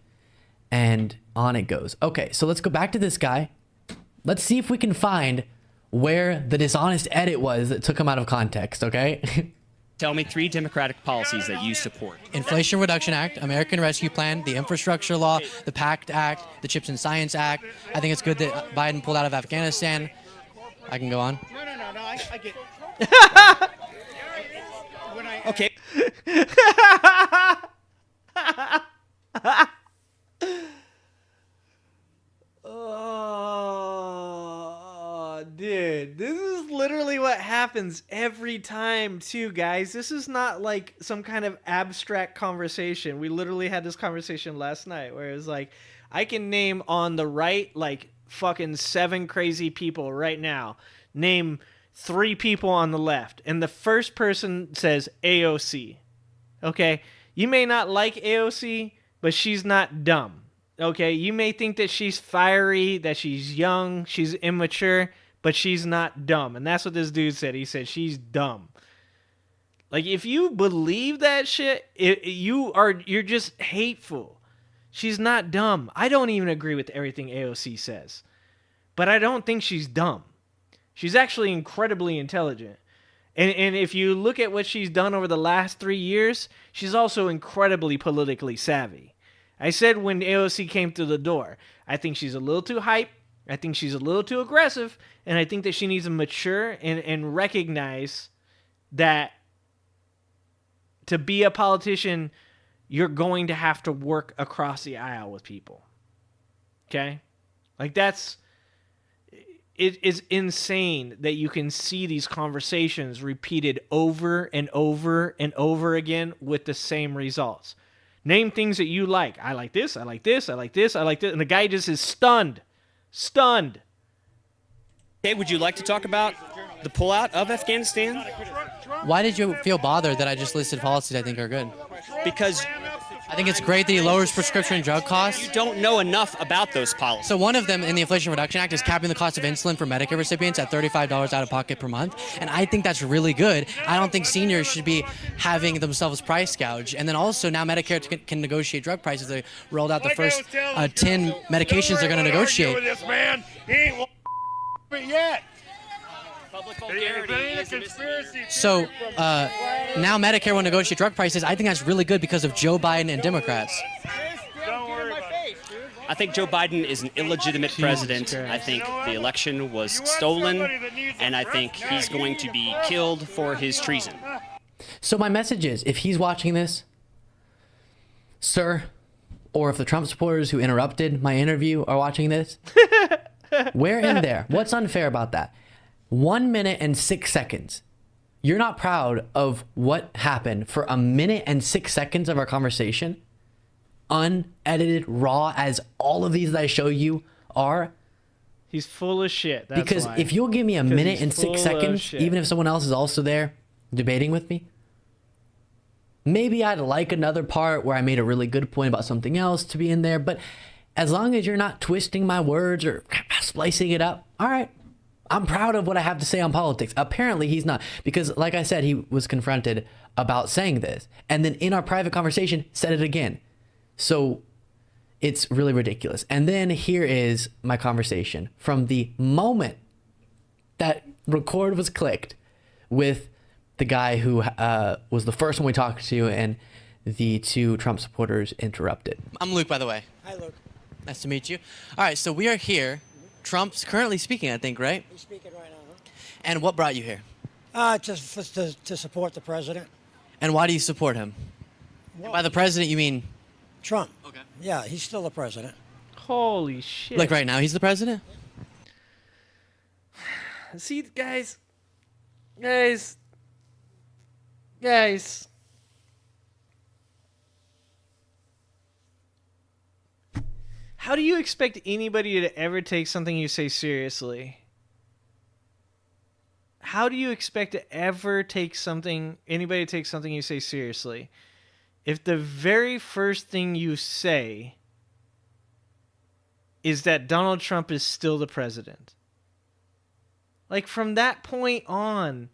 and on it goes. Okay, so let's go back to this guy. Let's see if we can find where the dishonest edit was that took him out of context, okay? Tell me 3 Democratic policies that you support. Inflation Reduction Act, American Rescue Plan, the Infrastructure Law, the PACT Act, the Chips and Science Act. I think it's good that Biden pulled out of Afghanistan. I can go on. No, I get it. Okay. Oh, dude, this is literally what happens every time too, guys. This is not like some kind of abstract conversation. We literally had this conversation last night where it was like, I can name on the right like fucking 7 crazy people right now. Name 3 people on the left, and the first person says AOC. Okay, you may not like AOC, but she's not dumb. Okay, you may think that she's fiery, that she's young, she's immature, but she's not dumb. And that's what this dude said. He said she's dumb. Like, if you believe that shit, you're just hateful. She's not dumb. I don't even agree with everything AOC says, but I don't think she's dumb. She's actually incredibly intelligent. And if you look at what she's done over the last 3 years, she's also incredibly politically savvy. I said when AOC came through the door, I think she's a little too hype, I think she's a little too aggressive, and I think that she needs to mature and recognize that to be a politician, you're going to have to work across the aisle with people. Okay? Like, it is insane that you can see these conversations repeated over and over and over again with the same results. Name things that you like. I like this, I like this, I like this, I like this. And the guy just is stunned. Stunned. Okay, would you like to talk about the pullout of Afghanistan? Why did you feel bothered that I just listed policies I think are good? Because I think it's great that he lowers prescription drug costs. You don't know enough about those policies. So one of them in the Inflation Reduction Act is capping the cost of insulin for Medicare recipients at $35 out of pocket per month. And I think that's really good. I don't think seniors should be having themselves price gouged. And then also now Medicare can negotiate drug prices. They rolled out the first 10 medications they're going to negotiate. This man, he ain't yet. So now Medicare will negotiate drug prices. I think that's really good because of Joe Biden and Democrats. I think Joe Biden is an illegitimate president. I think the election was stolen, and I think he's going to be killed for his treason. So my message is, if he's watching this, sir, or if the Trump supporters who interrupted my interview are watching this, we're in there. What's unfair about that? 1 minute and 6 seconds. You're not proud of what happened for 1 minute and 6 seconds of our conversation, unedited, raw, as all of these that I show you are. He's full of shit. That's because why. if you'll give me a minute and 6 seconds, even if someone else is also there debating with me, maybe I'd like another part where I made a really good point about something else to be in there. But as long as you're not twisting my words or splicing it up, all right. I'm proud of what I have to say on politics. Apparently he's not, because like I said, he was confronted about saying this, and then in our private conversation said it again. So it's really ridiculous. And then here is my conversation from the moment that record was clicked with the guy who was the first one we talked to, and the 2 Trump supporters interrupted. I'm Luke, by the way. Hi, Luke. Nice to meet you. All right, so we are here. Trump's currently speaking, I think, right? He's speaking right now. And what brought you here? Just to support the president. And why do you support him? Well, By the president, you mean? Trump. Okay. Yeah, he's still the president. Holy shit. Like right now, he's the president? See, guys. How do you expect anybody to ever take something you say seriously? How do you expect to ever anybody to take something you say seriously? If the very first thing you say is that Donald Trump is still the president. Like, from that point on,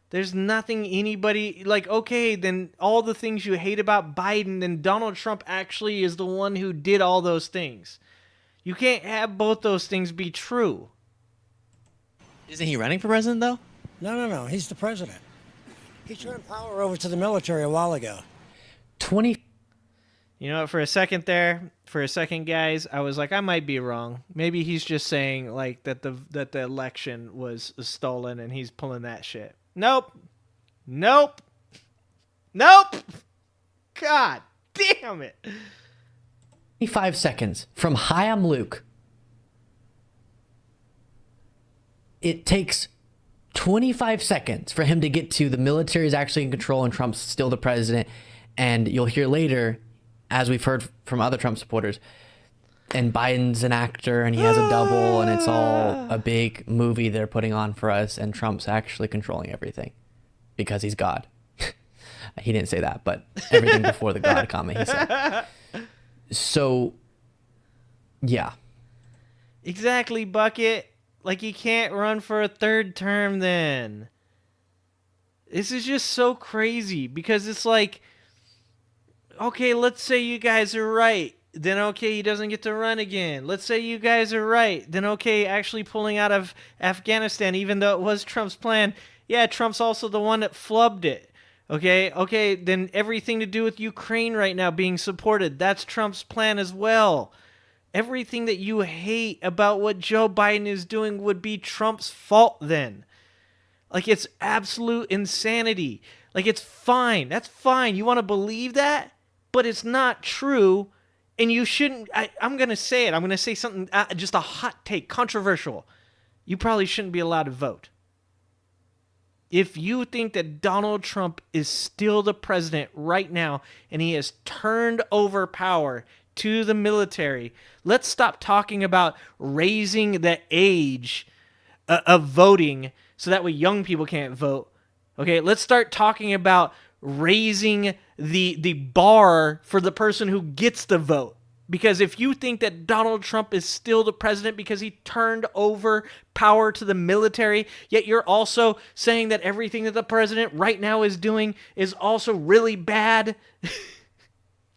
there's nothing anybody, like, okay, then all the things you hate about Biden, then Donald Trump actually is the one who did all those things. You can't have both those things be true. Isn't he running for president, though? No. He's the president. He turned power over to the military a while ago. You know what, for a second, guys, I was like, I might be wrong. Maybe he's just saying, like, that the election was stolen and he's pulling that shit. Nope. God damn it. 25 seconds from Hi, I'm Luke. It takes 25 seconds for him to get to the military is actually in control and Trump's still the president. And you'll hear later, as we've heard from other Trump supporters, and Biden's an actor and he has a double and it's all a big movie they're putting on for us and Trump's actually controlling everything because he's God. He didn't say that, but everything before the God comment he said. So, yeah. Exactly, Bucket. Like, you can't run for a third term then. This is just so crazy because it's like, okay, let's say you guys are right. Then, okay, he doesn't get to run again. Let's say you guys are right. Then, okay, actually pulling out of Afghanistan, even though it was Trump's plan. Yeah, Trump's also the one that flubbed it. Okay, then everything to do with Ukraine right now being supported, that's Trump's plan as well. Everything that you hate about what Joe Biden is doing would be Trump's fault then. Like, it's absolute insanity. Like, it's fine. That's fine. You want to believe that? But it's not true. And you shouldn't. I'm going to say it. I'm going to say something, just a hot take, controversial. You probably shouldn't be allowed to vote. If you think that Donald Trump is still the president right now and he has turned over power to the military, let's stop talking about raising the age of voting so that way young people can't vote. Okay, let's start talking about raising the bar for the person who gets the vote. Because if you think that Donald Trump is still the president because he turned over power to the military, yet you're also saying that everything that the president right now is doing is also really bad,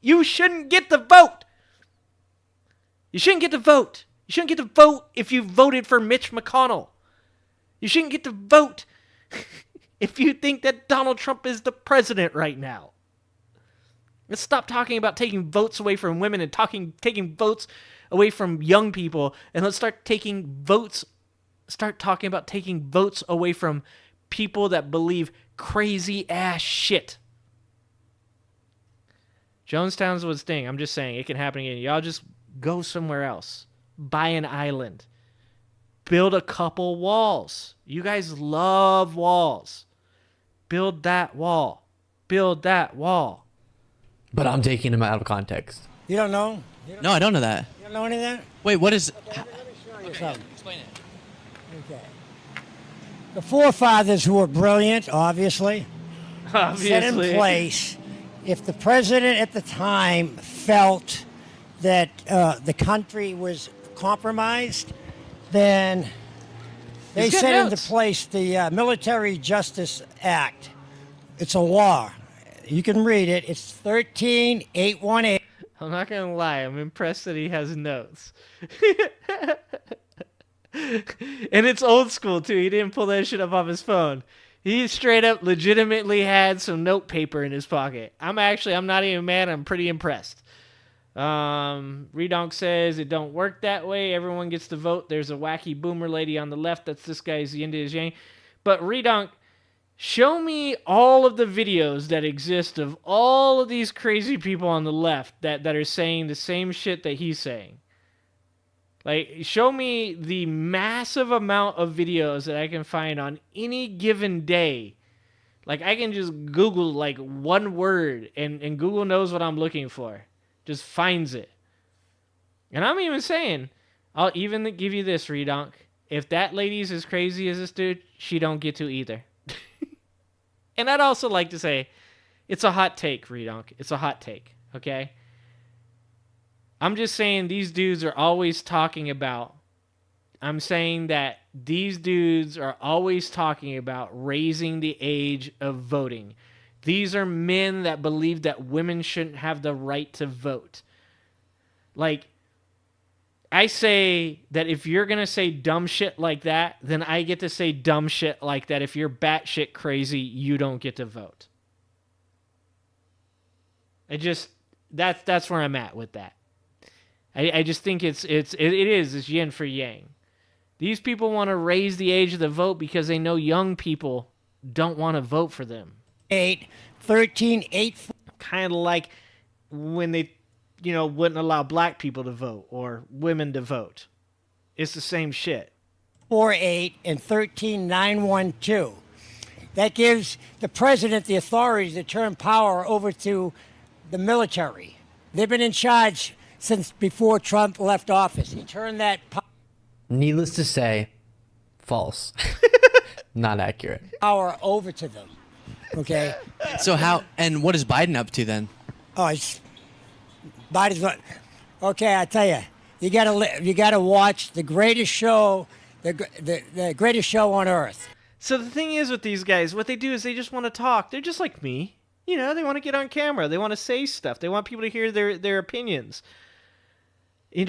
you shouldn't get the vote. You shouldn't get to vote. You shouldn't get to vote if you voted for Mitch McConnell. You shouldn't get to vote if you think that Donald Trump is the president right now. Let's stop talking about taking votes away from women and taking votes away from young people, and let's start talking about taking votes away from people that believe crazy ass shit. Jonestown's was thing. I'm just saying it can happen again. Y'all just go somewhere else. Buy an island. Build a couple walls. You guys love walls. Build that wall. Build that wall. But I'm taking him out of context. You don't know? No, I don't know that. You don't know any of that? Wait, what is... Let me show you something. Explain it. Okay. The forefathers, who were brilliant, obviously, set in place. If the president at the time felt that the country was compromised, then they set into place the Military Justice Act. It's a law. You can read it. It's 13818. I'm not going to lie. I'm impressed that he has notes. And it's old school, too. He didn't pull that shit up off his phone. He straight up legitimately had some note paper in his pocket. I'm not even mad. I'm pretty impressed. Redonk says it don't work that way. Everyone gets to vote. There's a wacky boomer lady on the left. That's this guy's yin to his yang. But Redonk, Show me all of the videos that exist of all of these crazy people on the left that are saying the same shit that he's saying. Like, show me the massive amount of videos that I can find on any given day. Like, I can just Google, like, one word, and Google knows what I'm looking for. Just finds it. And I'm even saying, I'll even give you this, Redonk. If that lady's as crazy as this dude, she don't get to either. And I'd also like to say, it's a hot take, Redonk. It's a hot take, okay? I'm just saying these dudes are always talking about, I'm saying that these dudes are always talking about raising the age of voting. These are men that believe that women shouldn't have the right to vote. Like, I say that if you're going to say dumb shit like that, then I get to say dumb shit like that. If you're batshit crazy, you don't get to vote. That's where I'm at with that. I just think it is yin for yang. These people want to raise the age of the vote because they know young people don't want to vote for them. 13, 8. Kind of like when they, wouldn't allow black people to vote or women to vote. It's the same shit. 4-8 and 13-912. That gives the president the authority to turn power over to the military. They've been in charge since before Trump left office. He turned that Needless to say, false. Not accurate. power over to them. Okay? So how, and what is Biden up to then? Oh, Biden's not. Okay, I tell you, you gotta watch the greatest show, the greatest show on earth. So the thing is with these guys, what they do is they just want to talk. They're just like me. They want to get on camera. They want to say stuff. They want people to hear their opinions. It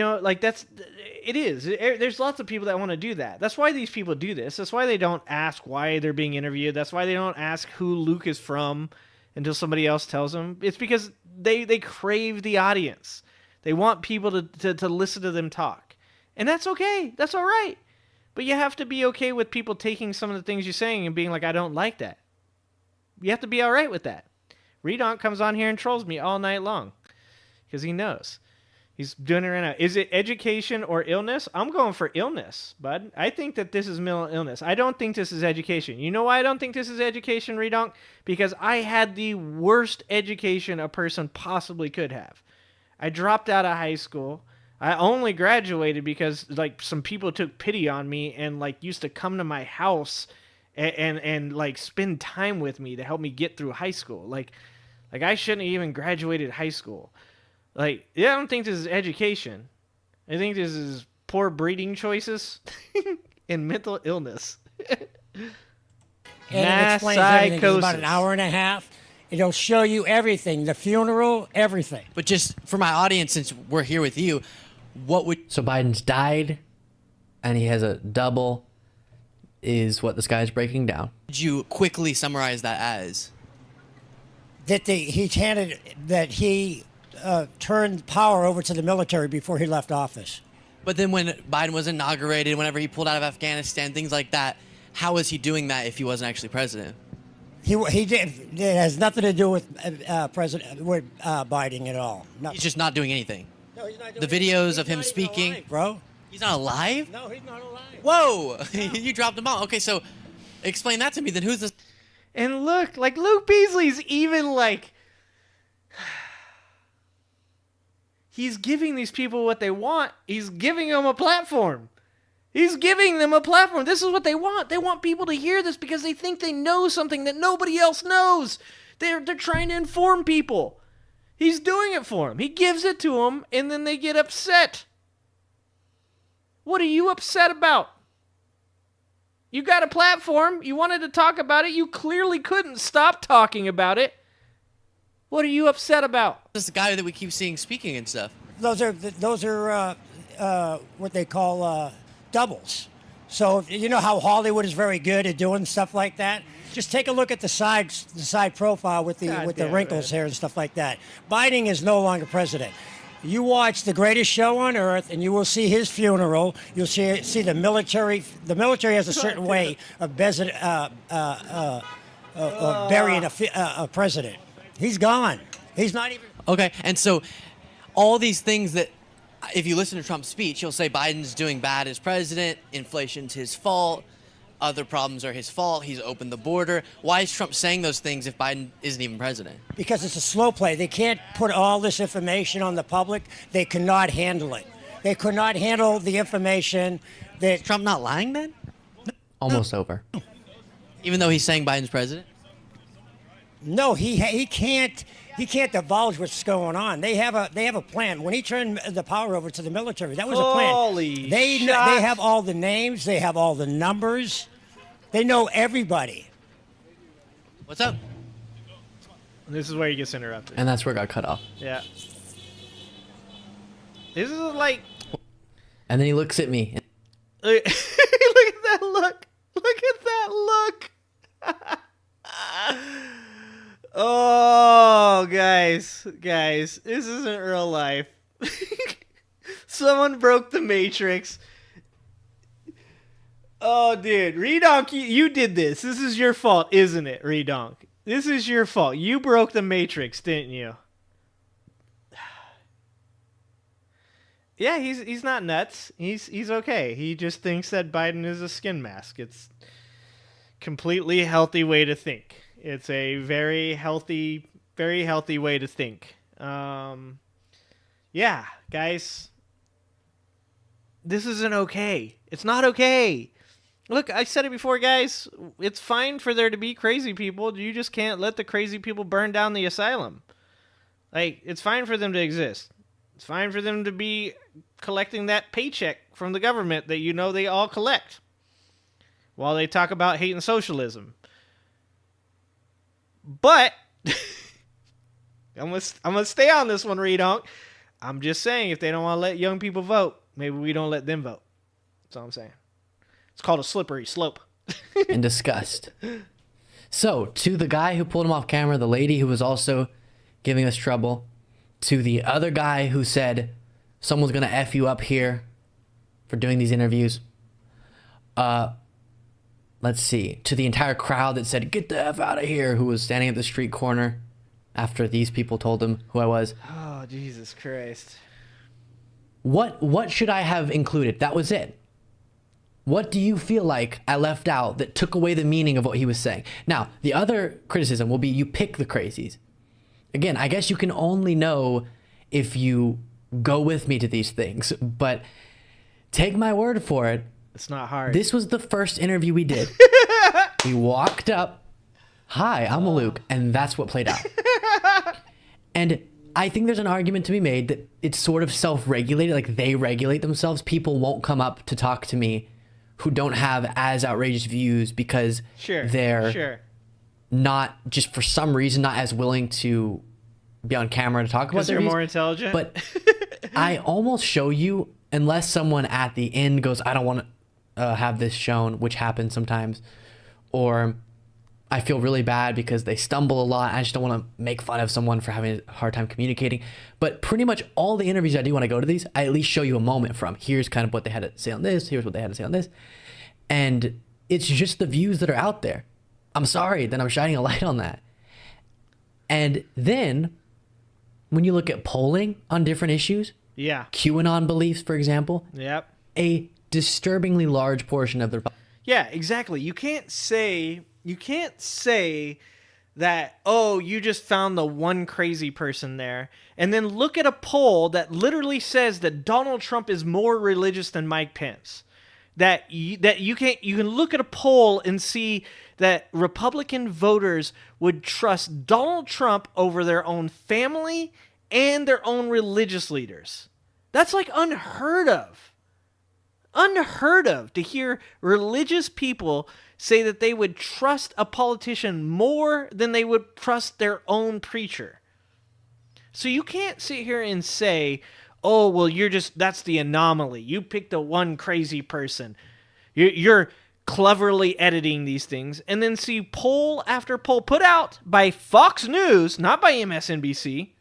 is. There's lots of people that want to do that. That's why these people do this. That's why they don't ask why they're being interviewed. That's why they don't ask who Luke is from until somebody else tells them. It's because they crave the audience. They want people to listen to them talk. And that's okay. That's all right. But you have to be okay with people taking some of the things you're saying and being like, I don't like that. You have to be all right with that. Redonk comes on here and trolls me all night long because he knows. He's doing it right now. Is it education or illness? I'm going for illness, bud. I think that this is mental illness. I don't think this is education. You know why I don't think this is education, Redonk? Because I had the worst education a person possibly could have. I dropped out of high school. I only graduated because some people took pity on me and used to come to my house and spend time with me to help me get through high school. Like I shouldn't have even graduated high school. I don't think this is education. I think this is poor breeding choices and mental illness. And it explains everything. It's about an hour and a half. It'll show you everything, the funeral, everything. But just for my audience, since we're here with you, So Biden's died, and he has a double, is what this guy's breaking down. Would you quickly summarize that as? That he turned power over to the military before he left office. But then when Biden was inaugurated, whenever he pulled out of Afghanistan, things like that, how was he doing that if he wasn't actually president? He did. It has nothing to do with Biden at all. Nothing. He's just not doing anything. No, he's not doing the videos of him speaking, alive, bro. He's not alive? No, he's not alive. Whoa! You dropped him out. Okay, so explain that to me. Then who's this? And look, Luke Beasley's even he's giving these people what they want. He's giving them a platform. He's giving them a platform. This is what they want. They want people to hear this because they think they know something that nobody else knows. They're trying to inform people. He's doing it for them. He gives it to them, and then they get upset. What are you upset about? You got a platform. You wanted to talk about it. You clearly couldn't stop talking about it. What are you upset about? This guy that we keep seeing speaking and stuff. Those are what they call doubles. So you know how Hollywood is very good at doing stuff like that. Just take a look at the side profile with the wrinkles here and stuff like that. Biden is no longer president. You watch The Greatest Show on Earth, and you will see his funeral. You'll see the military. The military has a certain way of burying a president. He's gone. He's not even. Okay, and so all these things that, if you listen to Trump's speech, he'll say Biden's doing bad as president, inflation's his fault, other problems are his fault, he's opened the border. Why is Trump saying those things if Biden isn't even president? Because it's a slow play. They can't put all this information on the public. They cannot handle it. They could not handle the information that... Is Trump not lying then? Almost over. Even though he's saying Biden's president? No, he can't divulge what's going on. They have a plan. When he turned the power over to the military, that was a plan. Holy they have all the names, they have all the numbers. They know everybody. What's up? This is where he gets interrupted. And that's where it got cut off. Yeah. This is like... And then he looks at me. Look at that look. Look at that look. Oh, guys, this isn't real life. Someone broke the Matrix. Oh, dude, Redonk, you did this. This is your fault, isn't it, Redonk? This is your fault. You broke the Matrix, didn't you? Yeah, he's not nuts. He's okay. He just thinks that Biden is a skin mask. It's completely healthy way to think. It's a very healthy way to think. Yeah, guys, this isn't okay. It's not okay. Look, I said it before, guys. It's fine for there to be crazy people. You just can't let the crazy people burn down the asylum. Like, it's fine for them to exist. It's fine for them to be collecting that paycheck from the government that you know they all collect while they talk about hate and socialism. But I'm gonna stay on this one, Redonk. I'm just saying, if they don't want to let young people vote, maybe we don't let them vote. That's all I'm saying. It's called a slippery slope. In disgust. So, to the guy who pulled him off camera, the lady who was also giving us trouble, to the other guy who said someone's gonna F you up here for doing these interviews. Let's see. To the entire crowd that said, "Get the F out of here," who was standing at the street corner after these people told him who I was. Oh, Jesus Christ. What should I have included? That was it. What do you feel like I left out that took away the meaning of what he was saying? Now, the other criticism will be you pick the crazies. Again, I guess you can only know if you go with me to these things, but take my word for it. It's not hard. This was the first interview we did. We walked up, "Hi, I'm Luke," and that's what played out. And I think there's an argument to be made that it's sort of self-regulated, like they regulate themselves. People won't come up to talk to me who don't have as outrageous views because they're not, just for some reason, not as willing to be on camera to talk about their they're views. more intelligent. But I almost show you, unless someone at the end goes, "I don't want to have this shown," which happens sometimes, or I feel really bad because they stumble a lot. I just don't want to make fun of someone for having a hard time communicating. But pretty much all the interviews I do when I go to these, I at least show you a moment from, here's kind of what they had to say on this, here's what they had to say on this. And it's just the views that are out there. I'm sorry that I'm shining a light on that. And then when you look at polling on different issues, QAnon beliefs, for example, a disturbingly large portion of their... Yeah, exactly. You can't say that, oh, you just found the one crazy person there, and then look at a poll that literally says that Donald Trump is more religious than Mike Pence. That you can look at a poll and see that Republican voters would trust Donald Trump over their own family and their own religious leaders. That's like unheard of. Unheard of to hear religious people say that they would trust a politician more than they would trust their own preacher. So you can't sit here and say, "Oh, well, that's the anomaly. You picked the one crazy person." You're cleverly editing these things, and then see poll after poll put out by Fox News, not by MSNBC,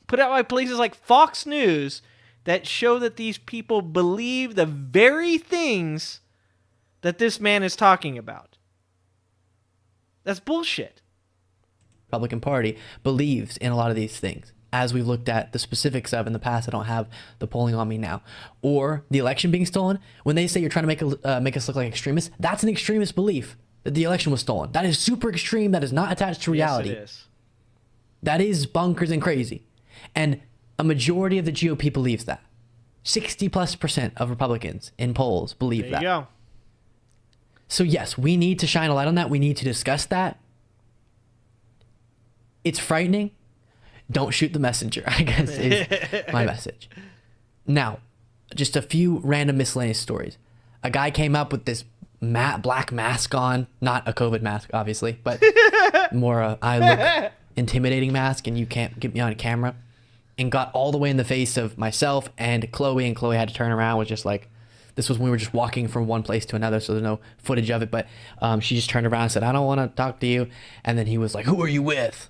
put out by places like Fox News, that show that these people believe the very things that this man is talking about. That's bullshit. Republican Party believes in a lot of these things. As we've looked at the specifics of in the past, I don't have the polling on me now. Or the election being stolen. When they say you're trying to make us look like extremists, that's an extremist belief that the election was stolen. That is super extreme. That is not attached to reality. Yes, it is. That is bonkers and crazy. And a majority of the GOP believes that. 60+% of Republicans in polls believe There that. you go. So yes, we need to shine a light on that. We need to discuss that. It's frightening. Don't shoot the messenger, I guess, is my message. Now, just a few random miscellaneous stories. A guy came up with this black mask on, not a COVID mask, obviously, but more I look intimidating mask and you can't get me on camera, and got all the way in the face of myself and Chloe had to turn around. Was just like, this was when we were just walking from one place to another, so there's no footage of it, but she just turned around and said, I don't want to talk to you. And then he was like, who are you with?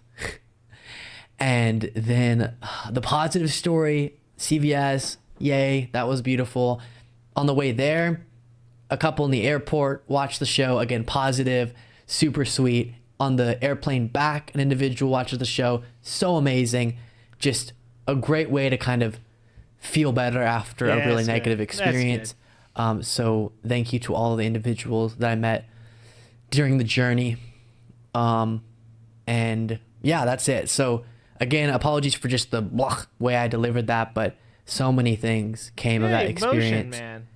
And then the positive story, CVS, yay, that was beautiful. On the way there, a couple in the airport watched the show, again, positive, super sweet. On the airplane back, an individual watches the show, so amazing. Just a great way to kind of feel better after a really negative experience. So thank you to all the individuals that I met during the journey. And yeah, that's it. So again, apologies for just the way I delivered that, but so many things came of that experience. Man.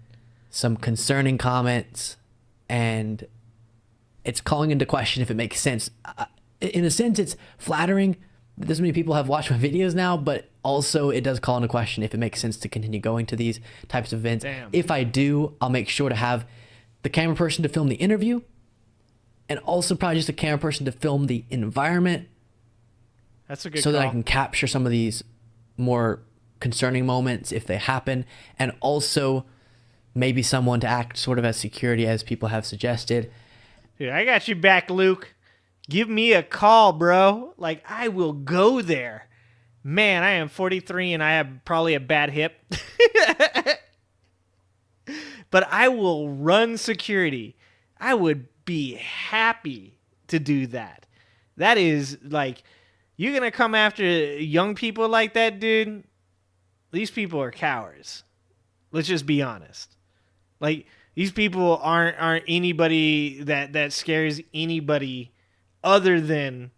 Some concerning comments, and it's calling into question if it makes sense. In a sense, it's flattering that this many people have watched my videos now, but also it does call into question if it makes sense to continue going to these types of events. Damn. If I do, I'll make sure to have the camera person to film the interview, and also probably just a camera person to film the environment. That's a good so call. that I can capture some of these more concerning moments if they happen, and also maybe someone to act sort of as security, as people have suggested. Dude, I got you back, Luke. Give me a call, bro. Like, I will go there. Man, I am 43 and I have probably a bad hip. But I will run security. I would be happy to do that. That is, like, you're going to come after young people like that, dude? These people are cowards. Let's just be honest. Like, these people aren't anybody that scares anybody other than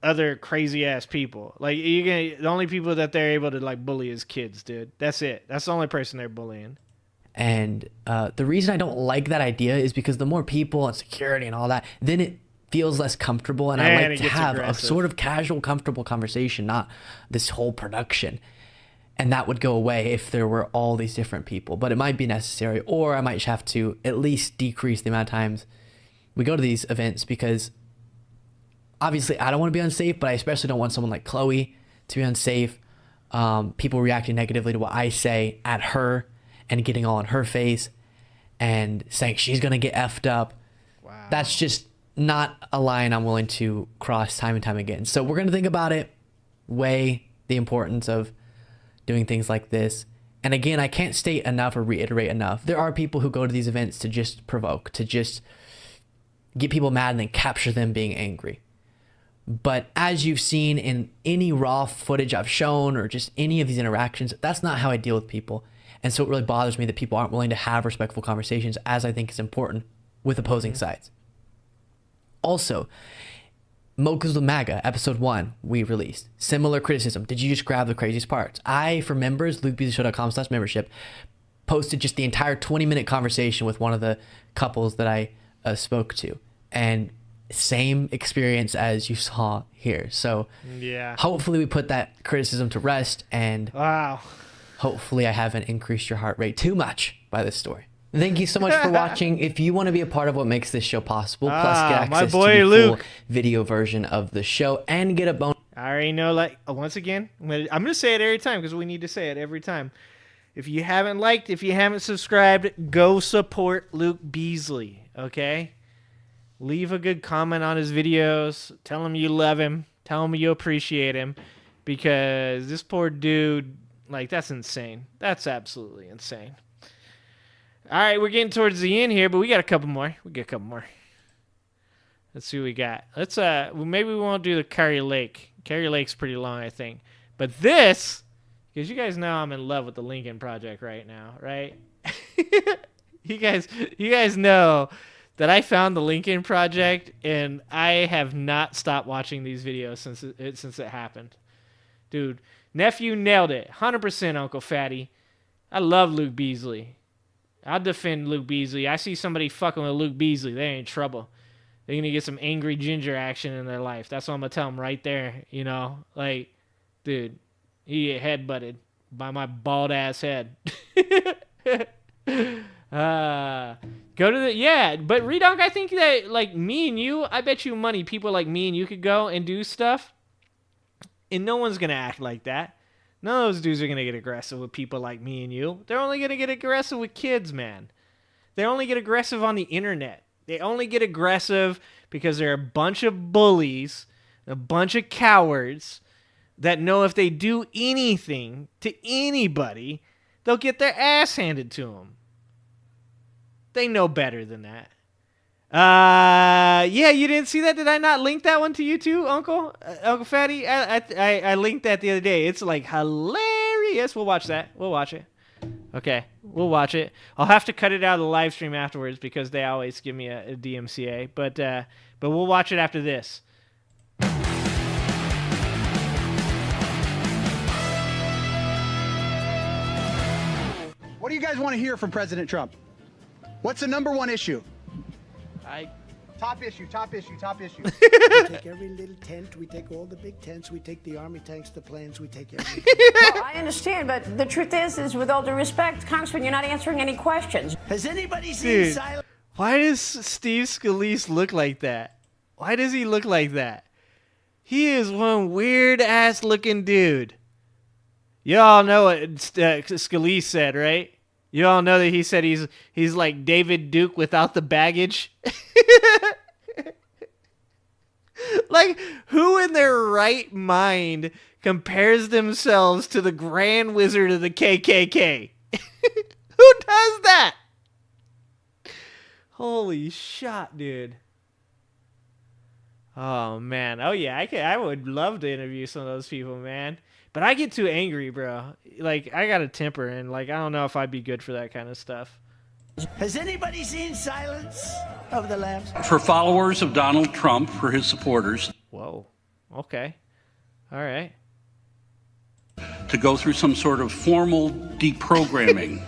other crazy ass people. Like, the only people that they're able to like bully is kids, dude. That's it. That's the only person they're bullying. And the reason I don't like that idea is because the more people and security and all that, then it feels less comfortable, and I like to have a sort of casual, comfortable conversation, not this whole production. And that would go away if there were all these different people, but it might be necessary, or I might have to at least decrease the amount of times we go to these events, because obviously I don't want to be unsafe, but I especially don't want someone like Chloe to be unsafe. People reacting negatively to what I say at her and getting all in her face and saying she's going to get effed up. Wow. That's just not a line I'm willing to cross time and time again. So we're going to think about it, weigh the importance of doing things like this. And again, I can't state enough or reiterate enough. There are people who go to these events to just provoke, to just get people mad and then capture them being angry. But as you've seen in any raw footage I've shown, or just any of these interactions, that's not how I deal with people. And so it really bothers me that people aren't willing to have respectful conversations, as I think is important with opposing sides. Also, Mocha's with MAGA, episode 1, we released. Similar criticism. Did you just grab the craziest parts? I, for members, lukebeaslyshow.com/membership, posted just the entire 20-minute conversation with one of the couples that I spoke to. And same experience as you saw here. So yeah, hopefully we put that criticism to rest, and wow, hopefully I haven't increased your heart rate too much by this story. Thank you so much for watching. If you want to be a part of what makes this show possible, plus get access to the full video version of the show and get a bonus. I already know, like, once again, I'm going to say it every time because we need to say it every time. If you haven't liked, if you haven't subscribed, go support Luke Beasley, okay? Leave a good comment on his videos. Tell him you love him. Tell him you appreciate him, because this poor dude, like, that's insane. That's absolutely insane. All right, we're getting towards the end here, but we got a couple more. Let's see what we got. Let's maybe we won't do the Carrie Lake. Carrie Lake's pretty long, I think. But this, because you guys know I'm in love with the Lincoln Project right now, right? You guys know that I found the Lincoln Project, and I have not stopped watching these videos since it happened. Dude, nephew nailed it. 100% Uncle Fatty. I love Luke Beasley. I'll defend Luke Beasley. I see somebody fucking with Luke Beasley, they ain't trouble. They're going to get some angry ginger action in their life. That's what I'm going to tell them right there, you know? Like, dude, he get headbutted by my bald-ass head. Go to the... Yeah, but Redonk, I think that, like, me and you, I bet you money people like me and you could go and do stuff, and no one's going to act like that. None of those dudes are going to get aggressive with people like me and you. They're only going to get aggressive with kids, man. They only get aggressive on the internet. They only get aggressive because they're a bunch of bullies, a bunch of cowards that know if they do anything to anybody, they'll get their ass handed to them. They know better than that. Yeah, you didn't see that? Did I not link that one to you too, Uncle Fatty? I linked that the other day. It's like hilarious. We'll watch that. We'll watch it. Okay, we'll watch it. I'll have to cut it out of the live stream afterwards because they always give me a DMCA. But we'll watch it after this. What do you guys want to hear from President Trump? What's the number one issue? Top issue. We take every little tent. We take all the big tents. We take the army tanks, the planes. We take everything. Well, I understand, but the truth is with all due respect, Congressman, you're not answering any questions. Has anybody seen silence? Why does Steve Scalise look like that? Why does he look like that? He is one weird-ass looking dude. Y'all know what Scalise said, right? You all know that he said he's like David Duke without the baggage. Like, who in their right mind compares themselves to the Grand Wizard of the KKK? Who does that? Holy shit, dude. Oh, man. Oh, yeah, I would love to interview some of those people, man. But I get too angry, bro. Like, I got a temper, and, like, I don't know if I'd be good for that kind of stuff. Has anybody seen Silence of the Lambs? For followers of Donald Trump, for his supporters. Whoa. Okay. All right. To go through some sort of formal deprogramming.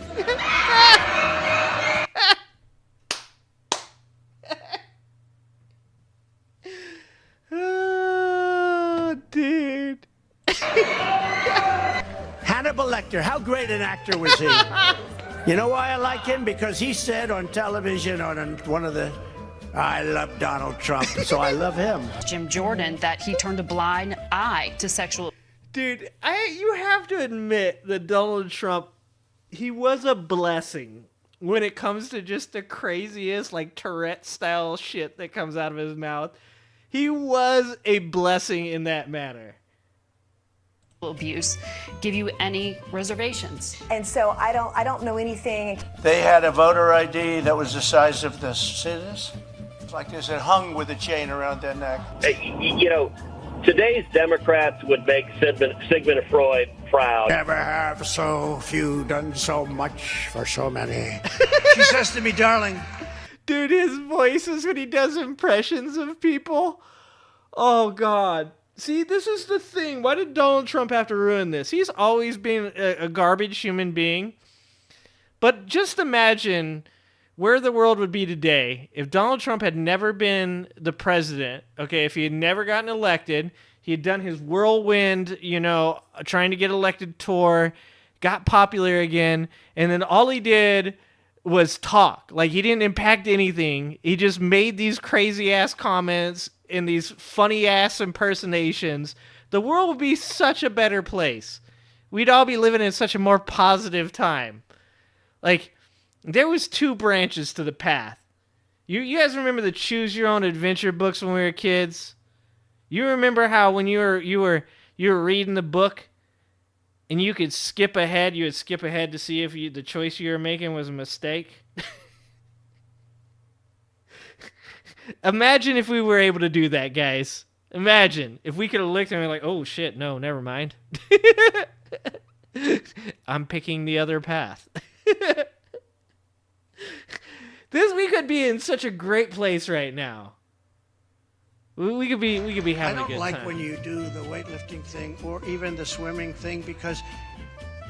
Oh, dude. Hannibal Lecter, how great an actor was he? You know why I like him? Because he said on television, on one of the, I love Donald Trump, so I love him. Jim Jordan, that he turned a blind eye to sexual... Dude, you have to admit that Donald Trump, he was a blessing when it comes to just the craziest, like, Tourette-style shit that comes out of his mouth. He was a blessing in that manner. Abuse give you any reservations? And so I don't know anything. They had a voter ID that was the size of the scissors. It's like this, it hung with a chain around their neck. You know, today's Democrats would make Sigmund Freud proud. Never have so few done so much for so many. She says to me, darling. Dude, his voices when he does impressions of people. Oh, God. See, this is the thing. Why did Donald Trump have to ruin this? He's always been a garbage human being. But just imagine where the world would be today if Donald Trump had never been the president. Okay, if he had never gotten elected, he had done his whirlwind, trying to get elected tour, got popular again, and then all he did was talk. Like, he didn't impact anything. He just made these crazy-ass comments in these funny-ass impersonations. The world would be such a better place. We'd all be living in such a more positive time. Like, there was two branches to the path. You guys remember the Choose Your Own Adventure books when we were kids? You remember how when you were reading the book and you could skip ahead, you would skip ahead to see if the choice you were making was a mistake? Imagine if we were able to do that, guys. Imagine if we could have looked and been like, oh shit, no, never mind. I'm picking the other path. We could be in such a great place right now. We could be having a good time. I don't like when you do the weightlifting thing or even the swimming thing because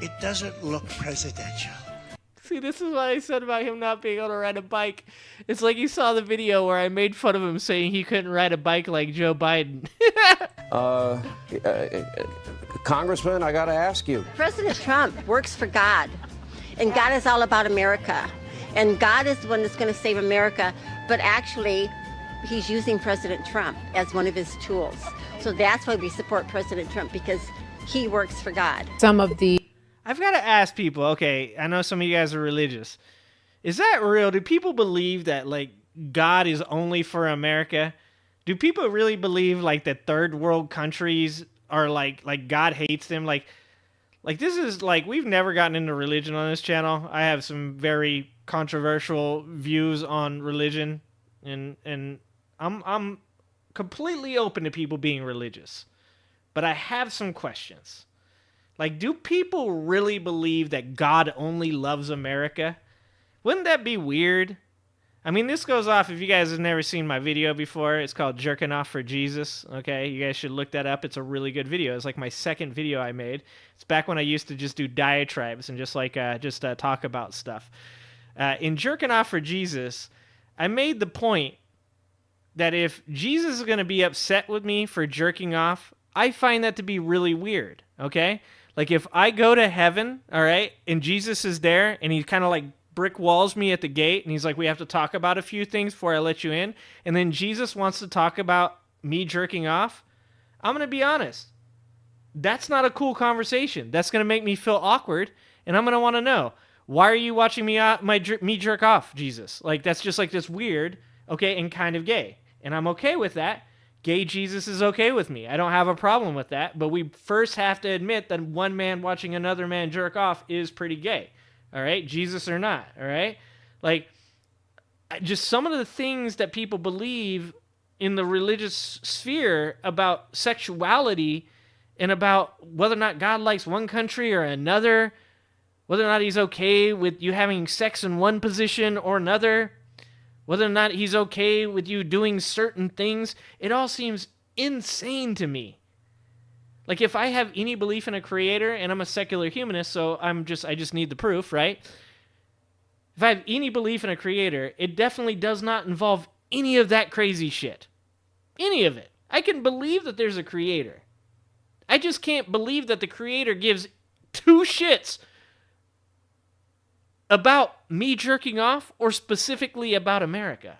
it doesn't look presidential. See, this is what I said about him not being able to ride a bike. It's like you saw the video where I made fun of him saying he couldn't ride a bike like Joe Biden. Congressman, I gotta ask you. President Trump works for God, and God is all about America. And God is the one that's going to save America, but actually, he's using President Trump as one of his tools. So that's why we support President Trump, because he works for God. I've got to ask people, okay, I know some of you guys are religious. Is that real? Do people believe that, like, God is only for America? Do people really believe, like, that third world countries are, like God hates them? Like this is, like, we've never gotten into religion on this channel. I have some very controversial views on religion, and I'm completely open to people being religious. But I have some questions. Like, do people really believe that God only loves America? Wouldn't that be weird? I mean, this goes off, if you guys have never seen my video before, it's called Jerking Off for Jesus, okay? You guys should look that up. It's a really good video. It's like my second video I made. It's back when I used to just do diatribes and just talk about stuff. In Jerking Off for Jesus, I made the point that if Jesus is going to be upset with me for jerking off, I find that to be really weird, okay? Like, if I go to heaven, all right, and Jesus is there, and he kind of like brick walls me at the gate, and he's like, we have to talk about a few things before I let you in, and then Jesus wants to talk about me jerking off, I'm going to be honest. That's not a cool conversation. That's going to make me feel awkward, and I'm going to want to know, why are you watching me me jerk off, Jesus? Like, that's just like this weird, okay, and kind of gay. And I'm okay with that. Gay Jesus is okay with me. I don't have a problem with that. But we first have to admit that one man watching another man jerk off is pretty gay. All right? Jesus or not. All right? Like, just some of the things that people believe in the religious sphere about sexuality and about whether or not God likes one country or another, whether or not he's okay with you having sex in one position or another, whether or not he's okay with you doing certain things, it all seems insane to me. Like, if I have any belief in a creator, and I'm a secular humanist, so I just need the proof, right? If I have any belief in a creator, it definitely does not involve any of that crazy shit. Any of it. I can believe that there's a creator. I just can't believe that the creator gives two shits about me jerking off or specifically about America.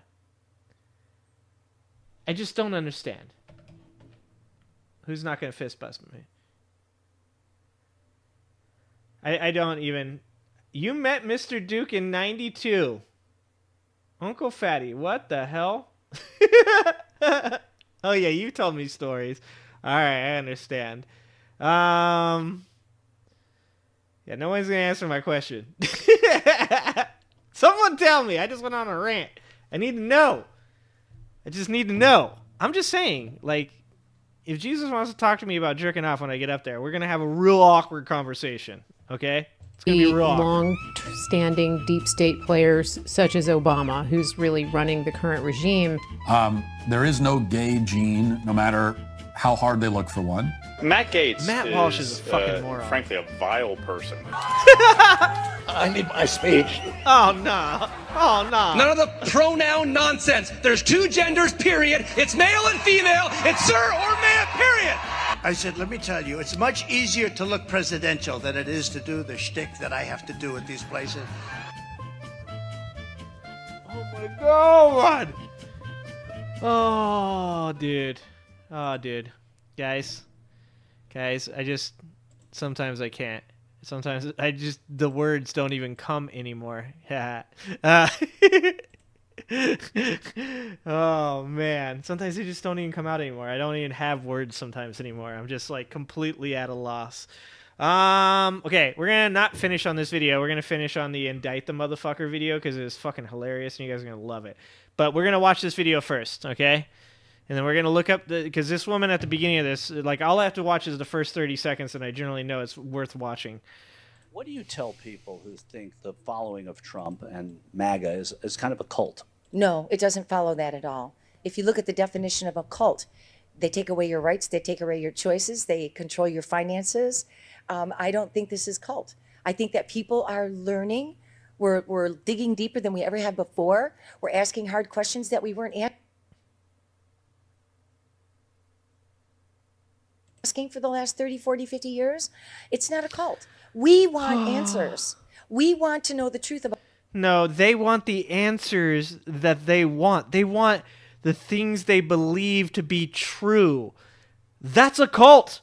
I just don't understand. Who's not going to fist bust me? I don't even... You met Mr. Duke in 92. Uncle Fatty, what the hell? Oh yeah, you told me stories. Alright, I understand. Yeah, no one's going to answer my question. Someone tell me. I just went on a rant. I need to know. I just need to know. I'm just saying, like, if Jesus wants to talk to me about jerking off when I get up there, we're going to have a real awkward conversation, okay? It's going to be real awkward. Long-standing deep state players such as Obama, who's really running the current regime. There is no gay gene, no matter how hard they look for one. Matt Walsh is a fucking moron. Frankly, a vile person. I need my speech. Oh, no. Oh, no. None of the pronoun nonsense. There's two genders, period. It's male and female. It's sir or ma'am, period. I said, let me tell you, it's much easier to look presidential than it is to do the shtick that I have to do at these places. Oh, my God. Oh, dude. Oh, dude. Guys, sometimes I can't. Sometimes the words don't even come anymore. Oh, man. Sometimes they just don't even come out anymore. I don't even have words sometimes anymore. I'm just, like, completely at a loss. Okay, we're gonna not finish on this video. We're gonna finish on the indict the motherfucker video because it was fucking hilarious and you guys are gonna love it. But we're gonna watch this video first, okay? And then we're gonna look up because this woman at the beginning of this, like, all I have to watch is the first 30 seconds, and I generally know it's worth watching. What do you tell people who think the following of Trump and MAGA is kind of a cult? No, it doesn't follow that at all. If you look at the definition of a cult, they take away your rights, they take away your choices, they control your finances. I don't think this is cult. I think that people are learning. We're digging deeper than we ever have before. We're asking hard questions that we weren't asking for the last 30, 40, 50 years. It's not a cult. We want answers. We want to know the truth about. No, they want the answers that they want. They want the things they believe to be true. That's a cult.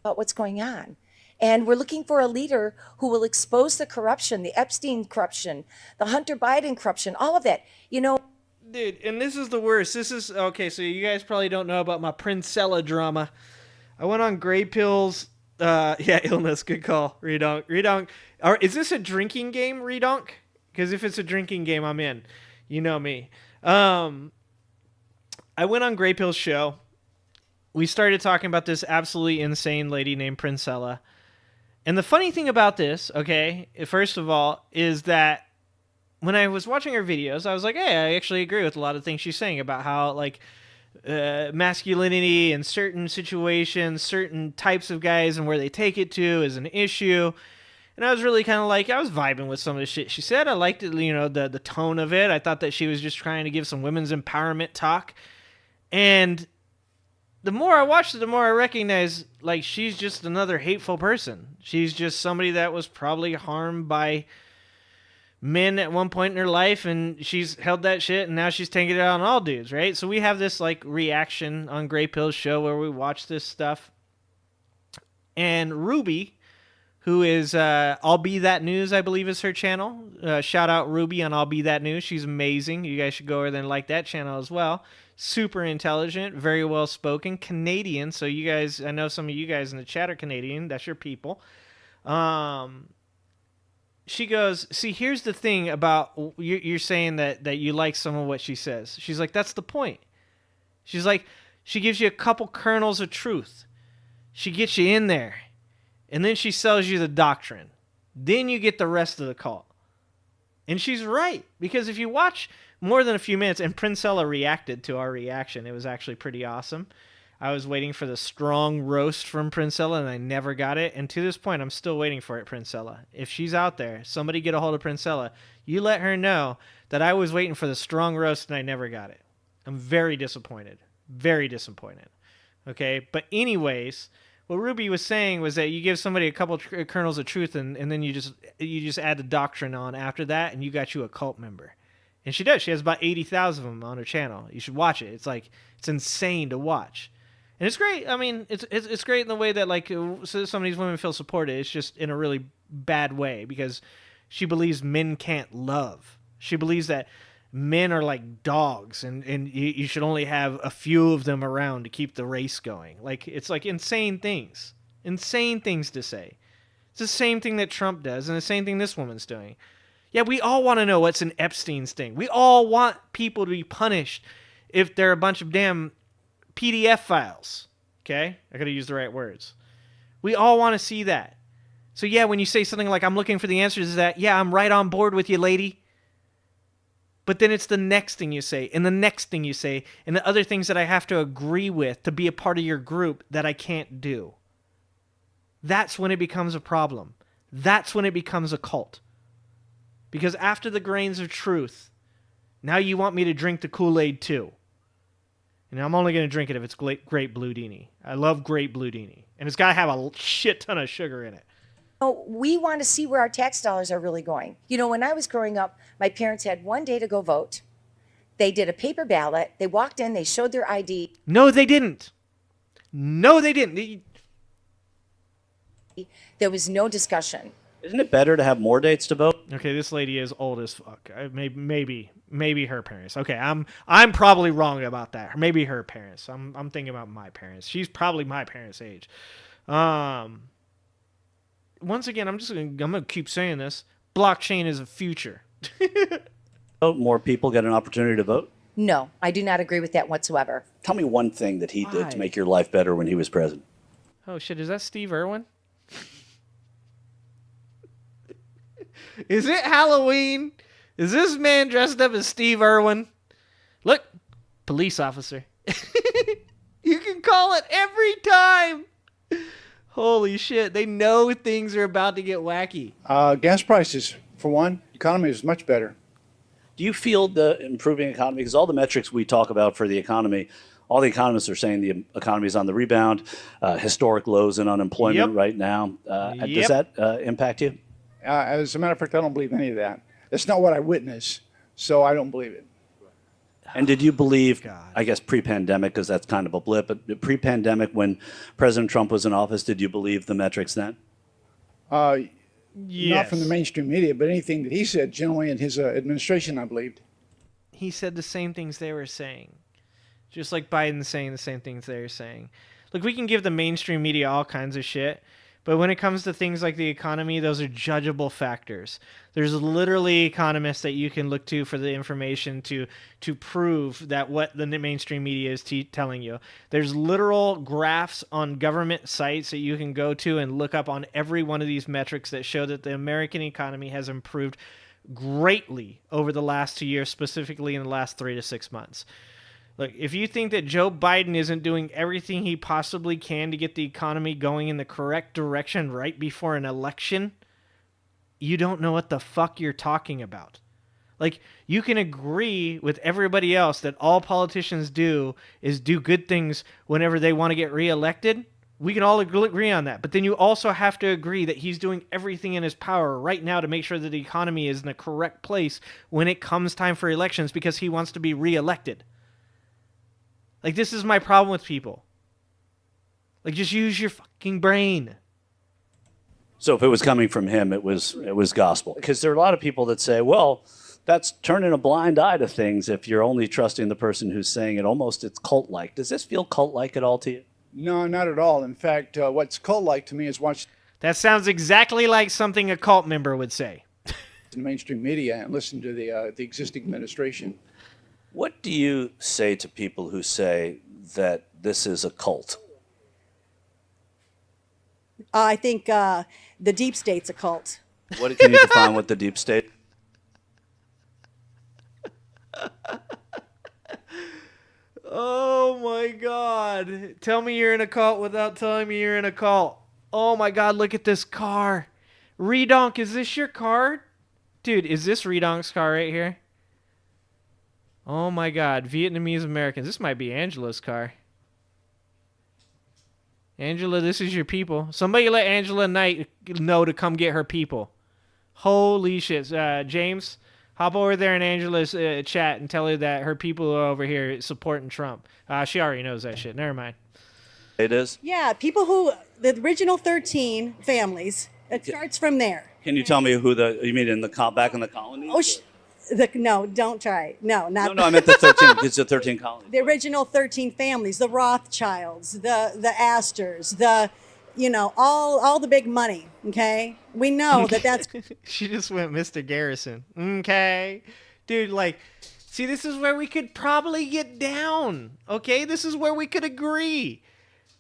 About what's going on. And we're looking for a leader who will expose the corruption, the Epstein corruption, the Hunter Biden corruption, all of that. You know, dude, and this is the worst. This is, okay, so you guys probably don't know about my Princella drama. I went on gray pills. Yeah, illness, good call. Redonk. Redonk. Is this a drinking game, Redonk? Because if it's a drinking game, I'm in. You know me. I went on Gray Pill's show. We started talking about this absolutely insane lady named Princella. And the funny thing about this, okay, first of all, is that when I was watching her videos, I was like, hey, I actually agree with a lot of things she's saying about how, like, masculinity in certain situations, certain types of guys and where they take it to is an issue. And I was really kind of like, I was vibing with some of the shit she said. I liked it, you know, the tone of it. I thought that she was just trying to give some women's empowerment talk. And the more I watched it, the more I recognized, like, she's just another hateful person. She's just somebody that was probably harmed by men at one point in her life, and she's held that shit, and now she's taking it out on all dudes, right? So we have this, like, reaction on Gray Pill's show where we watch this stuff. And Ruby, who is I'll Be That News, I believe is her channel. Shout out Ruby on I'll Be That News. She's amazing. You guys should go over there and like that channel as well. Super intelligent, very well spoken, Canadian. So you guys, I know some of you guys in the chat are Canadian. That's your people. She goes, see, here's the thing about, you're saying that you like some of what she says. She's like, that's the point. She's like, she gives you a couple kernels of truth. She gets you in there. And then she sells you the doctrine. Then you get the rest of the cult. And she's right. Because if you watch more than a few minutes, and Princella reacted to our reaction, it was actually pretty awesome. I was waiting for the strong roast from Princella, and I never got it. And to this point, I'm still waiting for it, Princella. If she's out there, somebody get a hold of Princella. You let her know that I was waiting for the strong roast, and I never got it. I'm very disappointed. Very disappointed. Okay? But anyways, what Ruby was saying was that you give somebody a couple kernels of truth, and then you just add the doctrine on after that, and you got you a cult member. And she does. She has about 80,000 of them on her channel. You should watch it. It's like, it's insane to watch. And it's great. I mean, it's great in the way that, like, so some of these women feel supported. It's just in a really bad way because she believes men can't love. She believes that men are like dogs and you should only have a few of them around to keep the race going. Like, it's like insane things. Insane things to say. It's the same thing that Trump does and the same thing this woman's doing. Yeah, we all want to know what's in Epstein's thing. We all want people to be punished if they're a bunch of damn PDF files. Okay? I gotta use the right words. We all want to see that. So yeah, when you say something like, I'm looking for the answers to that, yeah, I'm right on board with you, lady. But then it's the next thing you say, and the next thing you say, and the other things that I have to agree with to be a part of your group that I can't do. That's when it becomes a problem. That's when it becomes a cult. Because after the grains of truth, now you want me to drink the Kool-Aid too. And I'm only going to drink it if it's Great Blue Dini. I love Great Blue Dini. And it's got to have a shit ton of sugar in it. We want to see where our tax dollars are really going. You know, when I was growing up, my parents had one day to go vote. They did a paper ballot. They walked in, they showed their ID. No, they didn't. No, they didn't. There was no discussion. Isn't it better to have more dates to vote? Okay, this lady is old as fuck. Maybe her parents. Okay, I'm probably wrong about that. Maybe her parents. I'm thinking about my parents. She's probably my parents' age. once again, I'm gonna keep saying this. Blockchain is a future. More people get an opportunity to vote? No, I do not agree with that whatsoever. Tell me one thing that he did Why? to make your life better when he was president. Oh shit, is that Steve Irwin? Is it Halloween? Is this man dressed up as Steve Irwin? Look, police officer. You can call it every time. Holy shit, they know things are about to get wacky. Gas prices, for one. Economy is much better. Do you feel the improving economy? Because all the metrics we talk about for the economy, all the economists are saying the economy is on the rebound, historic lows in unemployment right now. Does that impact you? As a matter of fact, I don't believe any of that. That's not what I witnessed, so I don't believe it. And did you believe, I guess pre-pandemic, because that's kind of a blip, but pre-pandemic when President Trump was in office, did you believe the metrics then? Not from the mainstream media, but anything that he said generally in his administration, I believed. He said the same things they were saying. Just like Biden saying the same things they were saying. Look, we can give the mainstream media all kinds of shit, but when it comes to things like the economy, those are judgeable factors. There's literally economists that you can look to for the information to prove that what the mainstream media is telling you. There's literal graphs on government sites that you can go to and look up on every one of these metrics that show that the American economy has improved greatly over the last 2 years, specifically in the last 3 to 6 months. Look, if you think that Joe Biden isn't doing everything he possibly can to get the economy going in the correct direction right before an election, you don't know what the fuck you're talking about. Like, you can agree with everybody else that all politicians do is do good things whenever they want to get reelected. We can all agree on that. But then you also have to agree that he's doing everything in his power right now to make sure that the economy is in the correct place when it comes time for elections because he wants to be reelected. Like, this is my problem with people. Like, just use your fucking brain. So if it was coming from him, it was gospel. Because there are a lot of people that say, well, that's turning a blind eye to things if you're only trusting the person who's saying it. Almost it's cult-like. Does this feel cult-like at all to you? No, not at all. In fact, what's cult-like to me is watch That sounds exactly like something a cult member would say. the mainstream media and listen to the existing administration. What do you say to people who say that this is a cult? I think the deep state's a cult. What can you define what the deep state? Oh my God. Tell me you're in a cult without telling me you're in a cult. Oh my God, look at this car. Redonk, is this your car? Dude, is this Redonk's car right here? Oh my God, Vietnamese Americans. This might be Angela's car. Angela, this is your people. Somebody let Angela Knight know to come get her people. Holy shit. James, hop over there in Angela's chat and tell her that her people are over here supporting Trump. She already knows that shit. Never mind. It is? Yeah, people who, the original 13 families, it starts from there. Can you tell me who you mean in the back in the colonies? Oh, no, don't try. No, not. No, I meant the 13. It's the 13 colonies. The original 13 families, the Rothschilds, the Astors, all the big money. Okay, we know that's. She just went Mr. Garrison. Okay, dude, like, see, this is where we could probably get down. Okay, this is where we could agree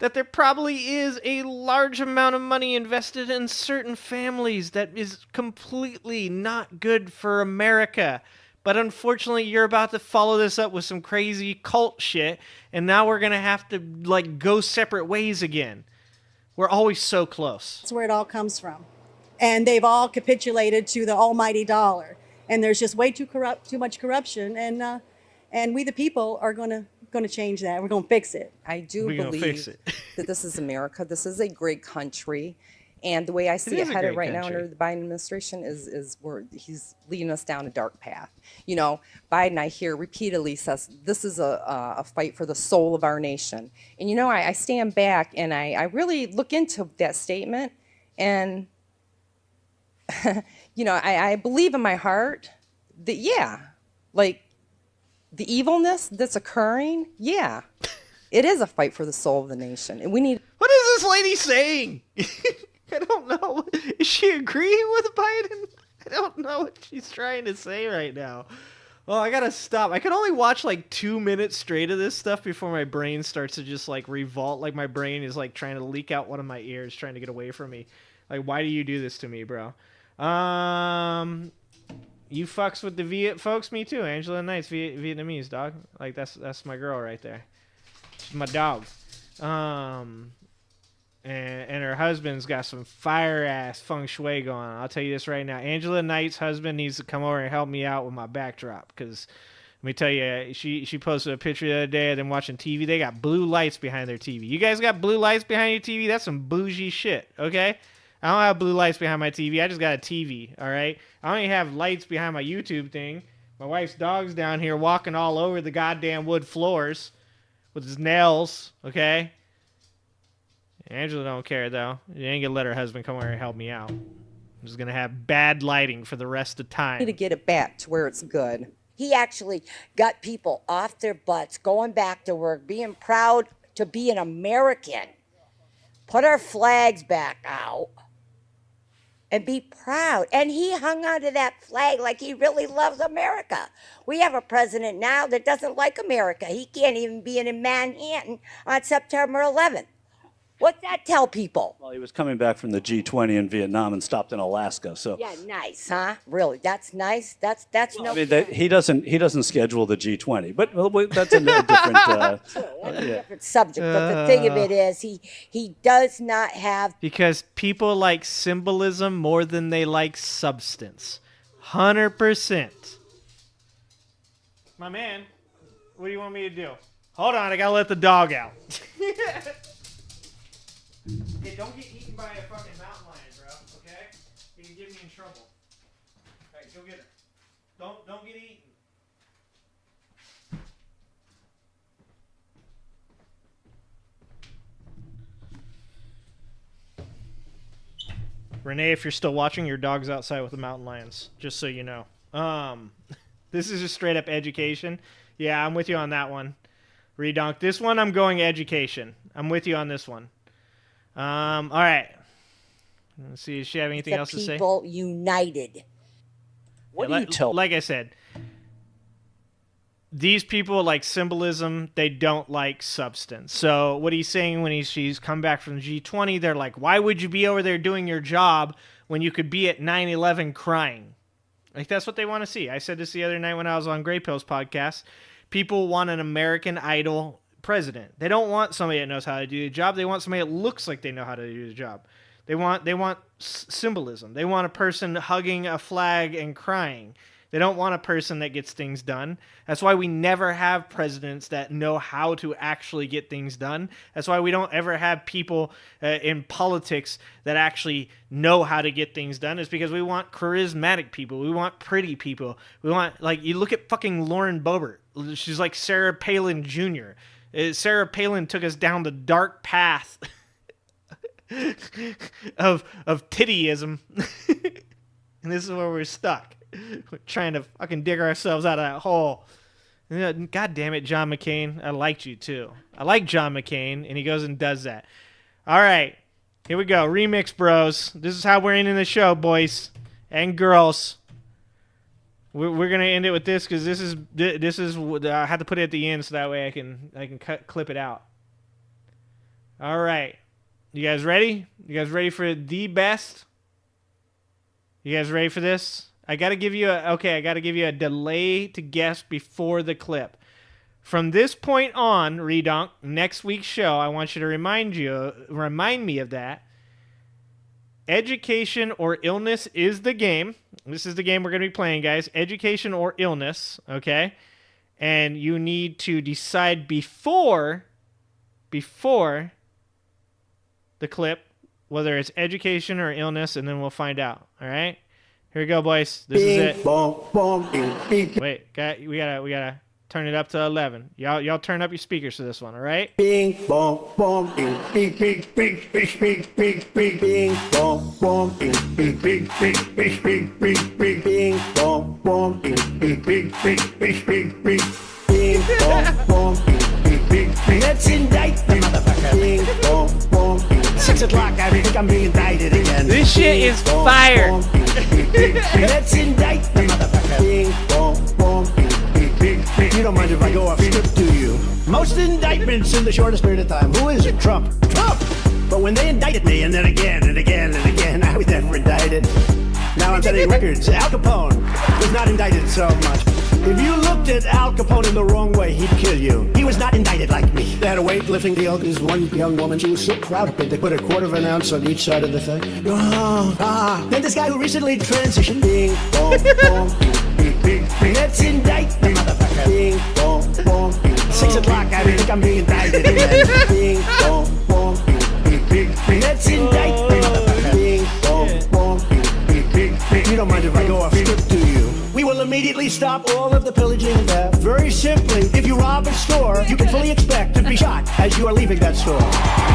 that there probably is a large amount of money invested in certain families that is completely not good for America. But unfortunately, you're about to follow this up with some crazy cult shit, and now we're going to have to, like, go separate ways again. We're always so close. That's where it all comes from. And they've all capitulated to the almighty dollar. And there's just way too much corruption, and we the people are going to change that. We're going to fix it. I do believe that this is America. This is a great country. And the way I see it headed right now under the Biden administration is where he's leading us down a dark path. You know, Biden, I hear repeatedly says this is a fight for the soul of our nation. And, you know, I stand back and I really look into that statement. And, you know, I believe in my heart that, yeah, like, the evilness that's occurring, yeah, it is a fight for the soul of the nation. And we need... What is this lady saying? I don't know. Is she agreeing with Biden? I don't know what she's trying to say right now. Oh, I gotta stop. I can only watch like 2 minutes straight of this stuff before my brain starts to just like revolt. Like my brain is like trying to leak out one of my ears, trying to get away from me. Like, why do you do this to me, bro? You fucks with the Viet folks? Me too. Angela Knight's Vietnamese, dog. Like, that's my girl right there. She's my dog. And her husband's got some fire-ass feng shui going on. I'll tell you this right now. Angela Knight's husband needs to come over and help me out with my backdrop. Because, let me tell you, she posted a picture the other day of them watching TV. They got blue lights behind their TV. You guys got blue lights behind your TV? That's some bougie shit, okay? I don't have blue lights behind my TV. I just got a TV, all right? I don't even have lights behind my YouTube thing. My wife's dog's down here walking all over the goddamn wood floors with his nails, okay? Angela don't care, though. You ain't gonna let her husband come over and help me out. I'm just gonna have bad lighting for the rest of the time. To get it back to where it's good. He actually got people off their butts, going back to work, being proud to be an American. Put our flags back out and be proud. And he hung onto that flag like he really loves America. We have a president now that doesn't like America. He can't even be in Manhattan on September 11th. What's that tell people? Well, he was coming back from the G20 in Vietnam and stopped in Alaska. So Yeah, nice, huh? Really, that's nice. That's no. I mean, he doesn't schedule the G20, but that's a different different subject. But the thing of it is, he does not have. Because people like symbolism more than they like substance. 100%. My man, what do you want me to do? Hold on, I gotta let the dog out. Hey, don't get eaten by a fucking mountain lion, bro, okay? You can get me in trouble. Alright, go get her. Don't get eaten. Renee, if you're still watching, your dog's outside with the mountain lions, just so you know. This is just straight up education. Yeah, I'm with you on that one. Redonk. This one, I'm going education. I'm with you on this one. All right. Let's see. Does she have anything else to say? People united. What do you tell? Like I said, these people like symbolism. They don't like substance. So what he's saying when she's come back from G20, they're like, why would you be over there doing your job when you could be at 9/11 crying? Like, that's what they want to see. I said this the other night when I was on Grey Pill's podcast. People want an American Idol president. They don't want somebody that knows how to do the job. They want somebody that looks like they know how to do the job. They want symbolism. They want a person hugging a flag and crying. They don't want a person that gets things done. That's why we never have presidents that know how to actually get things done. That's why we don't ever have people in politics that actually know how to get things done. It's because we want charismatic people. We want pretty people. We want, like, you look at fucking Lauren Boebert. She's like Sarah Palin Jr. Sarah Palin took us down the dark path of tittyism. And this is where we're stuck. We're trying to fucking dig ourselves out of that hole. God damn it, John McCain. I liked you too. I like John McCain, and he goes and does that. All right. Here we go. Remix bros. This is how we're ending the show, boys and girls. We're gonna end it with this because this is I had to put it at the end so that way I can clip it out. All right, you guys ready? You guys ready for the best? You guys ready for this? I gotta give you a delay to guess before the clip. From this point on, Redonk, next week's show, I want you to remind me of that. Education or illness is the game. This is the game we're going to be playing, guys. Education or illness, okay? And you need to decide before the clip whether it's education or illness, and then we'll find out, all right? Here we go, boys. This is it. Wait, we gotta turn it up to 11. Y'all turn up your speakers for this one, all right? Bing bong bong bing bing bing bing bing bing bing bing bong bong bing bing bing bing bing bing bing bing bong bong bing bing bing bing bing bing bing bong bong bing bing bing. Let's indict the motherfucker. Bing bong bong bing. 6 o'clock, I think I'm being indicted again. This shit is fire. Let's indict the motherfucker. You don't mind if I go off script, do you? Most indictments in the shortest period of time. Who is it? Trump. Trump! But when they indicted me, and then again and again and again, I was never indicted. Now I'm setting records. Al Capone was not indicted so much. If you looked at Al Capone in the wrong way, he'd kill you. He was not indicted like me. They had a weightlifting deal. This one young woman, she was so proud of it. They put a quarter of an ounce on each side of the thing. Then this guy who recently transitioned. Bing, bong, bong, bing, bing, bing. Let's indict the motherfucker. Bing, bong, bong. 6 o'clock, I think I'm being indicted again. Bing, bong, bong, bing, bing, bing. Let's indict the motherfucker. Bing, bong, bong, bing, bing, bing. You don't mind if I go off script, do you? We will immediately stop all of the pillaging and theft. Very simply, if you rob a store, you can fully expect to be shot as you are leaving that store.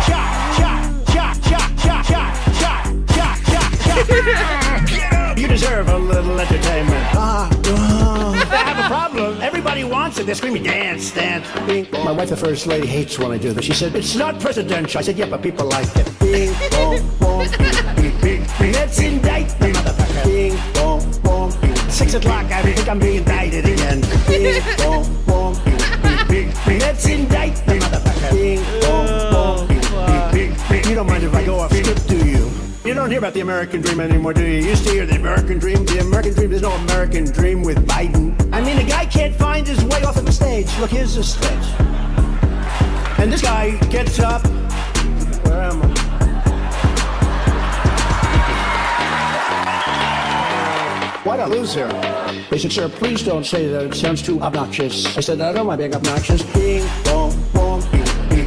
Shot, shot, shot, shot, shot, shot, shot, shot, shot, shot. You deserve a little entertainment. I have a problem. Everybody wants it. They're screaming, dance, dance. Bing. My wife, the first lady, hates when I do this. She said, it's not presidential. I said, yeah, but people like it. Bing, bong, bong, bing, bing, bing. Let's indict the motherfucker. Bing, bong, bong. 6 o'clock, I think I'm being indicted again. Bing, bong, bong, bing, bing, bing. Let's indict the motherfucker. Bing, bong, bong, bing, bing, bing. You don't mind if I go off script, do you? You don't hear about the American dream anymore, do you? You used to hear the American dream. The American dream, there's no American dream with Biden. I mean, the guy can't find his way off of the stage. Look, here's the stage. And this guy gets up. Where am I? Why'd I lose here? They said, sir, please don't say that. It sounds too obnoxious. I said, I don't mind being obnoxious. Bing, bong, bong, bing,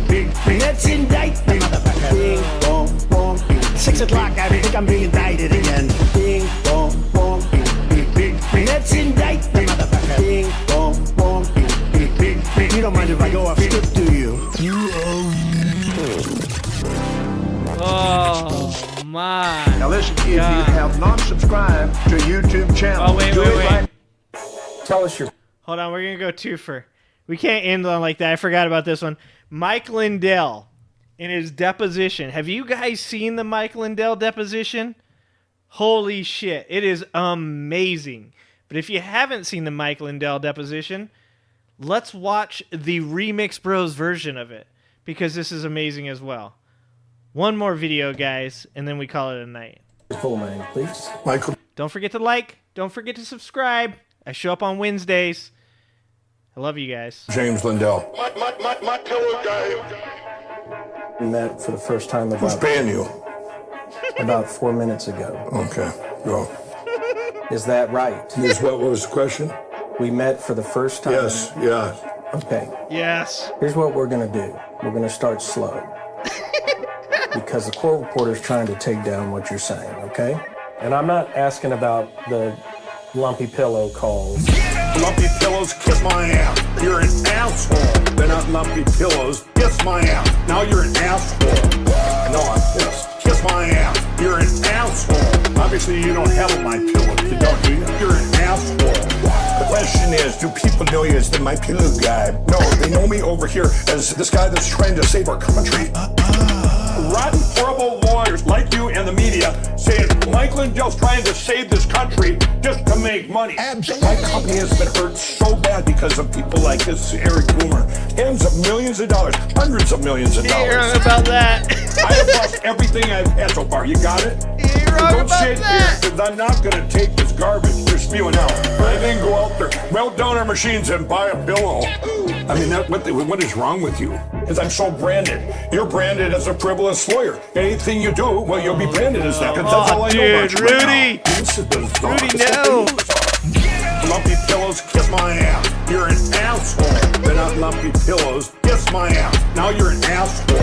bing, bing. Let's indict the motherfucker. Bing, bong, bong. 6 o'clock, I think I'm being indicted again. Bing, bong, bong, bing, bing, bing. Let's indict the motherfucker. Bing, bong, bong, bing, bing, bing. You don't mind if I go off script, do you? Oh my. Now listen, if you have not subscribed to YouTube channel, oh wait. Tell us your. Hold on, we're gonna go twofer. We can't end on like that. I forgot about this one. Mike Lindell in his deposition. Have you guys seen the Mike Lindell deposition? Holy shit, it is amazing. But if you haven't seen the Mike Lindell deposition, let's watch the Remix Bros version of it because this is amazing as well. One more video, guys, and then we call it a night. Full name, please. Michael. Don't forget to like. Don't forget to subscribe. I show up on Wednesdays. I love you guys. James Lindell. My pillow guy. We met for the first time Who's paying you? about 4 minutes ago. Okay, go. Is that right? What was the question? We met for the first time. Yes, yeah. Okay. Yes. Here's what we're gonna do. We're gonna start slow. Because the court reporter's trying to take down what you're saying, okay? And I'm not asking about the lumpy pillow calls. Lumpy pillows, kiss my ass. You're an asshole. They're not lumpy pillows. Kiss my ass. Now you're an asshole. No, I'm pissed. Kiss my ass. You're an asshole. Obviously, you don't have my pillow. You don't, do you? You're an asshole. The question is, do people know you as the My Pillow guy? No, they know me over here as this guy that's trying to save our country. Rotten, horrible lawyers like you and the media saying Mike Lindell's trying to save this country just to make money. My company has been hurt so bad because of people like this Eric Boomer. Tens of millions of dollars, hundreds of millions of dollars. You're wrong about that. I have lost everything I've had so far. You got it? You're wrong Don't about sit that. here, because I'm not going to take this garbage you're spewing out. I then go out there, melt down our machines and buy a pillow. I mean, what is wrong with you? Because I'm so branded. You're branded as a frivolous lawyer. Anything you do, well, you'll be branded as that. Because that's all I know about you Rudy. Rudy, no. Lumpy pillows, kiss my ass. You're an asshole. They're not lumpy pillows. Kiss my ass. Now you're an asshole.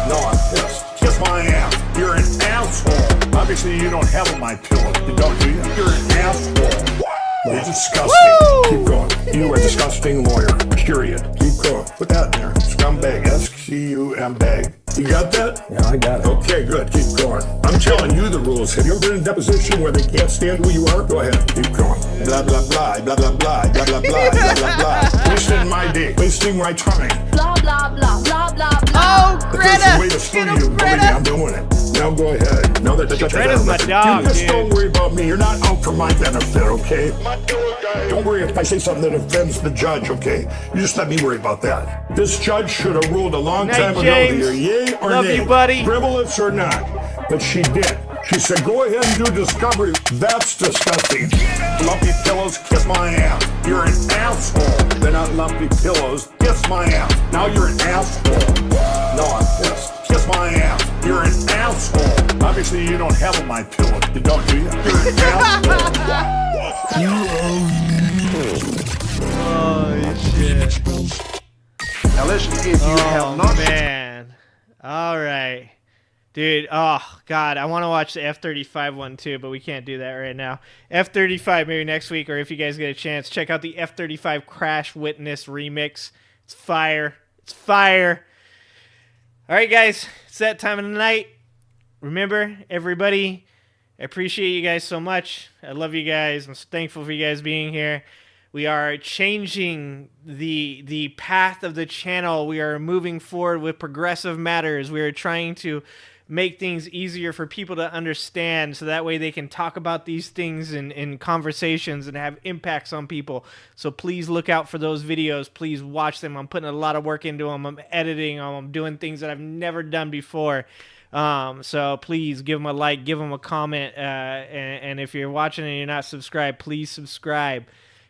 No, I'm pissed. Kiss my ass. You're an asshole. Obviously, you don't have my pillow. You don't, do you? You're an asshole. You're disgusting. Woo! Keep going. You are a disgusting lawyer. Period. Keep going. Put that in there. Scumbag. S-C-U-M-bag. You got that? Yeah, I got it. Okay, good. Keep going. I'm telling you the rules. Have you ever been in a deposition where they can't stand who you are? Go ahead. Keep going. Blah, blah, blah, blah, blah, blah, blah, blah, blah, blah, blah, blah. Wasting my day. Wasting my time. Blah, blah, blah, blah, blah, blah. Oh, If there's Greta! a way to screw you, believe me, I'm doing it. Now go ahead. Now that you got Greta's my dog, you just dude. don't worry about me. You're not out for my benefit, okay? Don't worry if I say something that offends the judge, okay? You just let me worry about that. This judge should have ruled a long Night, time ago James. that you're yay or Love nay. you, buddy. Frivolous or not. But she did. She said, go ahead and do discovery. That's disgusting. Lumpy pillows, kiss my ass. You're an asshole. They're not lumpy pillows. Kiss my ass. Now you're an asshole. No, I'm pissed. Kiss my ass. You're an asshole. Obviously, you don't have a my pillow. You don't, do you? You're an asshole. Holy shit. Now listen, if you have not... man. All right. Dude, oh, God, I want to watch the F-35 one, too, but we can't do that right now. F-35 maybe next week, or if you guys get a chance, check out the F-35 Crash Witness remix. It's fire. It's fire. All right, guys, it's that time of the night. Remember, everybody, I appreciate you guys so much. I love you guys. I'm so thankful for you guys being here. We are changing the path of the channel. We are moving forward with progressive matters. We are trying to make things easier for people to understand so that way they can talk about these things in conversations and have impacts on people. So please look out for those videos. Please watch them. I'm putting a lot of work into them. I'm editing them. I'm doing things that I've never done before. So please give them a like, give them a comment. And if you're watching and you're not subscribed, please subscribe.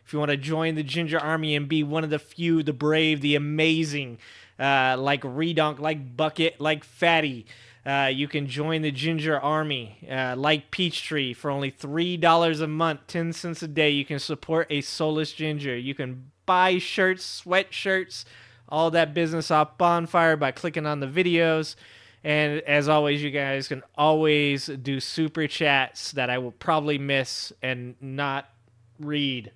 If you want to join the Ginger Army and be one of the few, the brave, the amazing, like Redonk, like Bucket, like Fatty, you can join the Ginger Army, like Peachtree, for only $3 a month, 10 cents a day. You can support a soulless ginger. You can buy shirts, sweatshirts, all that business off Bonfire by clicking on the videos. And as always, you guys can always do super chats that I will probably miss and not read.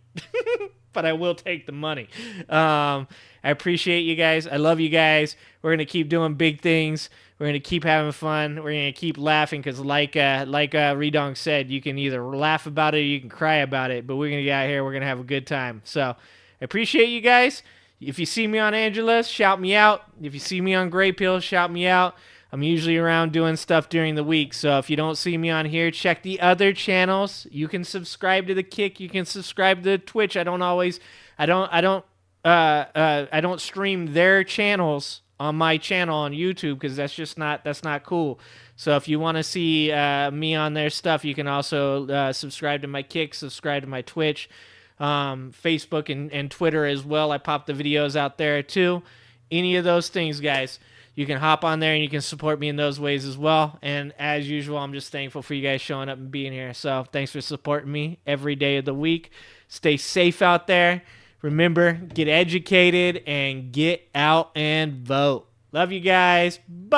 But I will take the money. I appreciate you guys. I love you guys. We're going to keep doing big things. We're going to keep having fun. We're going to keep laughing because like Redonk said, you can either laugh about it or you can cry about it. But we're going to get out here. We're going to have a good time. So I appreciate you guys. If you see me on Angela's, shout me out. If you see me on Grey Pill, shout me out. I'm usually around doing stuff during the week, so if you don't see me on here, check the other channels. You can subscribe to the Kick. You can subscribe to Twitch. I don't stream their channels on my channel on YouTube because that's not cool. So if you want to see me on their stuff, you can also subscribe to my Kick, subscribe to my Twitch, Facebook and Twitter as well. I pop the videos out there too. Any of those things, guys. You can hop on there and you can support me in those ways as well. And as usual, I'm just thankful for you guys showing up and being here. So thanks for supporting me every day of the week. Stay safe out there. Remember, get educated and get out and vote. Love you guys. Bye.